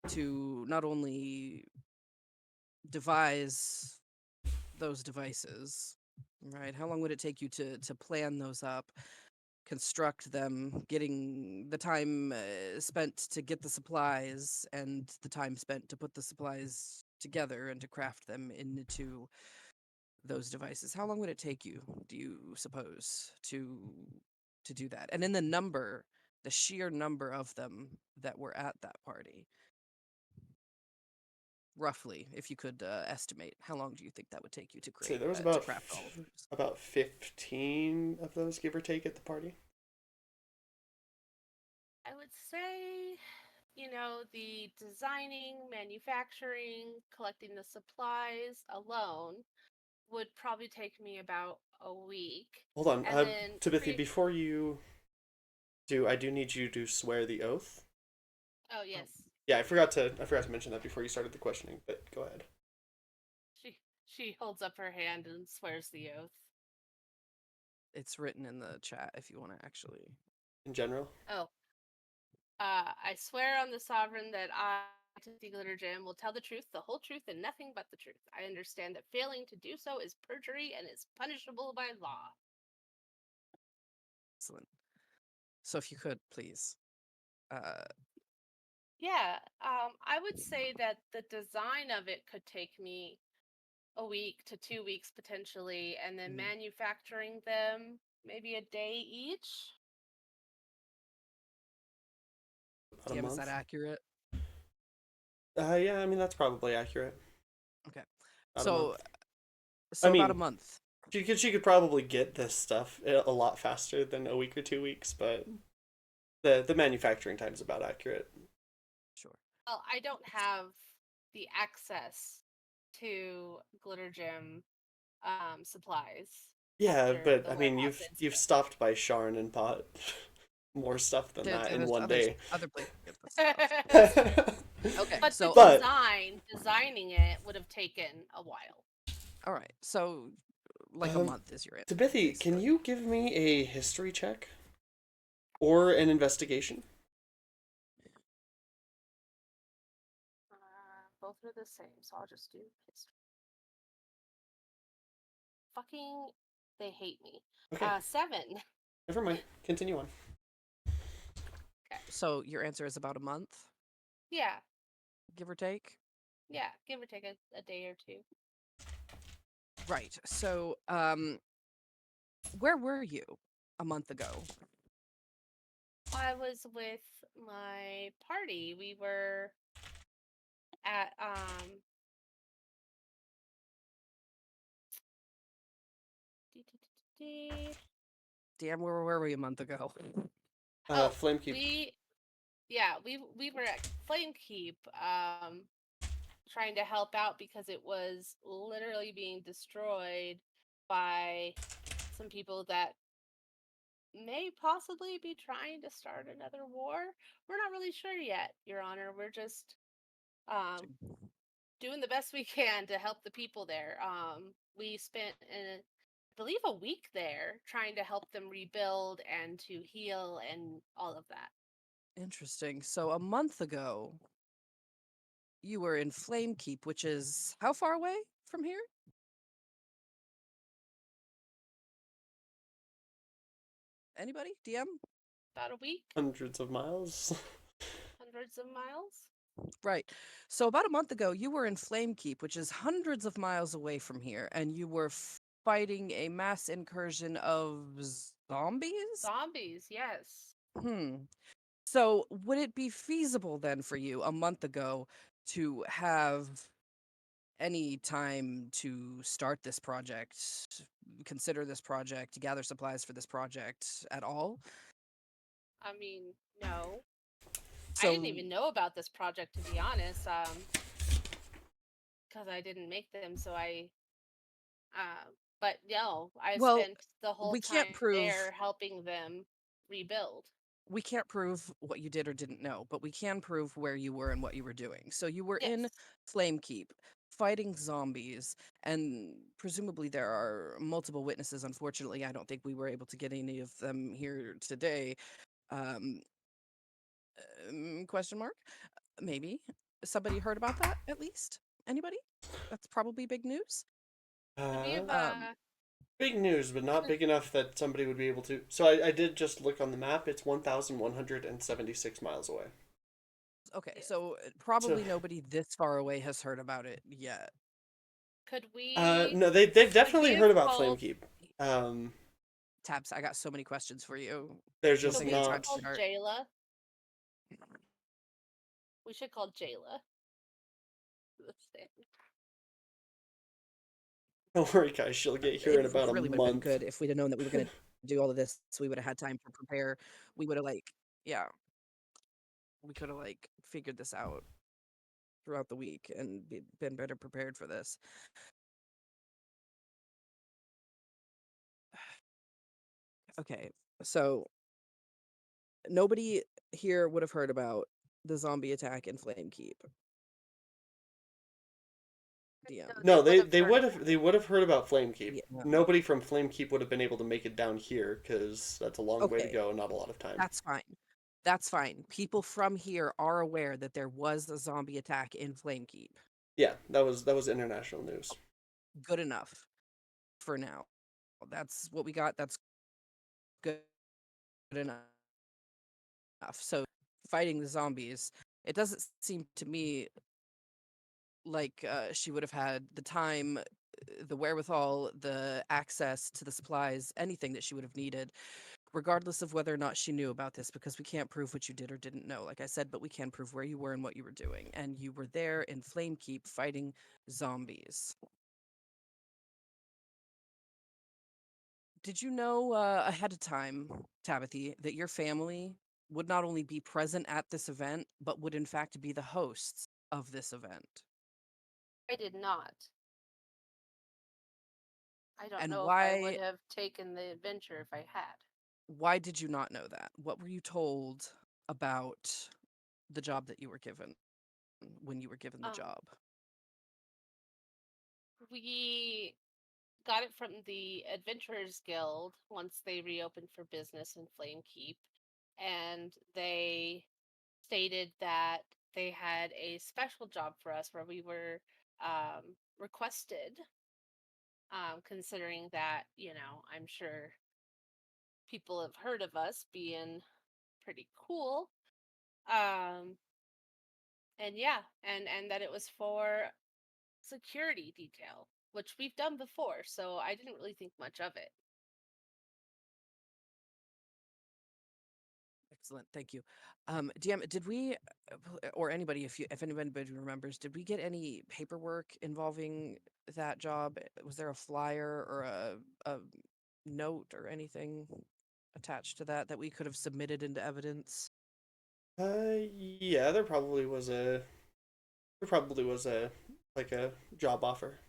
to not only devise those devices, right? How long would it take you to plan those up, construct them, getting the time spent to get the supplies and the time spent to put the supplies together and to craft them into those devices? How long would it take you, do you suppose, to do that? And in the sheer number of them that were at that party, roughly, if you could estimate, how long do you think that would take you to See, create there was to craft all of those? about 15 of those, give or take, at the party. I would say, the designing, manufacturing, collecting the supplies alone would probably take me about a week. Hold on, And then Timothy, before you do, I do need you to swear the oath. Oh, yes. Yeah, I forgot to mention that before you started the questioning, but go ahead. She holds up her hand and swears the oath. It's written in the chat if you want to actually. In general? Oh. I swear on the sovereign that I, Timothy Glittergem, will tell the truth, the whole truth, and nothing but the truth. I understand that failing to do so is perjury and is punishable by law. Excellent. So if you could, please. Yeah, I would say that the design of it could take me a week to 2 weeks potentially, and then manufacturing them maybe a day each. About a Damn, is month? that accurate? Yeah, I mean, that's probably accurate. Okay. About a So month. so about a mean, month. She could probably get this stuff a lot faster than a week or 2 weeks, but the manufacturing time is about accurate. Sure. Well, I don't have the access to Glitter Gym supplies Yeah, after but the I mean, warehouse you've incident. stopped by Sharn and bought more stuff than that in There's one day. other places to get this stuff. Okay. But So But designing it would have taken a while. all right. So like a month is your answer. Tabithy, can basically. you give me a history check or an investigation? Both are the same, so I'll just do history. Fucking, they hate me. Okay, 7. never mind. Continue on. So your answer is about a month, Yeah, give or take? yeah, give or take a day or two. Right. So where were you a month ago? I was with my party. We were at Damn, where were we a month ago? Flamekeep. we were at Flamekeep trying to help out because it was literally being destroyed by some people that may possibly be trying to start another war. We're not really sure yet, Your Honor. We're just doing the best we can to help the people there. We spent, I believe, a week there trying to help them rebuild and to heal and all of that. Interesting. So a month ago, you were in Flamekeep, which is how far away from here? Anybody? DM? About a week, Hundreds of miles. hundreds of miles. Right. So about a month ago, you were in Flamekeep, which is hundreds of miles away from here, and you were fighting a mass incursion of zombies? Zombies, yes. So would it be feasible then for you a month ago to have any time to start this project, consider this project, gather supplies for this project at all? I mean, no. I So didn't even know about this project, to be honest, because I didn't make them. So but no, I well, spent the whole we can't time prove there helping them rebuild. we can't prove what you did or didn't know, but we can prove where you were and what you were doing. So you were Yes. in Flamekeep fighting zombies, and presumably there are multiple witnesses. Unfortunately, I don't think we were able to get any of them here today. Um, question mark? Maybe somebody heard about that at least. Anybody? That's probably big news. We have Um, Big news, but not big enough that somebody would be able to. So I did just look on the map. It's 1,176 miles away. okay, Yes. so probably nobody this far away has heard about it yet. Could we? No, they've definitely have heard about called- Flamekeep. Um, Tabs, I got so many questions for you. there's One just Could thing we at a have time, not. called sweetheart. Jayla? We should call Jayla. Don't worry, guys. She'll get here in about a really would have been month. good if we'd have known that we were going to do all of this. So we would have had time to prepare. We would have yeah, we could have figured this out throughout the week and been better prepared for this. Okay, so nobody here would have heard about the zombie attack in Flamekeep. DM. No, they would've heard about would have heard about Flamekeep. Yeah, no. Nobody from Flamekeep would have been able to make it down here because that's a long way to Okay. go and not a lot of time. That's fine. That's fine. People from here are aware that there was a zombie attack in Flamekeep. Yeah, that was international news. Good enough for now. That's what we got. That's good enough. So fighting the zombies, it doesn't seem to me like she would have had the time, the wherewithal, the access to the supplies, anything that she would have needed regardless of whether or not she knew about this, because we can't prove what you did or didn't know, like I said, but we can prove where you were and what you were doing. And you were there in Flamekeep fighting zombies. Did you know ahead of time, Tabithy, that your family would not only be present at this event, but would in fact be the hosts of this event? I did not. I don't And know if I would have taken the adventure if I had. why did you not know that? What were you told about the job that you were given when you were given the Um, job? we got it from the Adventurers Guild once they reopened for business in Flamekeep, and they stated that they had a special job for us where we were requested, considering that, I'm sure people have heard of us being pretty cool. Um, and yeah, and that it was for security detail, which we've done before, so I didn't really think much of it. Excellent, thank you. DM, did we, or anybody, if anybody remembers, did we get any paperwork involving that job? Was there a flyer or a note or anything attached to that that we could have submitted into evidence? Yeah, there probably was a like a job offer.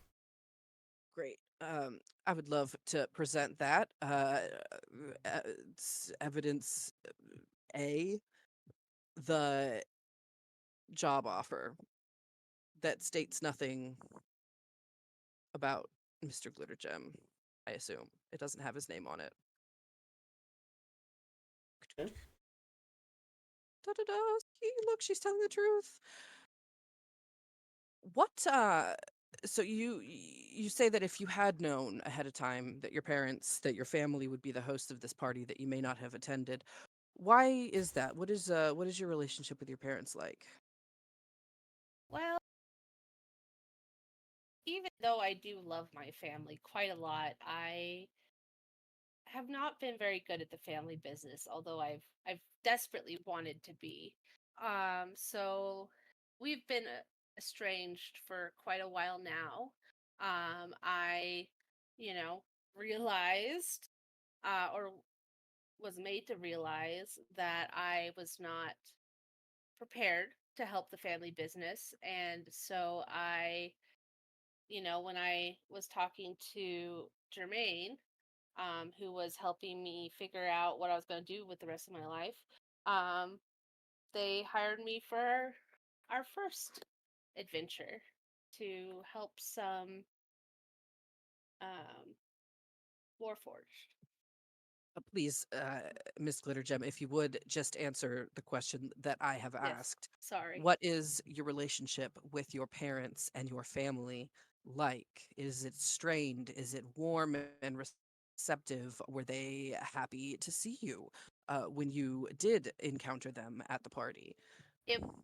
Great. I would love to present that. It's evidence A, the job offer that states nothing about Mr. Glittergem, I assume. It doesn't have his name on it. Okay. Da-da-da, see, look, she's telling the truth. What so you say that if you had known ahead of time that that your family would be the host of this party, that you may not have attended. Why is that? What is your relationship with your parents like? Well, even though I do love my family quite a lot, I have not been very good at the family business, although I've desperately wanted to be. So we've been estranged for quite a while now. I, you know, realized or was made to realize that I was not prepared to help the family business, and so when I was talking to Jermaine, who was helping me figure out what I was going to do with the rest of my life, um, they hired me for our first adventure to help some um, Warforged. Please, Miss Glittergem, if you would just answer the question that I have Yes, asked. sorry. What is your relationship with your parents and your family like? Is it strained? Is it warm and receptive? Were they happy to see you when you did encounter them at the party?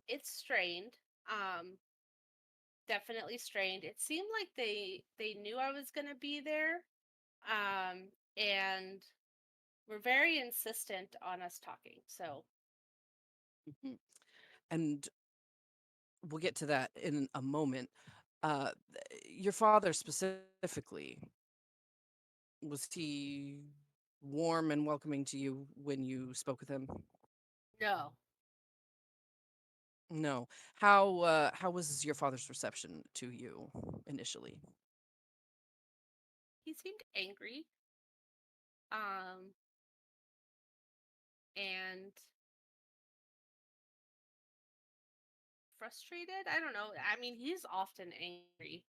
It's strained. Um, Definitely strained. It seemed like they knew I was going to be there, and were very insistent on us talking. So Mhm. And we'll get to that in a moment. Your father specifically, was he warm and welcoming to you when you spoke with him? no, No. How was your father's reception to you initially? he seemed angry, um, and frustrated. I don't know. I mean, he's often angry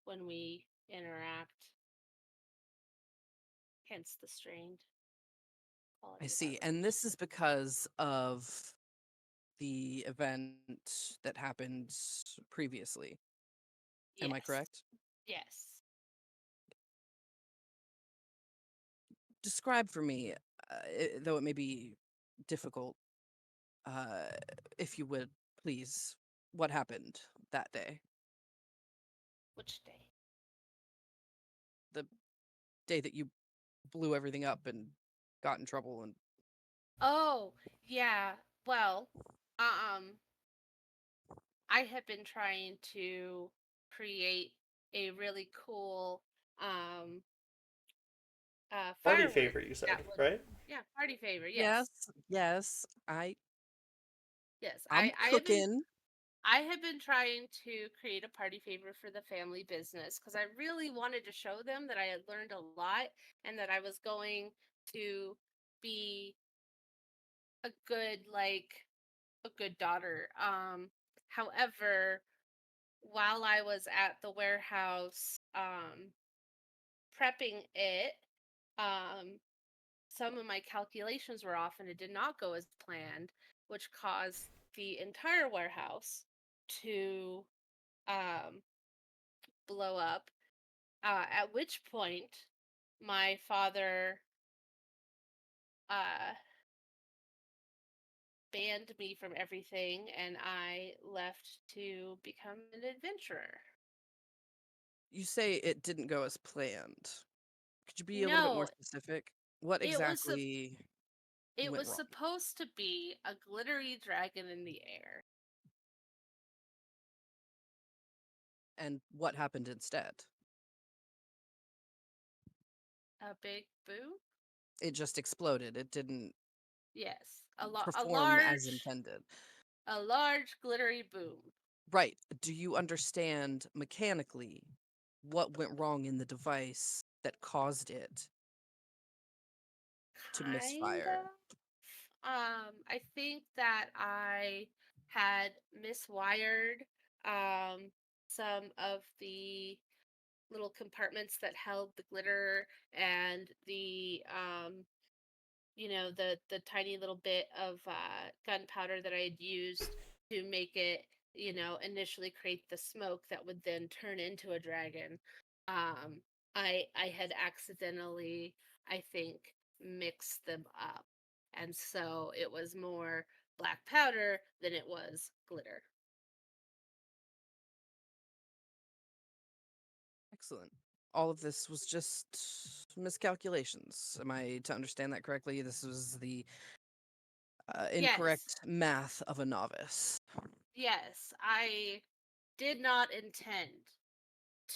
when we interact. Hence the strained I quality of our see. And this is relationship. because of the event that happened previously. Am I Yes, correct? yes. Describe for me, though it may be difficult, uh, if you would, please, what happened that day, Which day? the day that you blew everything up and got in trouble and Oh, yeah. Well, I have been trying to create a really cool um Party firework favor, you said, that would, right? yeah, party favor. yes, Yes. yes, Yes. I'm cooking. I have been trying to create a party favor for the family business because I really wanted to show them that I had learned a lot and that I was going to be a good a good daughter. However, while I was at the warehouse prepping it, um some of my calculations were off and it did not go as planned, which caused the entire warehouse to um blow up. At which point my father uh banned me from everything and I left to become an adventurer. You say it didn't go as planned. Could you be a little bit more No, specific? What it was sup- exactly it went was wrong? supposed to be a glittery dragon in the air. And what happened instead? A big boo? It just exploded. It didn't Yes. perform as intended. A large glittery boom. Right. Do you understand mechanically what went wrong in the device that caused it to Kind misfire? of. I think that I had miswired some of the little compartments that held the glitter and the tiny little bit of gunpowder that I had used to make it, initially create the smoke that would then turn into a dragon. Um, I had accidentally, I think, mixed them up, and so it was more black powder than it was glitter. Excellent. All of this was just miscalculations. Am I to understand that correctly? This was the Yes, incorrect math of a novice. yes, I did not intend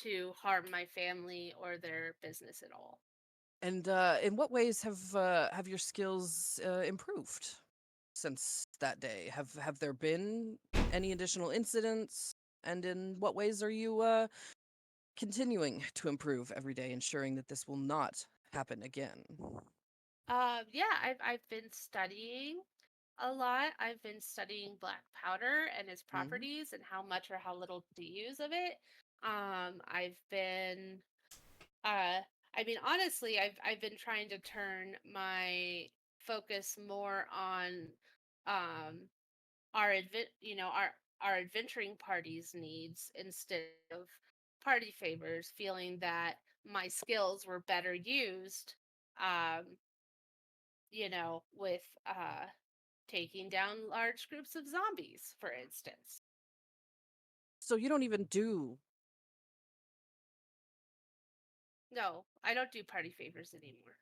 to harm my family or their business at all. And in what ways have your skills improved since that day? Have there been any additional incidents? And in what ways are you continuing to improve every day, ensuring that this will not happen again? Yeah, I've been studying a lot. I've been studying black powder and its Hmm. properties and how much or how little to use of it. I've been uh I mean honestly, I've been trying to turn my focus more on um our adventuring parties needs instead of party favors, feeling that my skills were better used um with taking down large groups of zombies, for instance. So you don't even do No, I don't do party favors anymore.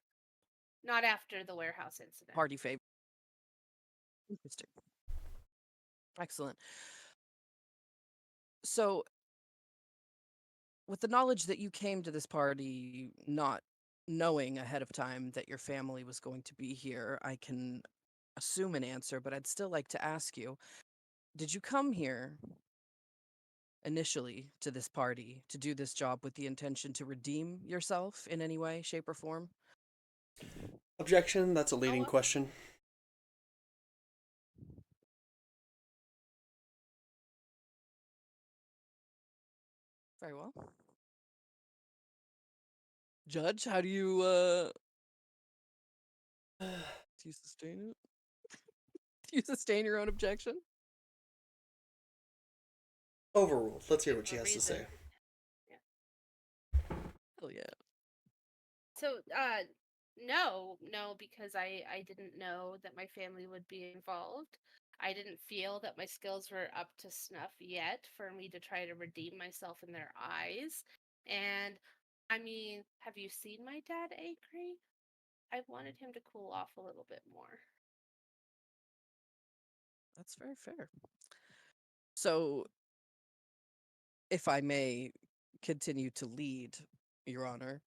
Not after the warehouse incident. party favor. Interesting. Excellent. So, with the knowledge that you came to this party not knowing ahead of time that your family was going to be here, I can assume an answer, but I'd still like to ask you, did you come here initially to this party to do this job with the intention to redeem yourself in any way, shape, or form? Objection, that's a leading Noah? question. Very well. Judge, how do you sustain it? Do you sustain your own objection? Overruled. Let's hear Give what she a has to reason. say. Yeah. Hell yeah. So, no, because I didn't know that my family would be involved. I didn't feel that my skills were up to snuff yet for me to try to redeem myself in their eyes. And I mean, have you seen my dad angry? I wanted him to cool off a little bit more. That's very fair. So, if I may continue to lead, Your Honor,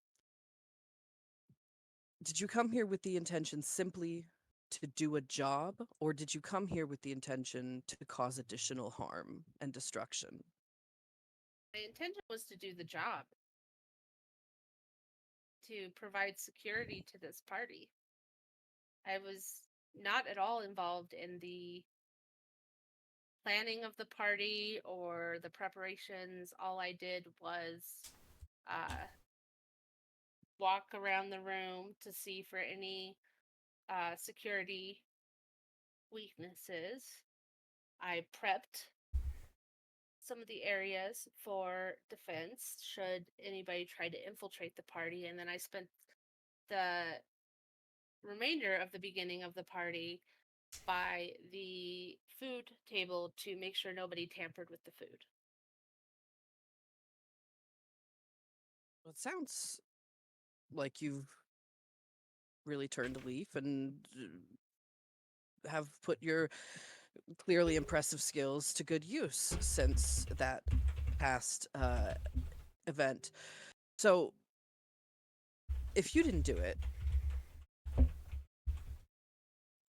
did you come here with the intention simply to do a job, or did you come here with the intention to cause additional harm and destruction? My intention was to do the job, to provide security to this party. I was not at all involved in the planning of the party or the preparations. All I did was uh, walk around the room to see for any security weaknesses. I prepped some of the areas for defense should anybody try to infiltrate the party, and then I spent the remainder of the beginning of the party by the food table to make sure nobody tampered with the food. Well, it sounds like you've really turned a leaf and have put your clearly impressive skills to good use since that past event. So, if you didn't do it,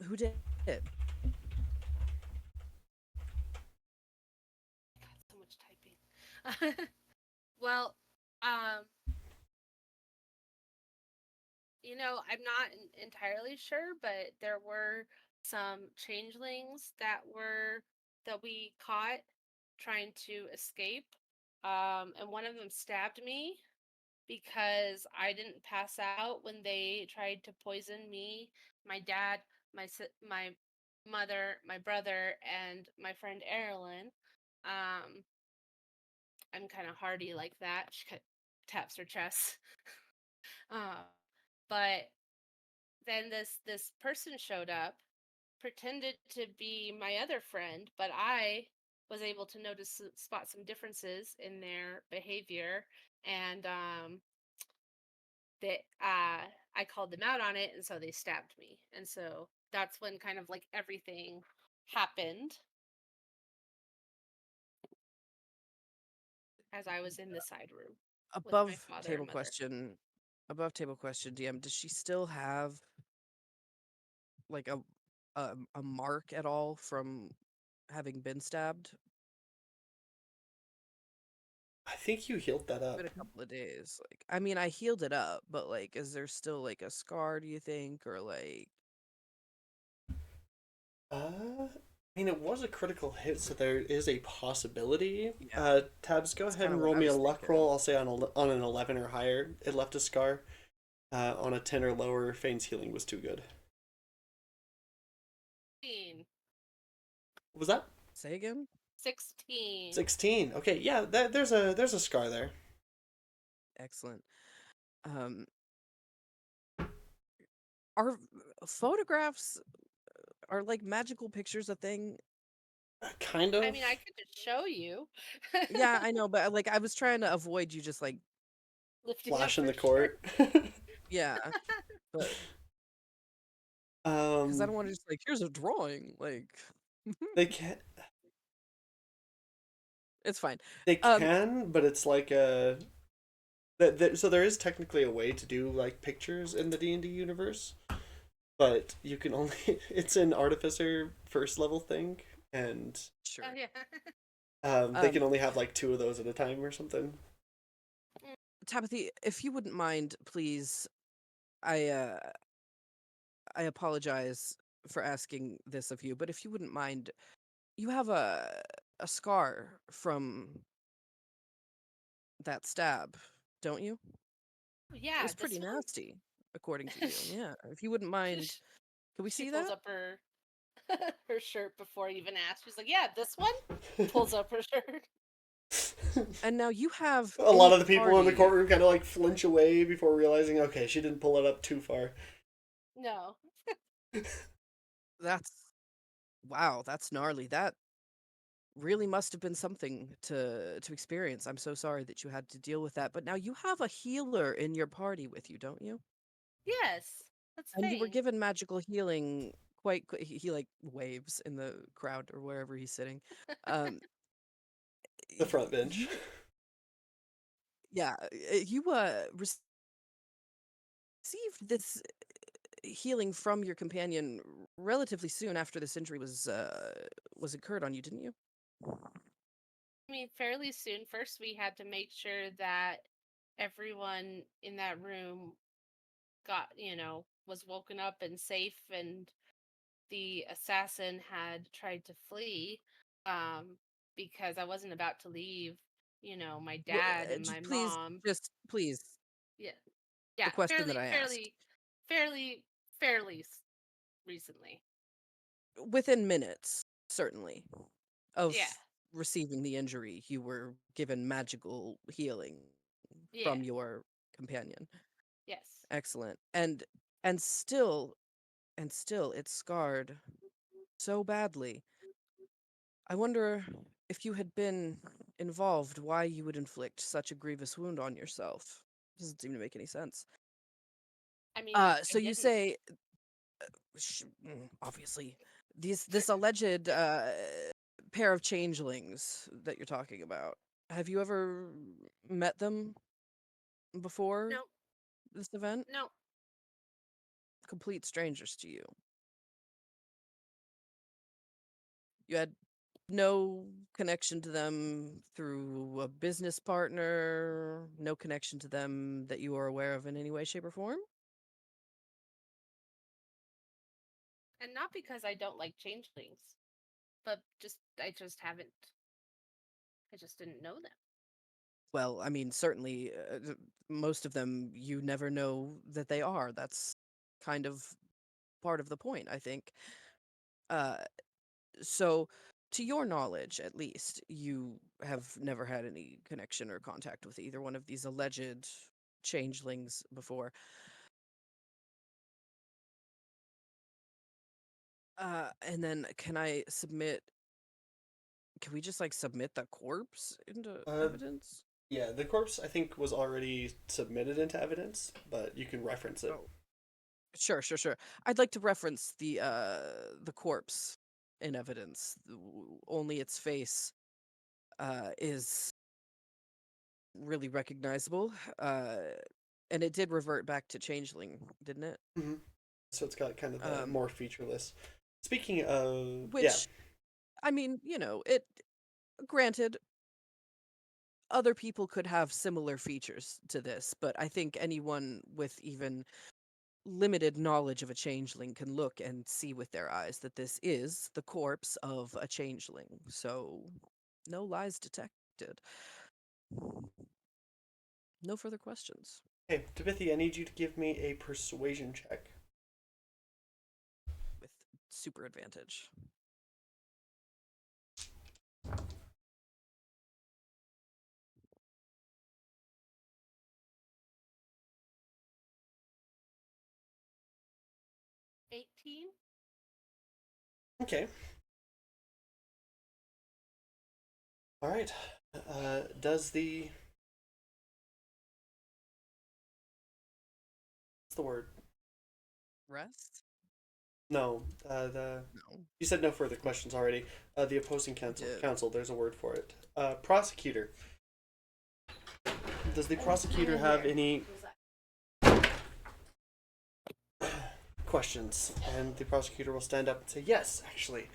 who did? So much typing. Well, um, I'm not entirely sure, but there were some changelings that we caught trying to escape. And one of them stabbed me because I didn't pass out when they tried to poison me, my dad, my mother, my brother, and my friend Erilyn. Um, I'm kind of hardy like that. Taps her chest. Uh, but then this person showed up, pretended to be my other friend, but I was able to spot some differences in their behavior, and that I called them out on it, and so they stabbed me, and so that's when kind of like everything happened as I was in the side room with my Above father table and mother. question, above table question, DM, does she still have like a mark at all from having been stabbed? I think you healed that Been up. a couple of days. Like, I mean, I healed it up, but like, is there still like a scar? Do you think, or like? I mean, it was a critical hit, so there is a possibility. Yeah, Tabs, go that's ahead kind of and what roll I me a was luck thinking. roll. I'll say on an 11 or higher, it left a scar. On a 10 or lower, Fane's healing was too good. 16. What was that? Say again. 16. 16. Okay, yeah, there's a scar there. Excellent. Um, are photographs are like magical pictures a thing? Kind I of. mean, I could just show you. Yeah, I know, but like, I was trying to avoid you just like, Lifting up Flash in her the shirt. court. yeah, but because I don't want to just like, here's a drawing, like, they can it's fine. they Um, can, but it's like so there is technically a way to do like pictures in the D&D universe, but you can only it's an artificer first level thing, and sure. Oh yeah. they can only have like 2 of those at a time or something. Tabitha, if you wouldn't mind, please, I I apologize for asking this of you, but if you wouldn't mind, you have a scar from that stab, don't you? It Yeah, was this pretty one. nasty, according to you. Yeah. If you wouldn't mind, can we She see pulls that? up her her shirt before I even asked. She's like, "Yeah, this one." Pulls up her shirt. And now you have A in lot the of the people in the party. courtroom kind of like flinch away before realizing, okay, she didn't pull it up too far. No. That's wow, that's gnarly. That really must have been something to experience. I'm so sorry that you had to deal with that. But now you have a healer in your party with you, don't you? Yes. That's And you were Fang. given magical healing quite quick. He like waves in the crowd or wherever he's sitting. Um, The front bench. you, yeah, you received this healing from your companion relatively soon after this injury was incurred on you, didn't you? I mean, fairly soon. First, we had to make sure that everyone in that room got, was woken up and safe, and the assassin had tried to flee, um, because I wasn't about to leave, my dad and my Please, mom. just please, Yeah, the yeah, question that I asked. fairly, fairly recently. Within minutes, certainly, of Yeah, receiving the injury, you were given magical healing yeah, from your companion. yes. Excellent. And still it's scarred so badly. I wonder if you had been involved, why you would inflict such a grievous wound on yourself. Doesn't seem to make any sense. I mean, I So you didn't. say, obviously, this alleged pair of changelings that you're talking about. Have you ever met them before No, this event? no. Complete strangers to you. You had no connection to them through a business partner, no connection to them that you are aware of in any way, shape, or form? And not because I don't like changelings, but I just didn't know them. Well, I mean, certainly, most of them you never know that they are. That's kind of part of the point, I think. Uh, so, to your knowledge, at least, you have never had any connection or contact with either one of these alleged changelings before. And then can we just like submit the corpse into Uh, evidence? yeah, the corpse I think was already submitted into evidence, but you can reference it. Oh, sure, sure, sure. I'd like to reference the corpse in evidence. Only its face is really recognizable. And it did revert back to changeling, didn't it? Hmm. So it's got kind of the Um, more featureless. Speaking of, yeah, which I mean, it granted other people could have similar features to this, but I think anyone with even limited knowledge of a changeling can look and see with their eyes that this is the corpse of a changeling. So, no lies detected. No further questions. hey, Tabithy, I need you to give me a persuasion check. With super advantage. $18. Okay. All right. Does what's the word? Rest? No, the No. you said no further questions already. The opposing I counsel, did. counsel, there's a word for it. Prosecutor. Does the prosecutor have any questions? And the prosecutor will stand up and say, yes, actually.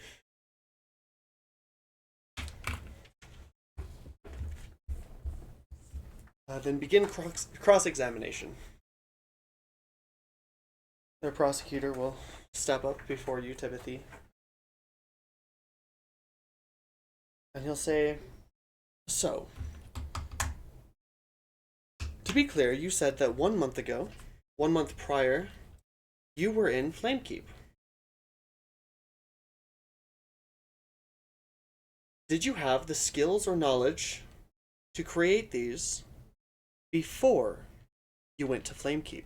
Then begin cross-examination. The prosecutor will step up before you, Timothy. And he'll say, so, to be clear, you said that 1 month ago, 1 month prior, you were in Flamekeep. Did you have the skills or knowledge to create these before you went to Flamekeep?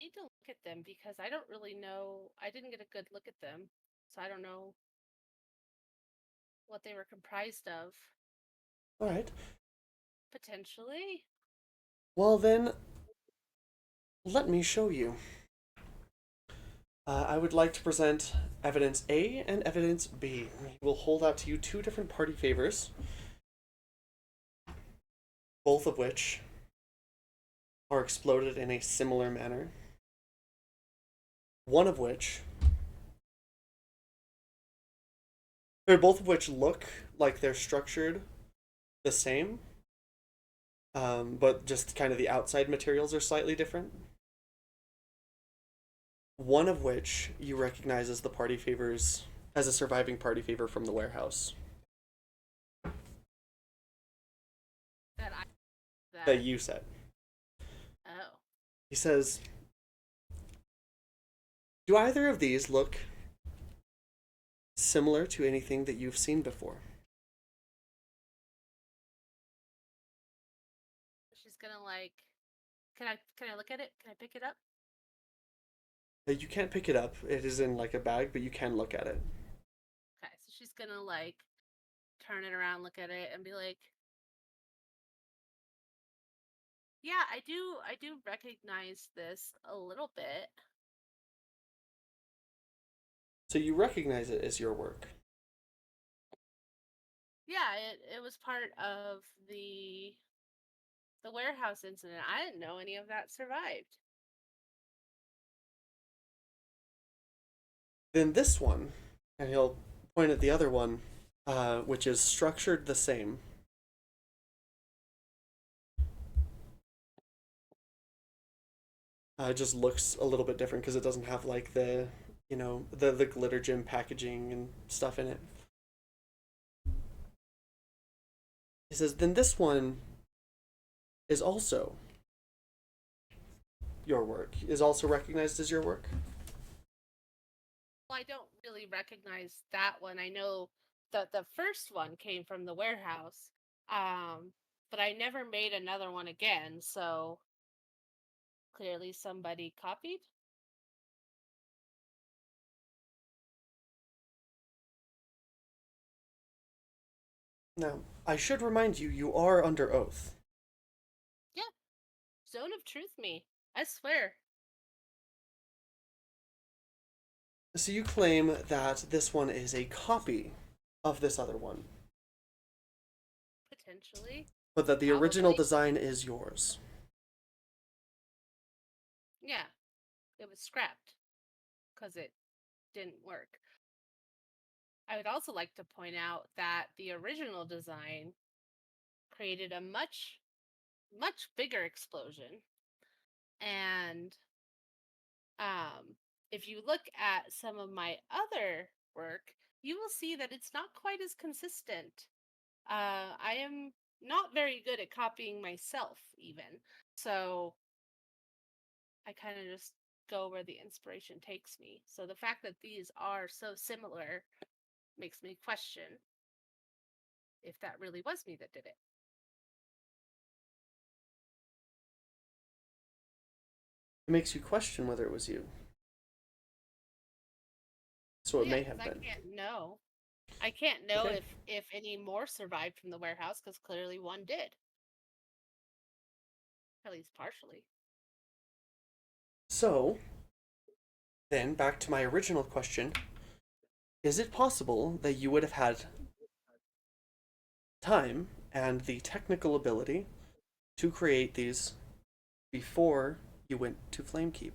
I need to look at them because I don't really know. I didn't get a good look at them, so I don't know what they were comprised of. All right. Potentially. Well then, let me show you. I would like to present evidence A and evidence B. We'll hold out to you two different party favors, both of which are exploded in a similar manner. One of which, or both of which look like they're structured the same, but just kind of the outside materials are slightly different. One of which you recognize as the party favors, as a surviving party favor from the warehouse That I. that you said. Oh. He says, do either of these look similar to anything that you've seen before? She's gonna like. Can I look at it? Can I pick it up? You can't pick it up. It is in like a bag, but you can look at it. Okay, so she's gonna like turn it around, look at it, and be like, "Yeah, I do recognize this a little bit." So you recognize it as your work. Yeah, it was part of the warehouse incident. I didn't know any of that survived. Then this one, and he'll point at the other one, which is structured the same. It just looks a little bit different because it doesn't have like the, the glitter gem packaging and stuff in it. He says, then this one is also your work, is also recognized as your work. Well, I don't really recognize that one. I know that the first one came from the warehouse, but I never made another one again, so clearly somebody copied. Now, I should remind you, you are under oath. Yeah, zone of truth me. I swear. So you claim that this one is a copy of this other one, Potentially. but that the original Probably. design is yours. Yeah, it was scrapped because it didn't work. I would also like to point out that the original design created a much, much bigger explosion. And if you look at some of my other work, you will see that it's not quite as consistent. I am not very good at copying myself, even. So I kind of just go where the inspiration takes me. So the fact that these are so similar makes me question if that really was me that did it. It makes you question whether it was you. So it Yeah, may have 'cause I been. can't know. I can't know Okay. if any more survived from the warehouse because clearly one did. At least partially. So, then back to my original question. Is it possible that you would have had time and the technical ability to create these before you went to Flamekeep?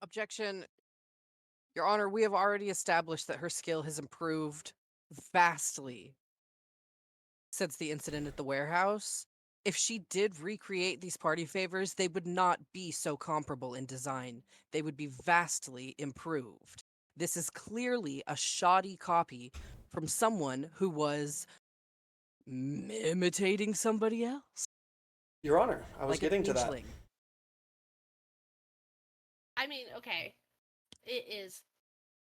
Objection. Your Honor, we have already established that her skill has improved vastly since the incident at the warehouse. If she did recreate these party favors, they would not be so comparable in design. They would be vastly improved. This is clearly a shoddy copy from someone who was imitating somebody else. Your Honor, I was Like a getting to that. changeling. I mean, okay, it is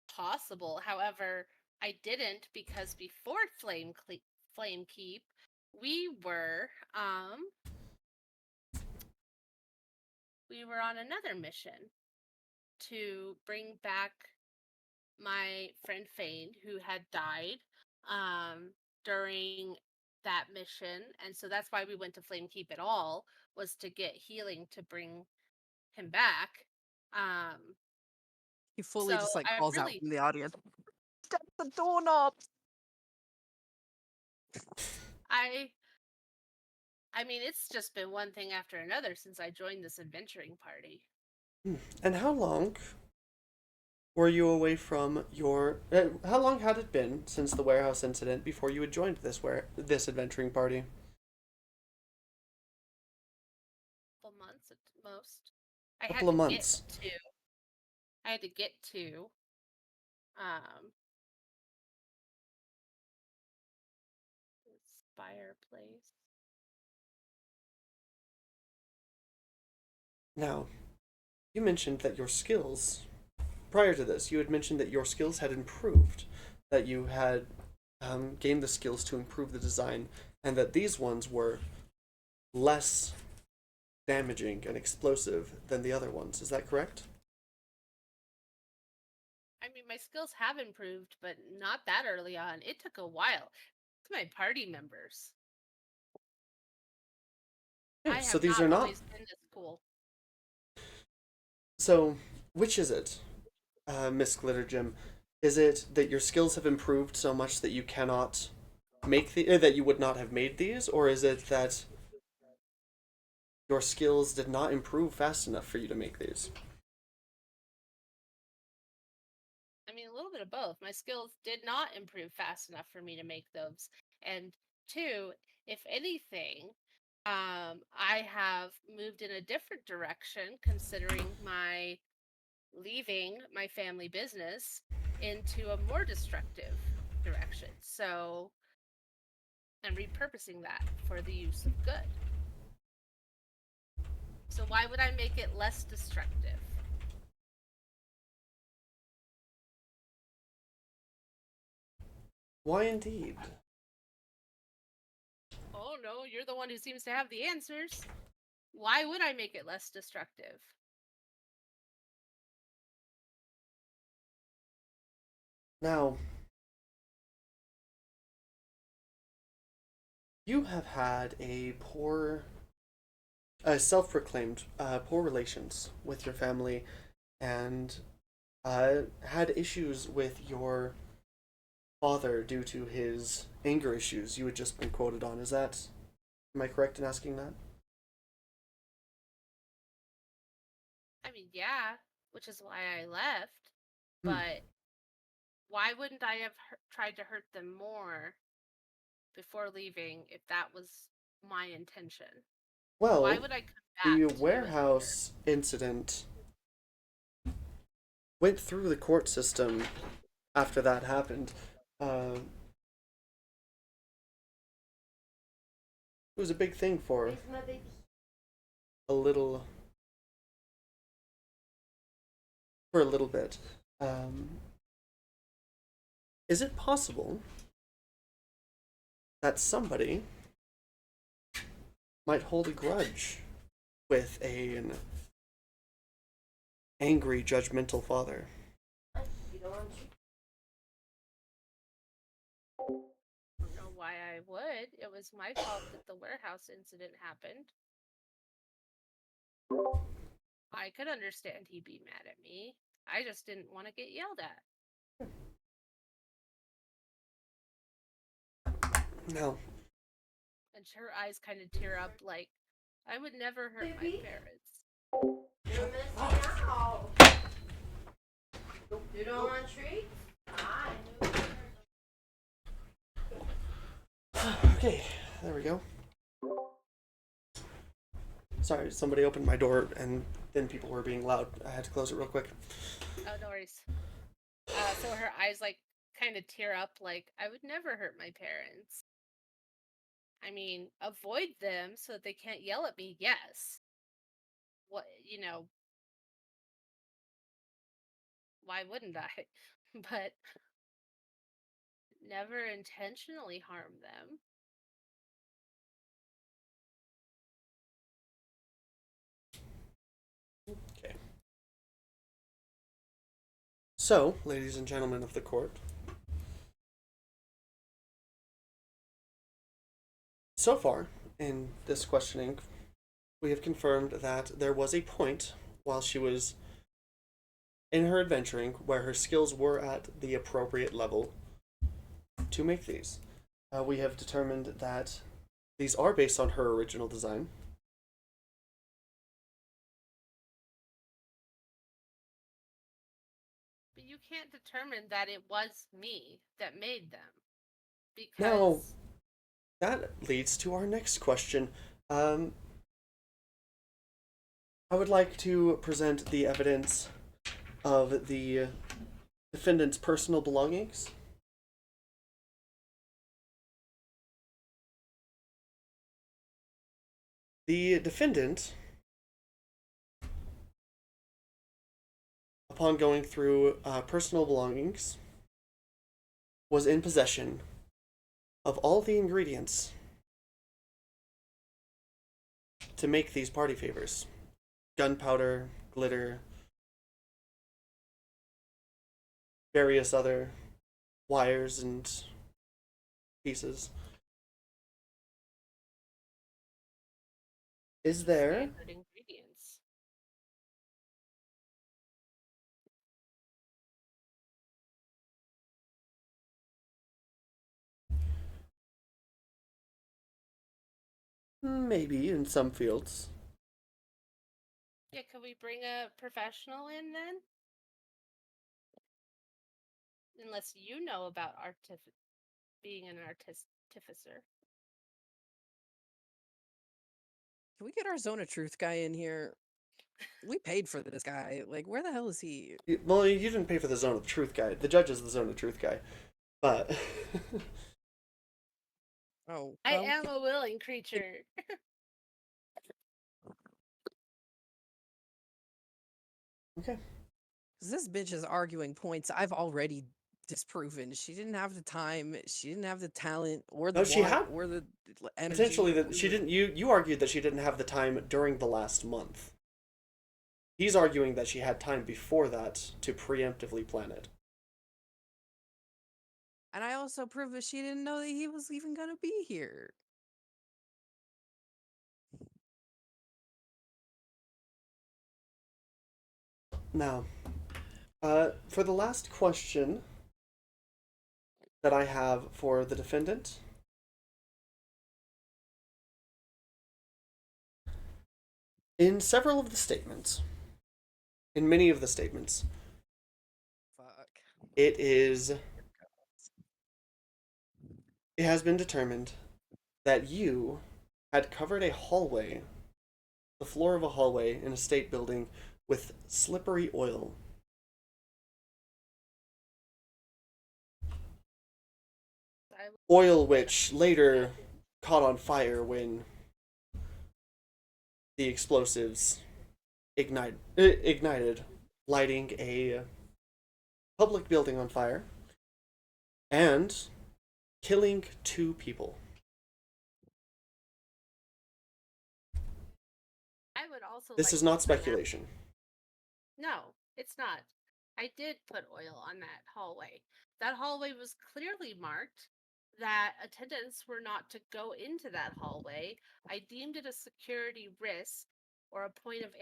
possible. However, I didn't because before Flamekeep, we were on another mission to bring back my friend Fane, who had died during that mission, and so that's why we went to Flame Keep at all, was to get healing to bring him back. He fully So just like I calls out really, from the audience. Step the doorknob. I I mean, it's just been one thing after another since I joined this adventuring party. And how long were you away from your? How long had it been since the warehouse incident before you had joined this adventuring party? Couple months at most. I had Couple of to get months. to. I had to get to. Um, Spire Place. Now, you mentioned that your skills, prior to this, you had mentioned that your skills had improved, that you had gained the skills to improve the design, and that these ones were less damaging and explosive than the other ones. Is that correct? I mean, my skills have improved, but not that early on. It took a while. It's my party members. Yeah, I so have these not are not. always been this cool. So, which is it, Miss Glittergem? Is it that your skills have improved so much that you cannot that you would not have made these, or is it that your skills did not improve fast enough for you to make these? I mean, a little bit of both. My skills did not improve fast enough for me to make those. And two, if anything, I have moved in a different direction considering my leaving my family business into a more destructive direction. So I'm repurposing that for the use of good. So why would I make it less destructive? Why indeed? Oh no, you're the one who seems to have the answers. Why would I make it less destructive? Now, you have had self-proclaimed poor relations with your family, and had issues with your father due to his anger issues you had just been quoted on. Am I correct in asking that? I mean, yeah, which is why I left. Hmm. But why wouldn't I have tried to hurt them more before leaving if that was my intention? Why Well, would I come the back to you as bitter? warehouse incident went through the court system after that happened. Uh, it was a big thing for a little for a little bit. Um, is it possible that somebody might hold a grudge with an angry, judgmental father? I don't know why I would. It was my fault that the warehouse incident happened. I could understand he'd be mad at me. I just didn't want to get yelled at. No. And her eyes kind of tear up like, I would never hurt my parents. You're missing out. You don't want treats? Okay, there we go. Sorry, somebody opened my door and then people were being loud. I had to close it real quick. Oh, no worries. So her eyes like kind of tear up like, I would never hurt my parents. I mean, avoid them so that they can't yell at me, yes. What, why wouldn't I? But never intentionally harm them. Okay. So, ladies and gentlemen of the court, So far, in this questioning, we have confirmed that there was a point while she was in her adventuring where her skills were at the appropriate level to make these. We have determined that these are based on her original design. But you can't determine that it was me that made them. Now, Because that leads to our next question. I would like to present the evidence of the defendant's personal belongings. The defendant, upon going through personal belongings, was in possession of all the ingredients to make these party favors: gunpowder, glitter, various other wires and pieces. Is there standard ingredients. maybe in some fields? Yeah, could we bring a professional in then? Unless you know about being an artificer. Can we get our Zone of Truth guy in here? We paid for this guy. Like, where the hell is he? Well, you didn't pay for the Zone of Truth guy. The judge is the Zone of Truth guy. But Oh, I well, am a willing creature. okay. 'cause this bitch is arguing points I've already disproven. She didn't have the time. She didn't have the talent or the No, she want had or the energy. potentially that she didn't. You argued that she didn't have the time during the last month. He's arguing that she had time before that to preemptively plan it. And I also proved that she didn't know that he was even gonna be here. Now, for the last question that I have for the defendant, in several of the statements, in many of the statements, Fuck. it has been determined that you had covered a hallway, the floor of a hallway in a state building, with slippery oil. Oil which later caught on fire when the explosives ignited, lighting a public building on fire and killing 2 people. I would also This like is to not point out- speculation. No, it's not. I did put oil on that hallway. That hallway was clearly marked that attendants were not to go into that hallway. I deemed it a security risk or a point of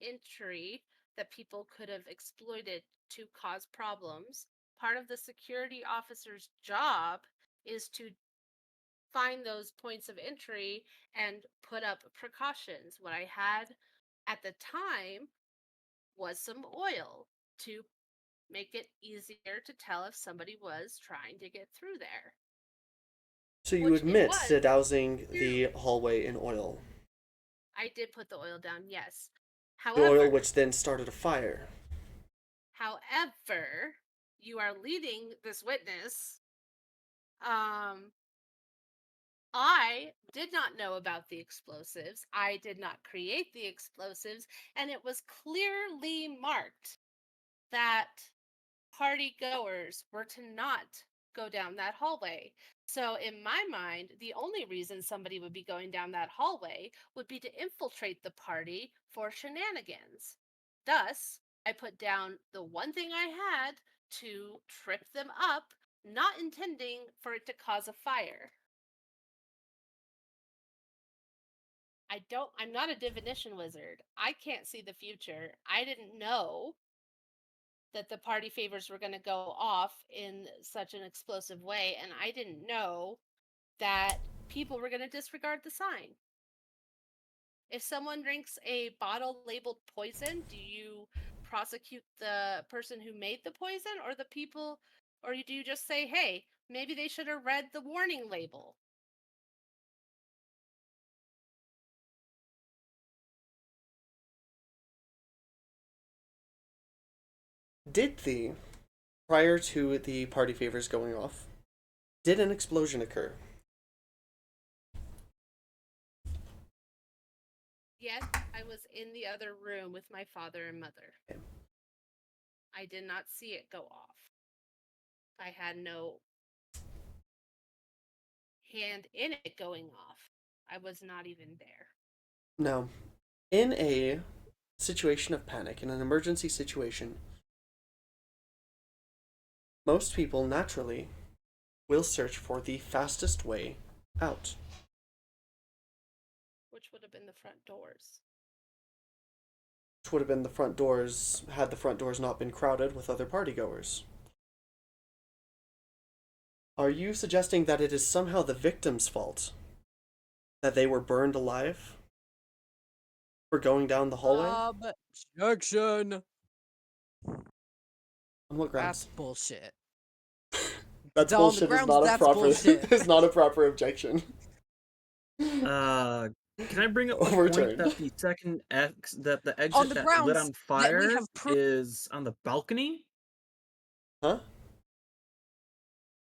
entry that people could have exploited to cause problems. Part of the security officer's job is to find those points of entry and put up precautions. What I had at the time was some oil to make it easier to tell if somebody was trying to get through there. So you Which it admit was. to dousing the hallway in oil. I did put the oil down, yes. The oil However, which then started a fire. however, you are leading this witness. I did not know about the explosives. I did not create the explosives, and it was clearly marked that party goers were to not go down that hallway. So, in my mind, the only reason somebody would be going down that hallway would be to infiltrate the party for shenanigans. Thus, I put down the one thing I had to trip them up, not intending for it to cause a fire. I'm not a divination wizard. I can't see the future. I didn't know that the party favors were going to go off in such an explosive way, and I didn't know that people were going to disregard the sign. If someone drinks a bottle labeled poison, do you prosecute the person who made the poison or the people, or do you just say, hey, maybe they should have read the warning label? Prior to the party favors going off, did an explosion occur? Yes, I was in the other room with my father and mother. Okay. I did not see it go off. I had no hand in it going off. I was not even there. No. In a situation of panic, in an emergency situation, most people naturally will search for the fastest way out. Which would have been the front doors. Which would have been the front doors, had the front doors not been crowded with other partygoers. Are you suggesting that it is somehow the victim's fault that they were burned alive for going down the hallway? Objection. On what That's grounds? bullshit. That's On the bullshit. Is grounds not a that's proper. bullshit. Is not a proper objection. Can I bring up the point Overturned. that the the On exit the that lit grounds on that we fire have is on the balcony? Huh?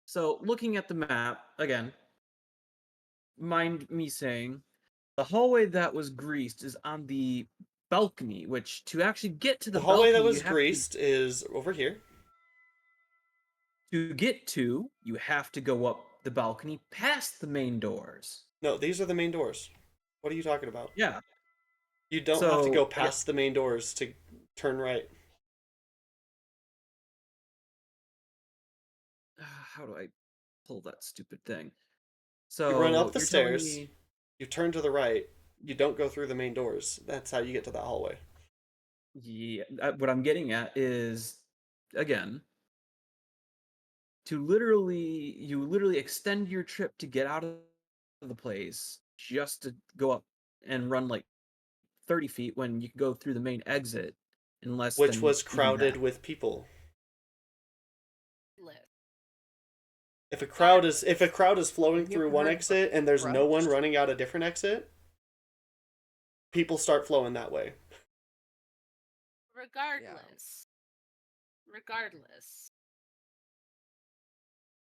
So looking at the map again, mind me saying, the hallway that was greased is on the balcony, which to actually get to The the hallway that balcony, was greased is over here. you have to go up the balcony past the main doors. No, these are the main doors. What are you talking about? Yeah. You don't have to go So past the main doors to turn right. how do I pull that stupid thing? You run up So the you're telling stairs, me you turn to the right, you don't go through the main doors. That's how you get to that hallway. yeah, what I'm getting at is again you literally extend your trip to get out of the place just to go up and run like 30 feet when you can go through the main exit in less Which than was even crowded that. with people. Lit. If a crowd is flowing Have you through ever one heard of exit and there's no one approach? running out a different exit, people start flowing that way. Regardless,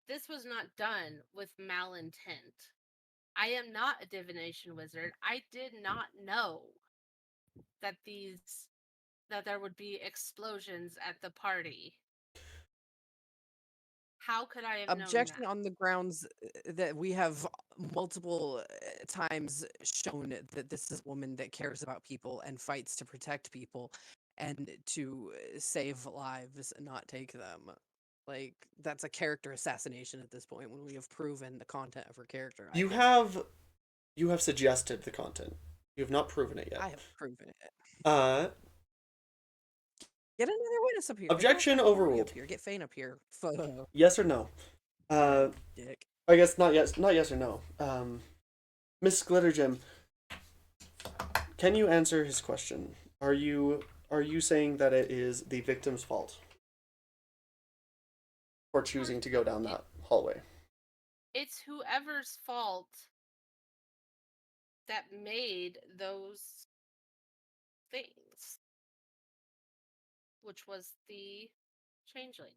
this was not done with malintent. I am not a divination wizard. I did not know that there would be explosions at the party. How could I have known Objection that? on the grounds that we have multiple times shown that this is a woman that cares about people and fights to protect people and to save lives and not take them. Like, that's a character assassination at this point when we have proven the content of her character. You have suggested the content. You have not proven it yet. I have proven it. Uh Get another witness up here. Objection Get Rory overruled. Up here. Get Fane up here. Yes or no? Dick. I guess not yes or no. Miss Glittergem, can you answer his question? Are you saying that it is the victim's fault for choosing to go down that hallway? It's whoever's fault that made those things, which was the changelings.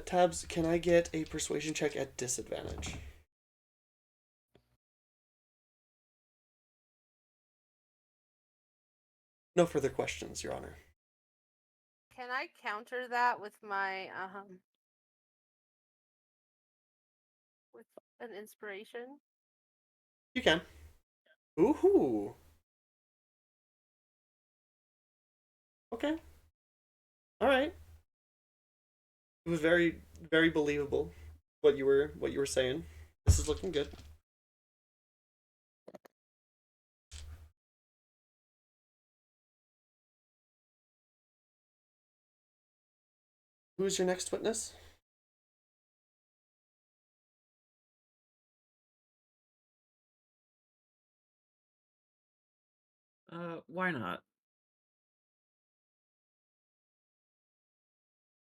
Tabs, can I get a persuasion check at disadvantage? No further questions, Your Honor. Can I counter that with my with an inspiration? You can. Ooh. Okay. All right. It was very, very believable what you were saying. This is looking good. Who is your next witness? Why not?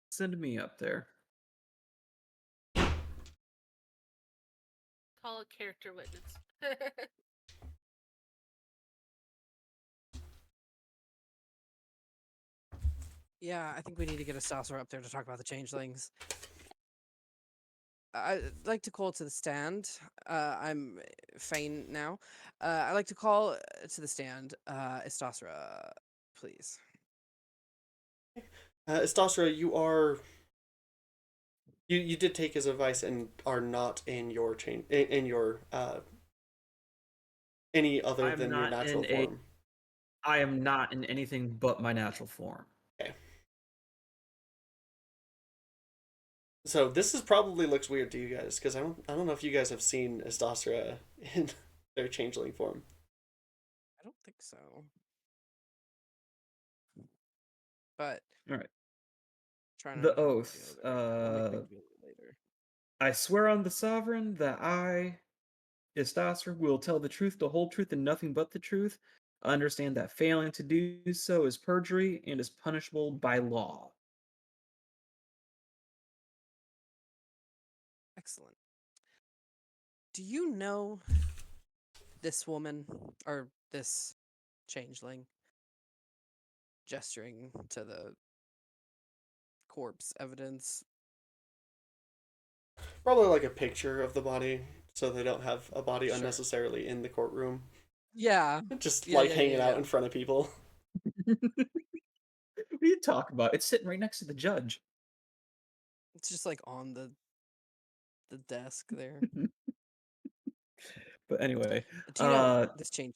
Send me up there. Call a character witness. Yeah, I think we need to get a saucer up there to talk about the changelings. I'd like to call to the stand. I'm Fane now. I'd like to call to the stand Istasra, please. Istasra, you did take his advice and are not in your in your any other I'm than your not natural in a. form. I am not in anything but my natural form. Okay. So this is probably looks weird to you guys because I don't know if you guys have seen Istasra in their changeling form. I don't think so. But All right. trying The to oath. We'll make things later. I swear on the sovereign that I, Istasra, will tell the truth, the whole truth, and nothing but the truth. Understand that failing to do so is perjury and is punishable by law. Excellent. Do you know this woman or this changeling gesturing to the corpse evidence? Probably like a picture of the body, so they don't have a body Sure. unnecessarily in the courtroom. Yeah. Just Yeah, like yeah, hanging yeah, out yeah. in front of people. What are you talking about? It's sitting right next to the judge. It's just like on the desk there. But anyway, Do you know this change?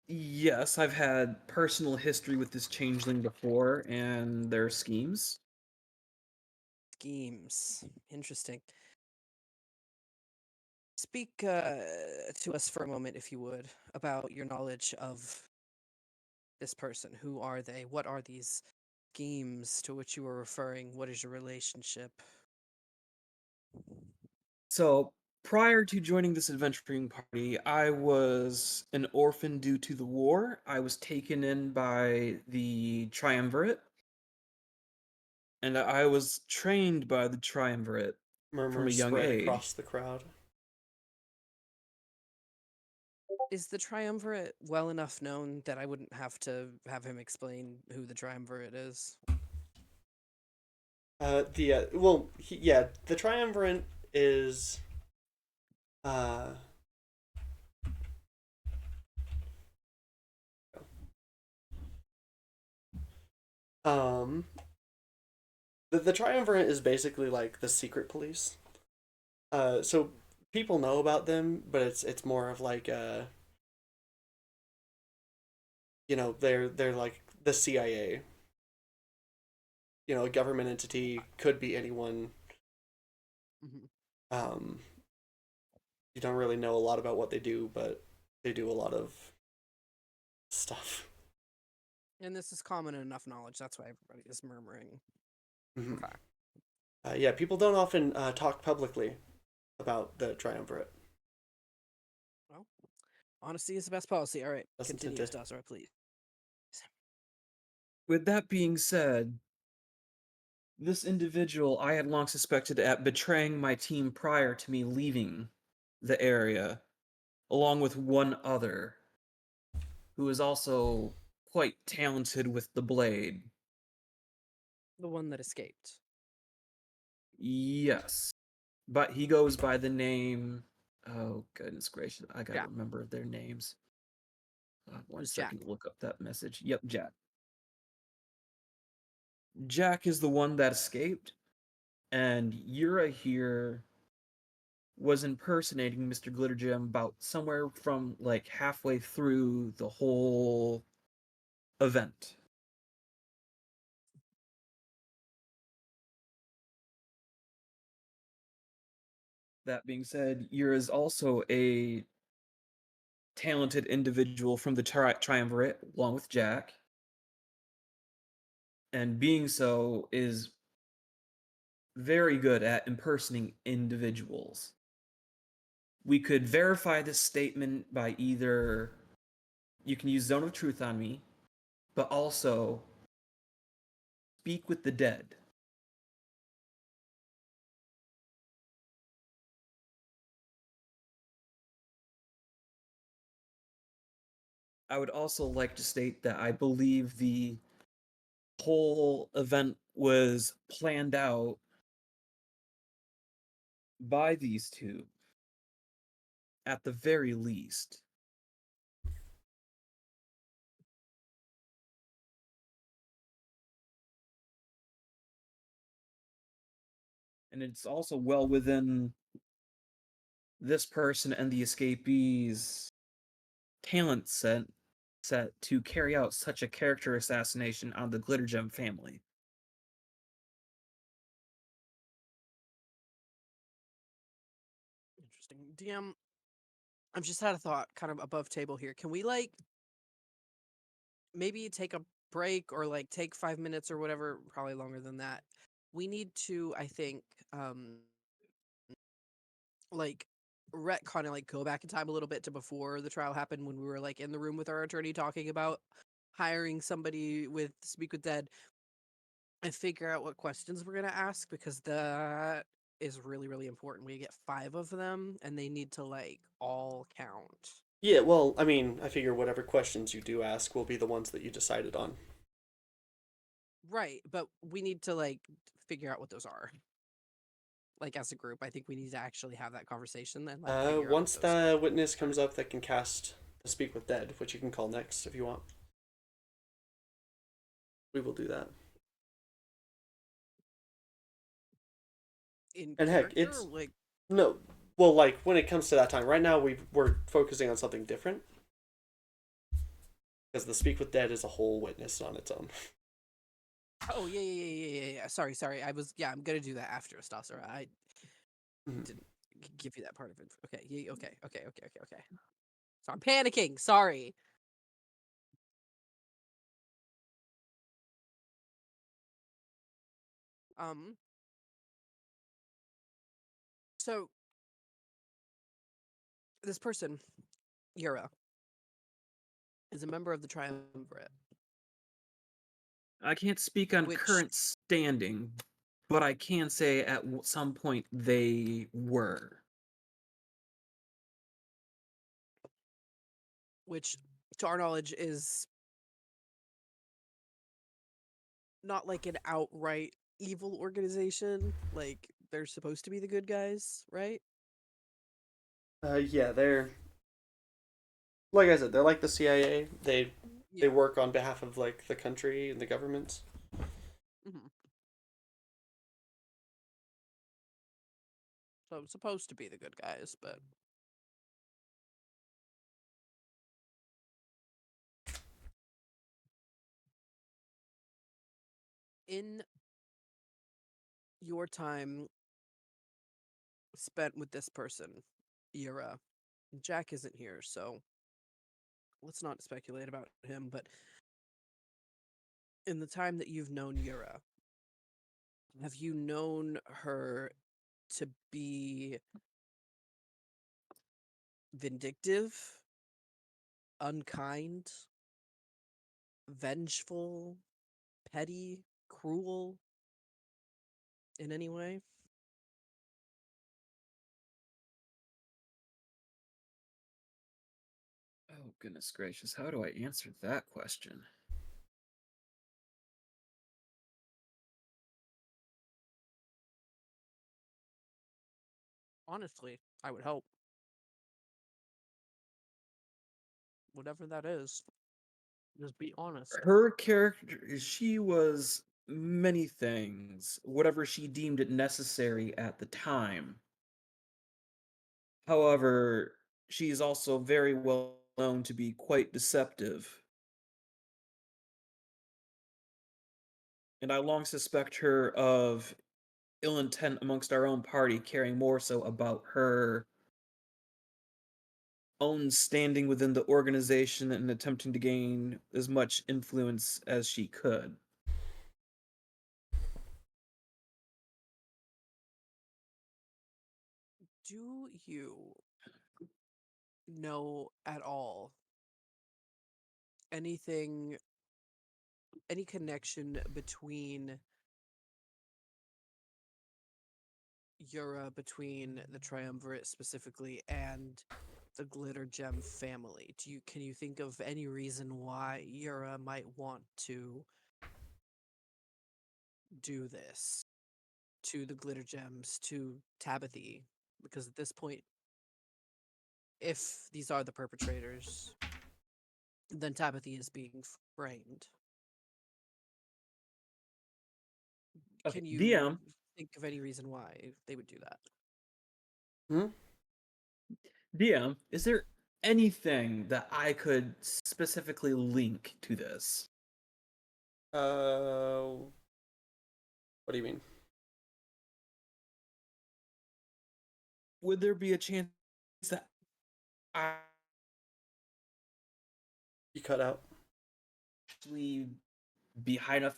yes, I've had personal history with this changeling before and their schemes. Schemes. Interesting. Speak to us for a moment, if you would, about your knowledge of this person. Who are they? What are these schemes to which you are referring? What is your relationship? So, prior to joining this adventuring party, I was an orphan due to the war. I was taken in by the Triumvirate, and I was trained by the Triumvirate from a Murmurs young spread age. across the crowd. Is the Triumvirate well enough known that I wouldn't have to have him explain who the Triumvirate is? The Triumvirate is uh um the Triumvirate is basically like the secret police. So people know about them, but it's more of like they're like the CIA. You know, a government entity could be anyone. Mhm. Um, you don't really know a lot about what they do, but they do a lot of stuff. And this is common enough knowledge. That's why everybody is murmuring. Mhm. Okay. Yeah, people don't often talk publicly about the Triumvirate. Well, honesty is the best policy. All right, Doesn't continue, tend to. Stasra, please. With that being said, this individual I had long suspected at betraying my team prior to me leaving the area, along with one other, who is also quite talented with the blade. The one that escaped. Yes. But he goes by the name. Oh, goodness gracious. I gotta Jack. remember their names. One was second Jack. to look up that message. Yep, Jack. Jack is the one that escaped, and Yura here was impersonating Mr. Glittergem about somewhere from like halfway through the whole event. That being said, Yura is also a talented individual from the Triumvirate, along with Jack. And being so is very good at impersonating individuals. We could verify this statement by either you can use Zone of Truth on me, but also speak with the dead. I would also like to state that I believe the whole event was planned out by these two, at the very least. And it's also well within this person and the escapees' talent set to carry out such a character assassination on the Glittergem family. Interesting. DM, I've just had a thought kind of above table here. Can we like maybe take a break or like take 5 minutes or whatever, probably longer than that. We need to, I think, like retcon and like go back in time a little bit to before the trial happened when we were like in the room with our attorney talking about hiring somebody with Speak with Dead and figure out what questions we're gonna ask because that is really, really important. We get 5 of them and they need to like all count. Yeah, well, I mean, I figure whatever questions you do ask will be the ones that you decided on. Right, but we need to like figure out what those are. Like as a group, I think we need to actually have that conversation then. Like figure out Once what those the witness comes up that can cast the Speak with Dead, which you can call next if you want, we will do that. in And heck, character. it's Like no, well, like when it comes to that time, right now we're focusing on something different because the Speak with Dead is a whole witness on its own. oh yeah. Sorry. I'm gonna do that after Stasera. I Mhm. didn't give you that part of it. Okay. Yeah, okay. So I'm panicking. Sorry. Um. So this person, Yura, is a member of the Triumvirate, I can't speak on which current standing, but I can say at some point they were. which to our knowledge is not like an outright evil organization. Like they're supposed to be the good guys, right? Yeah, they're like I said, they're like the CIA. They Yeah. work on behalf of like the country and the governments. Hmm. So supposed to be the good guys, but in your time spent with this person, Yura, Jack isn't here, so let's not speculate about him, but in the time that you've known Yura, have you known her to be vindictive, unkind, vengeful, petty, cruel in any way? Oh, goodness gracious, how do I answer that question? Honestly, I would hope. Whatever that is, just be honest. Her character, she was many things, whatever she deemed it necessary at the time. However, she is also very well known to be quite deceptive. And I long suspect her of ill intent amongst our own party, caring more so about her own standing within the organization and attempting to gain as much influence as she could. Do you know at all anything, any connection between between the Triumvirate specifically and the Glitter Gem family? Can you think of any reason why Yura might want to do this to the Glitter Gems, to Tabithy? Because at this point, if these are the perpetrators, then Tabithy is being framed. Okay, Can you DM, think of any reason why they would do that? Hmm? DM, is there anything that I could specifically link to this? What do you mean? Would there be a chance that I You cut out. actually be high enough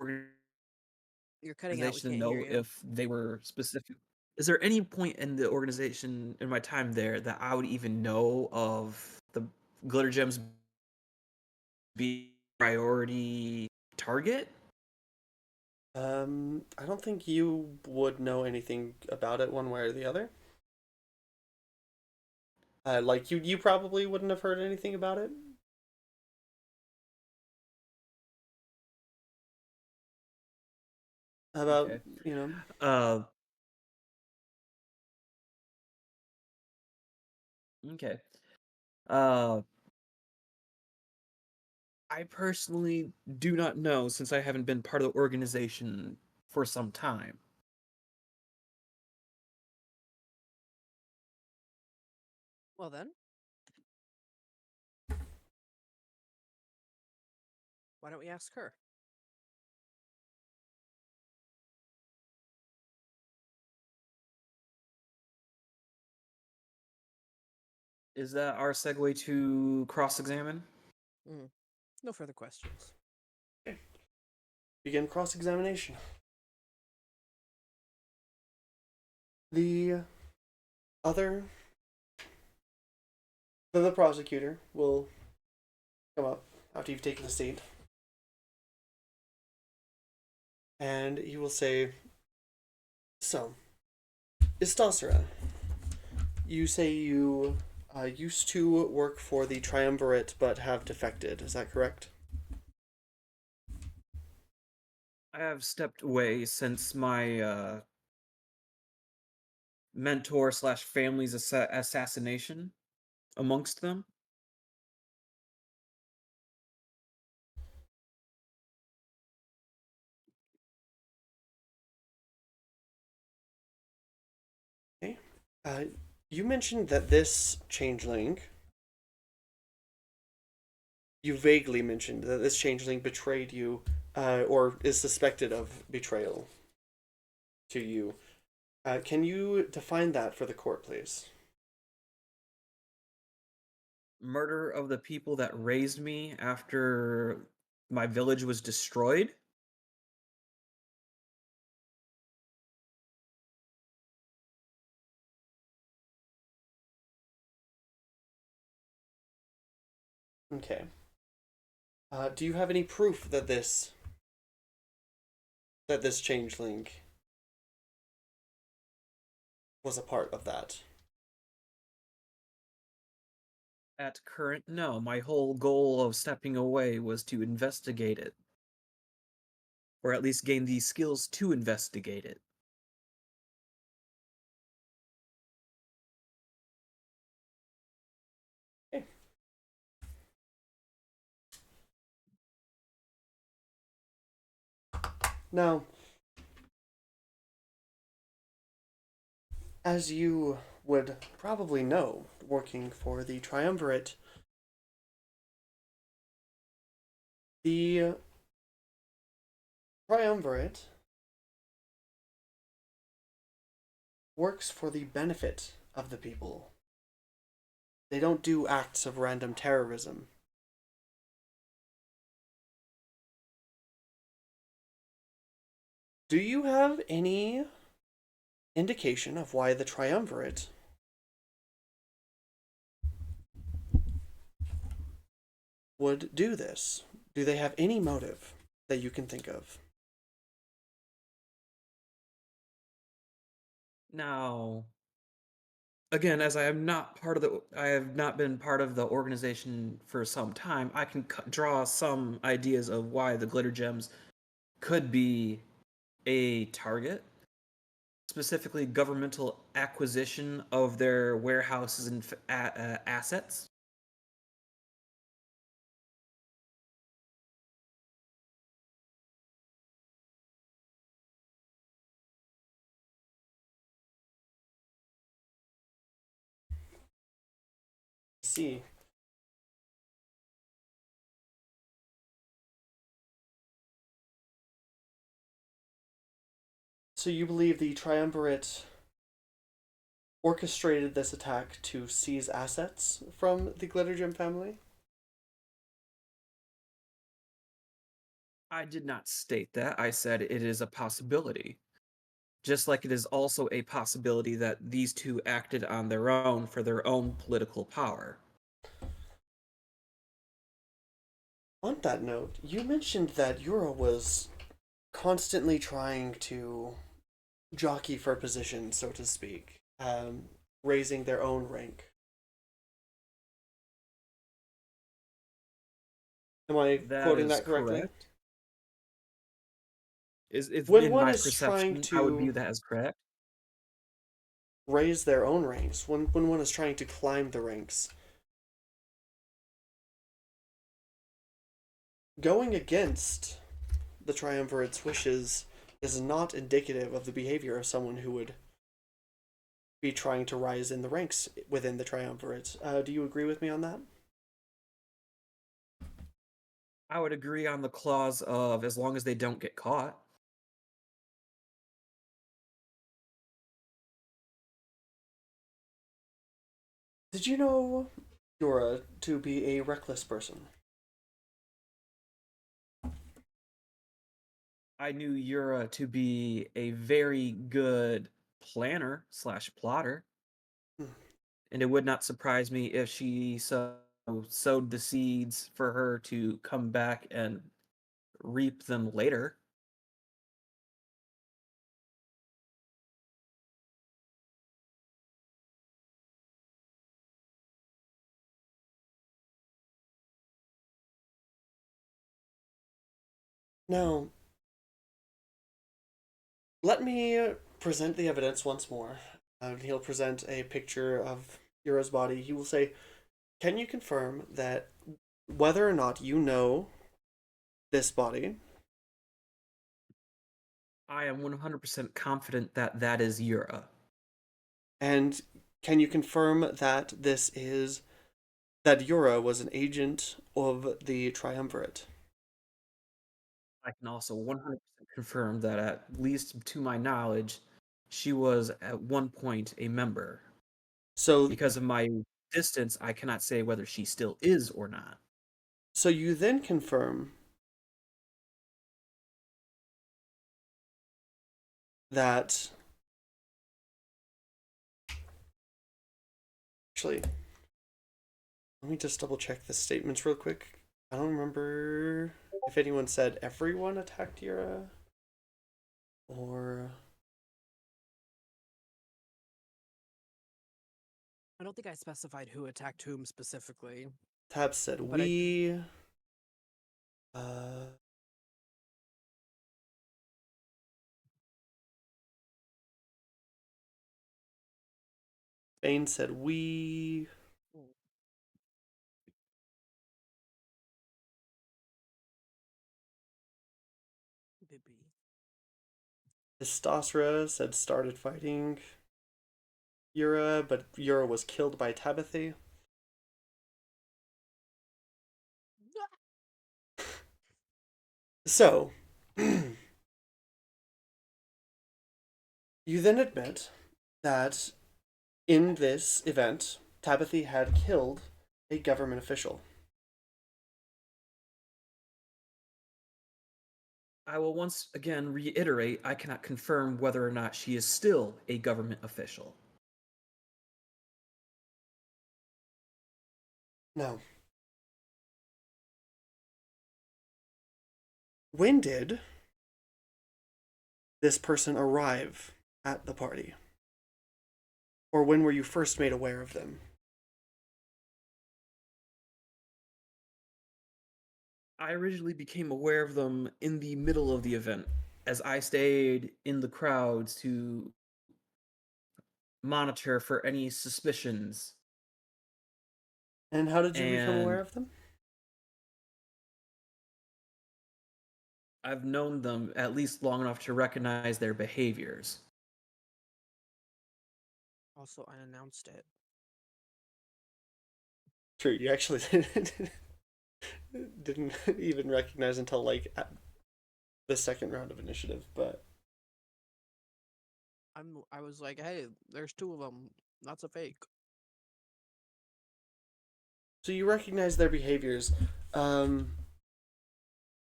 You're cutting out. We organization to can't hear know you. if they were specific? Is there any point in the organization in my time there that I would even know of the glitter gems being priority target? I don't think you would know anything about it one way or the other. Like you probably wouldn't have heard anything about it. About, Okay. you know, Uh, okay. Uh, I personally do not know since I haven't been part of the organization for some time. Well then, why don't we ask her? Is that our segue to cross-examine? No further questions. begin cross-examination. The other, the prosecutor will come up after you've taken a seat, and he will say, "So, Istasera, you say you used to work for the Triumvirate but have defected. Is that correct?" I have stepped away since my mentor slash family's assassination amongst them. Okay. You mentioned that this changeling. You vaguely mentioned that this changeling betrayed you, or is suspected of betrayal to you. Can you define that for the court, please? Murder of the people that raised me after my village was destroyed. Okay. Do you have any proof that this changeling was a part of that? At current, no. My whole goal of stepping away was to investigate it. Or at least gain the skills to investigate it. Okay. Now, as you would probably know, working for the Triumvirate, the Triumvirate works for the benefit of the people. They don't do acts of random terrorism. Do you have any indication of why the Triumvirate would do this? Do they have any motive that you can think of? Now, again, as I am not part of I have not been part of the organization for some time. I can draw some ideas of why the glitter gems could be a target, specifically governmental acquisition of their warehouses and assets. See. So you believe the Triumvirate orchestrated this attack to seize assets from the Glittergem family? I did not state that. I said it is a possibility. Just like it is also a possibility that these two acted on their own for their own political power. On that note, you mentioned that Yura was constantly trying to jockey for position, so to speak, raising their own rank. Am I quoting is that correctly? correct. If When in one my is trying perception, I would view to that as correct. raise their own ranks, when one is trying to climb the ranks, going against the Triumvirate's wishes is not indicative of the behavior of someone who would be trying to rise in the ranks within the Triumvirate. Do you agree with me on that? I would agree on the clause of as long as they don't get caught. Did you know Yura to be a reckless person? I knew Yura to be a very good planner slash plotter, Hmm. and it would not surprise me if she sowed the seeds for her to come back and reap them later. Now, let me present the evidence once more. He'll present a picture of Yura's body. He will say, "Can you confirm that whether or not you know this body?" I am 100% confident that that is Yura. And can you confirm that that Yura was an agent of the Triumvirate? I can also 100% confirm that, at least to my knowledge, she was at one point a member. So, Because of my distance, I cannot say whether she still is or not. so you then confirm that. Actually, let me just double check the statements real quick. I don't remember if anyone said everyone attacked Yura or. I don't think I specified who attacked whom specifically. Tab said But we. Uh, Bane said we. Maybe. Histosra said started fighting Yura, but Yura was killed by Tabithy. So, you then admit that in this event, Tabithy had killed a government official. I will once again reiterate I cannot confirm whether or not she is still a government official. Now, when did this person arrive at the party? Or when were you first made aware of them? I originally became aware of them in the middle of the event, as I stayed in the crowds to monitor for any suspicions. And how did you become aware And of them? I've known them at least long enough to recognize their behaviors. Also unannounced it. True, you actually didn't even recognize until like at the second round of initiative, but I was like, hey, there's two of them. That's a fake. so you recognize their behaviors.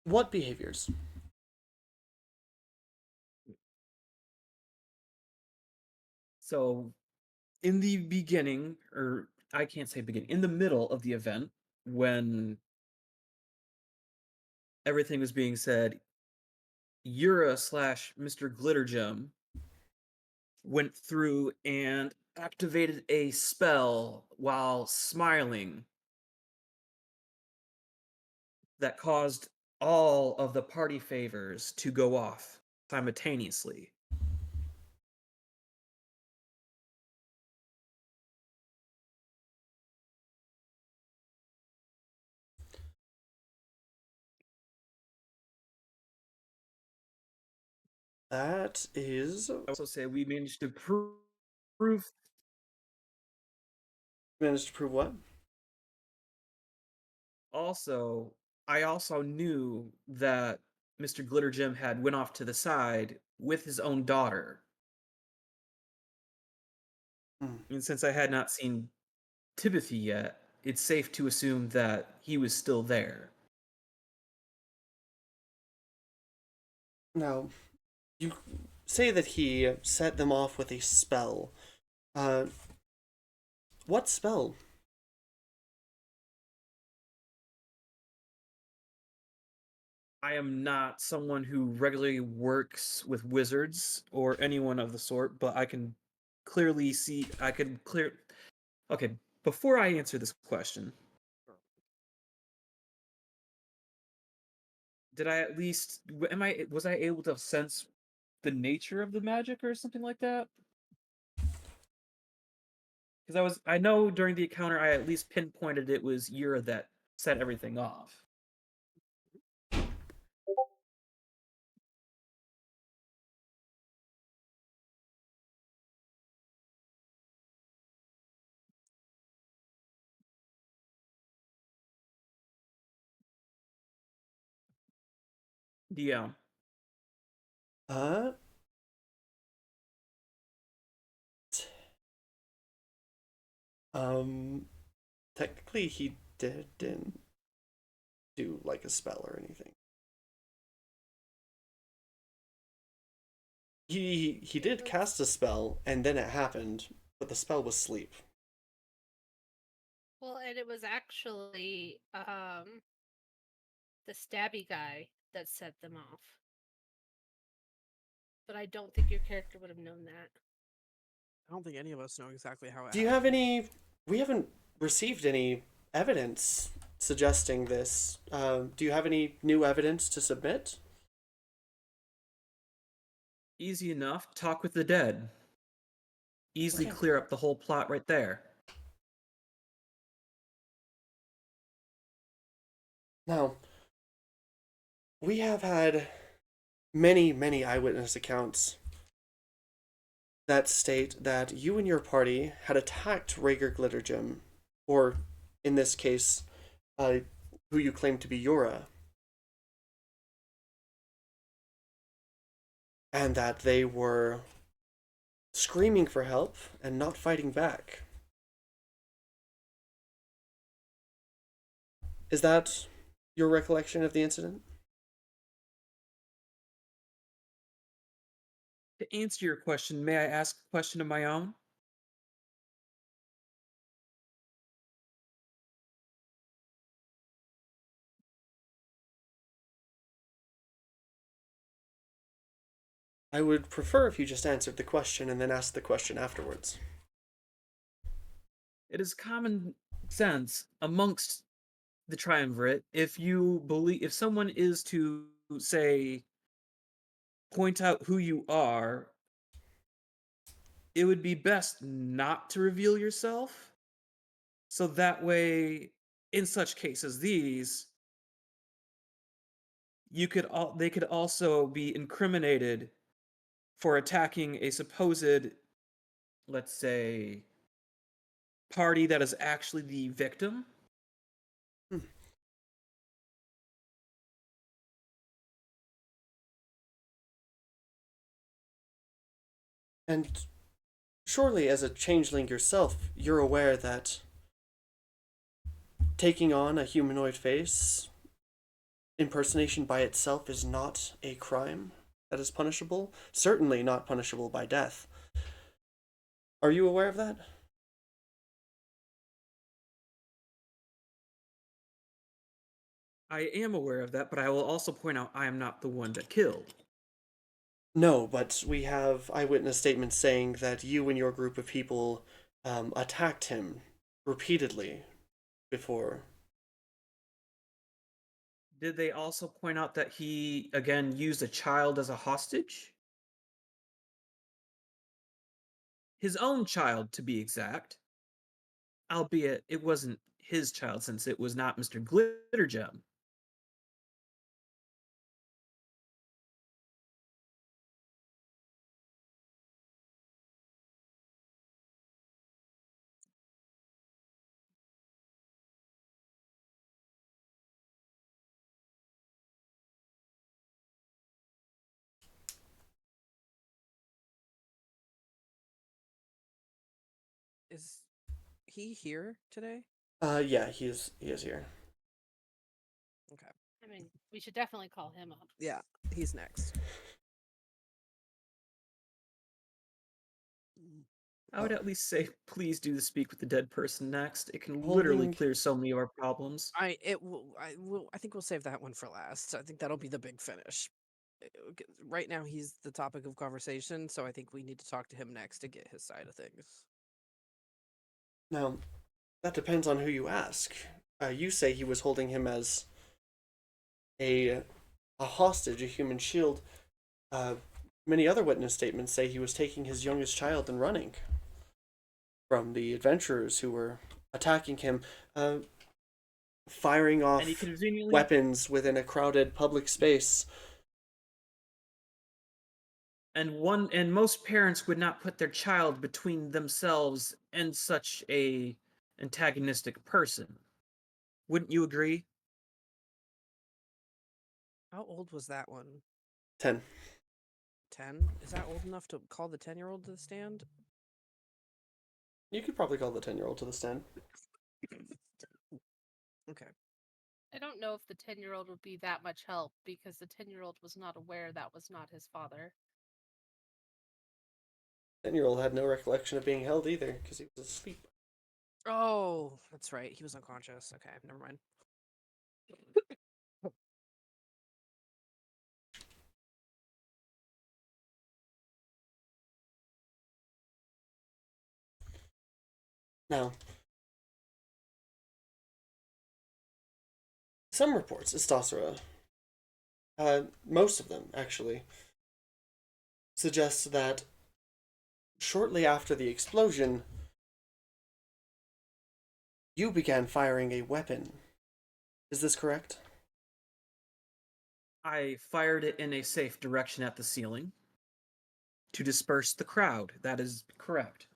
What behaviors? So, in the beginning, or I can't say beginning, in the middle of the event, when everything was being said, Yura slash Mr. Glittergem went through and activated a spell while smiling that caused all of the party favors to go off simultaneously. That is I also say we managed to prove. managed to prove what? Also, I also knew that Mr. Glittergem had went off to the side with his own daughter. Hmm. And since I had not seen Timothy yet, it's safe to assume that he was still there. Now, you say that he set them off with a spell. Uh, what spell? I am not someone who regularly works with wizards or anyone of the sort, but I can clearly see. Okay, before I answer this question, did I at least was I able to sense the nature of the magic or something like that? Because I know during the encounter I at least pinpointed it was Yura that set everything off. Yeah. Uh, um, technically he didn't do like a spell or anything. He did cast a spell and then it happened, but the spell was sleep. Well, and it was actually the stabby guy that set them off. But I don't think your character would have known that. I don't think any of us know exactly how it Do you have happened. any? We haven't received any evidence suggesting this. Do you have any new evidence to submit? Easy enough. Talk with the dead. Easily Okay. clear up the whole plot right there. Now, we have had many eyewitness accounts that state that you and your party had attacked Rhaegar Glittergem, or in this case, who you claim to be Yura, and that they were screaming for help and not fighting back. Is that your recollection of the incident? To answer your question, may I ask a question of my own? I would prefer if you just answered the question and then asked the question afterwards. It is common sense amongst the triumvirate if someone is to say point out who you are, it would be best not to reveal yourself, so that way in such cases these they could also be incriminated for attacking a supposed, let's say, party that is actually the victim. And surely, as a changeling yourself, you're aware that taking on a humanoid face, impersonation by itself, is not a crime that is punishable. Certainly not punishable by death. Are you aware of that? I am aware of that, but I will also point out I am not the one that killed. No, but we have eyewitness statements saying that you and your group of people attacked him repeatedly before. Did they also point out that he, again, used a child as a hostage? His own child, to be exact. Albeit it wasn't his child, since it was not Mr. Glittergem. Is he here today? Yeah, he is here. Okay. I mean, we should definitely call him up. Yeah, he's next. I would at least say, please do the speak with the dead person next. It can Holding- literally clear so many of our problems. I think we'll save that one for last. I think that'll be the big finish. Right now, he's the topic of conversation, so I think we need to talk to him next to get his side of things. Now, that depends on who you ask. You say he was holding him as a hostage, a human shield. Many other witness statements say he was taking his youngest child and running from the adventurers who were attacking him, firing off And he conveniently weapons within a crowded public space. and most parents would not put their child between themselves and such a antagonistic person. Wouldn't you agree? How old was that one? 10. 10? Is that old enough to call the 10-year-old to the stand? You could probably call the 10-year-old to the stand. Okay. I don't know if the 10-year-old would be that much help because the 10-year-old was not aware that was not his father. 10-year-old had no recollection of being held either because he was asleep. Oh, that's right. He was unconscious. Okay, never mind. Now, some reports, Istasara, most of them actually, suggest that shortly after the explosion, you began firing a weapon. Is this correct? I fired it in a safe direction at the ceiling to disperse the crowd. That is correct.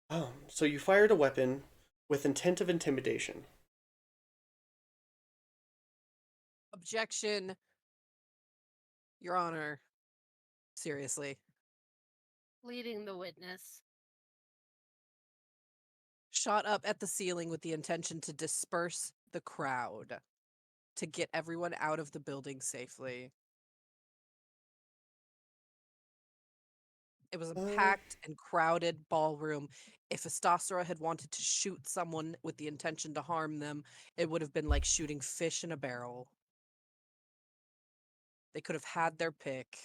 Oh, so you fired a weapon with intent of intimidation. Objection. Your Honor. Seriously. Leading the witness. Shot up at the ceiling with the intention to disperse the crowd, to get everyone out of the building safely. It was a packed and crowded ballroom. If Astosera had wanted to shoot someone with the intention to harm them, it would have been like shooting fish in a barrel. They could have had their pick.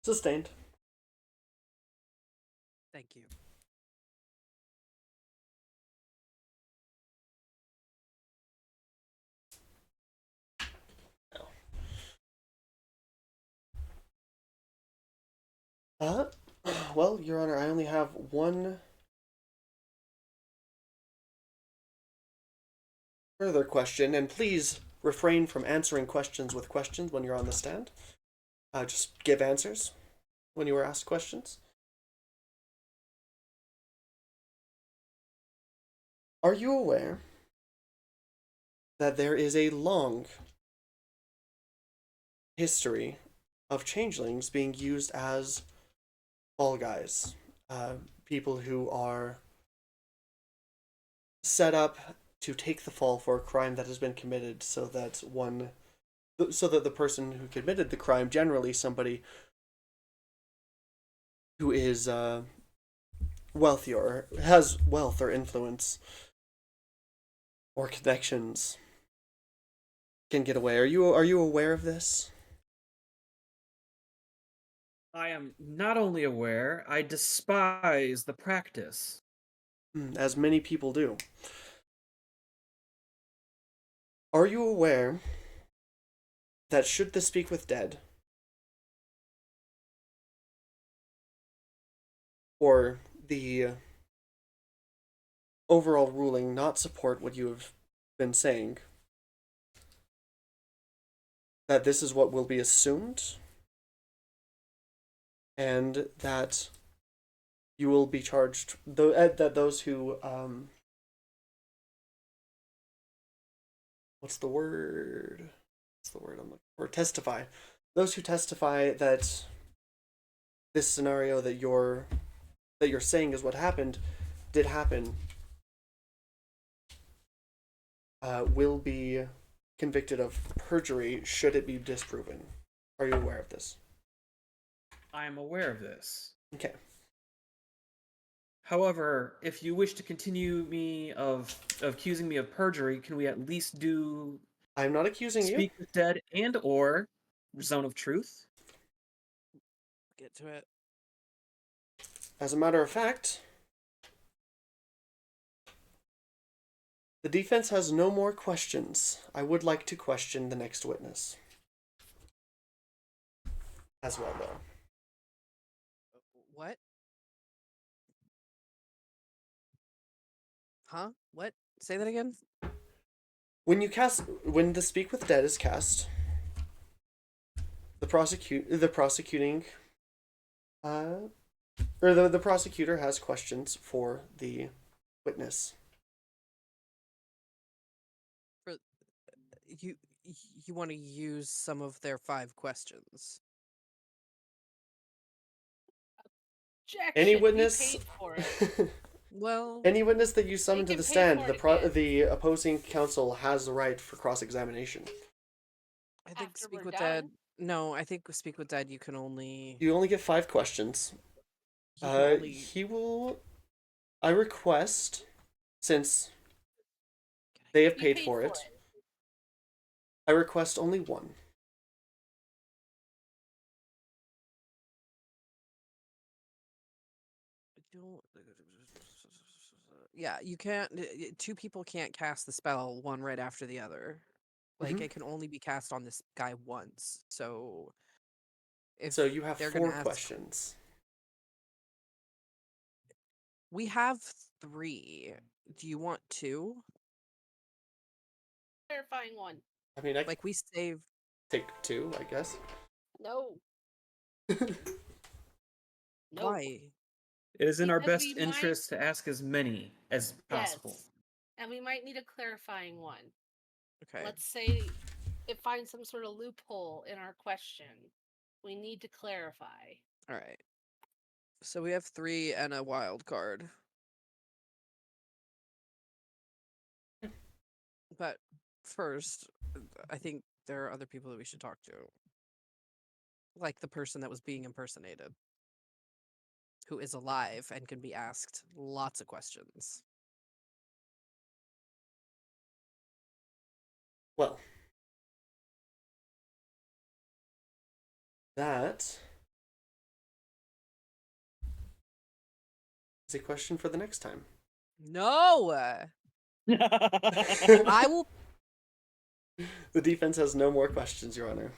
Sustained. Thank you. Uh, well, Your Honor, I only have one further question, and please refrain from answering questions with questions when you're on the stand. Just give answers when you are asked questions. Are you aware that there is a long history of changelings being used as fall guys? People who are set up to take the fall for a crime that has been committed, so that the person who committed the crime, generally somebody who is wealthy or has wealth or influence or connections, can get away. Are you aware of this? I am not only aware, I despise the practice. As many people do. Are you aware that should the Speak with Dead or the overall ruling not support what you have been saying, that this is what will be assumed, and that you will be charged, that those who what's the word I'm looking for? Testify. Those who testify that this scenario that you're saying is what happened, did happen, will be convicted of perjury should it be disproven. Are you aware of this? I am aware of this. Okay. However, if you wish to continue me of accusing me of perjury, can we at least do I'm not accusing you. Speak with Dead and or Zone of Truth? Get to it. As a matter of fact, the defense has no more questions. I would like to question the next witness as well, though. What? Huh? What? Say that again? When the Speak with Dead is cast, the prosecuting or the prosecutor has questions for the witness. For you want to use some of their 5 questions. Objection. Any We witness paid for it. Well, any witness that you summon to can the pay stand, for it again. the opposing counsel has the right for cross-examination. I think After Speak we're with done. Dead. No, I think with Speak with Dead you can only. You only get 5 questions. You can only. He will. I request, since they have You paid for it, I request only 1. Don't. Yeah, you can't. 2 people can't cast the spell one right after the other. Like Mhm. it can only be cast on this guy once. So. If So you have they're 4 gonna ask, questions. we have 3. Do you want 2? Clarifying one. I mean, I Like we saved. take 2, I guess. No. No. Why? It is in our Because best we might- interest to ask as many as possible. Yes. And we might need a clarifying one. Okay. Let's say it finds some sort of loophole in our question. We need to clarify. All right. So we have 3 and a wild card. But first, I think there are other people that we should talk to. Like the person that was being impersonated, who is alive and can be asked lots of questions. Well, that is a question for the next time. No! I will. The defense has no more questions, Your Honor.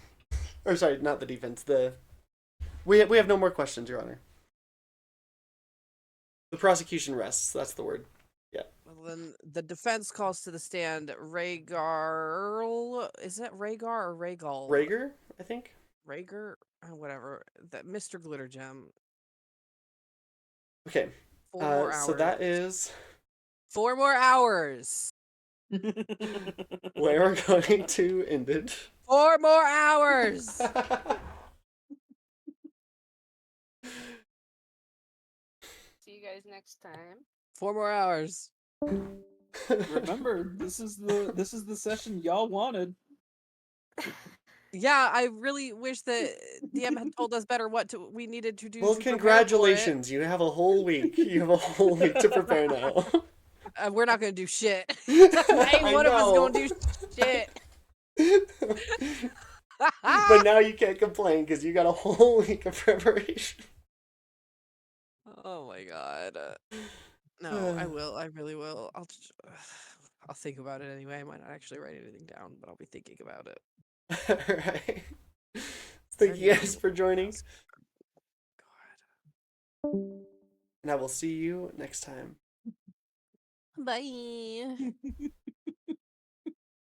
Or sorry, not the defense. We have no more questions, Your Honor. The prosecution rests. That's the word. Well, then the defense calls to the stand Rhaegar. Is that Rhaegar or Rhaegal? Rhaegar, I think. Rhaegar? Whatever. That Mr. Glittergem. Okay. 4 more hours. So that is 4 more hours. where we're going to end it. 4 more hours. See you guys next time. 4 more hours. Remember, this is the session y'all wanted. Yeah, I really wish that DM had told us better what we needed to do. Well, to prepare for it. congratulations. You have a whole week. You have a whole week to prepare now. We're not gonna do shit. Ain't one of us gonna do shit. But now you can't complain because you got a whole week of preparation. Oh my god. No, I will. I really will. I'll think about it anyway. I might not actually write anything down, but I'll be thinking about it. Alright. Thank you guys for joining. God. And I will see you next time. Bye.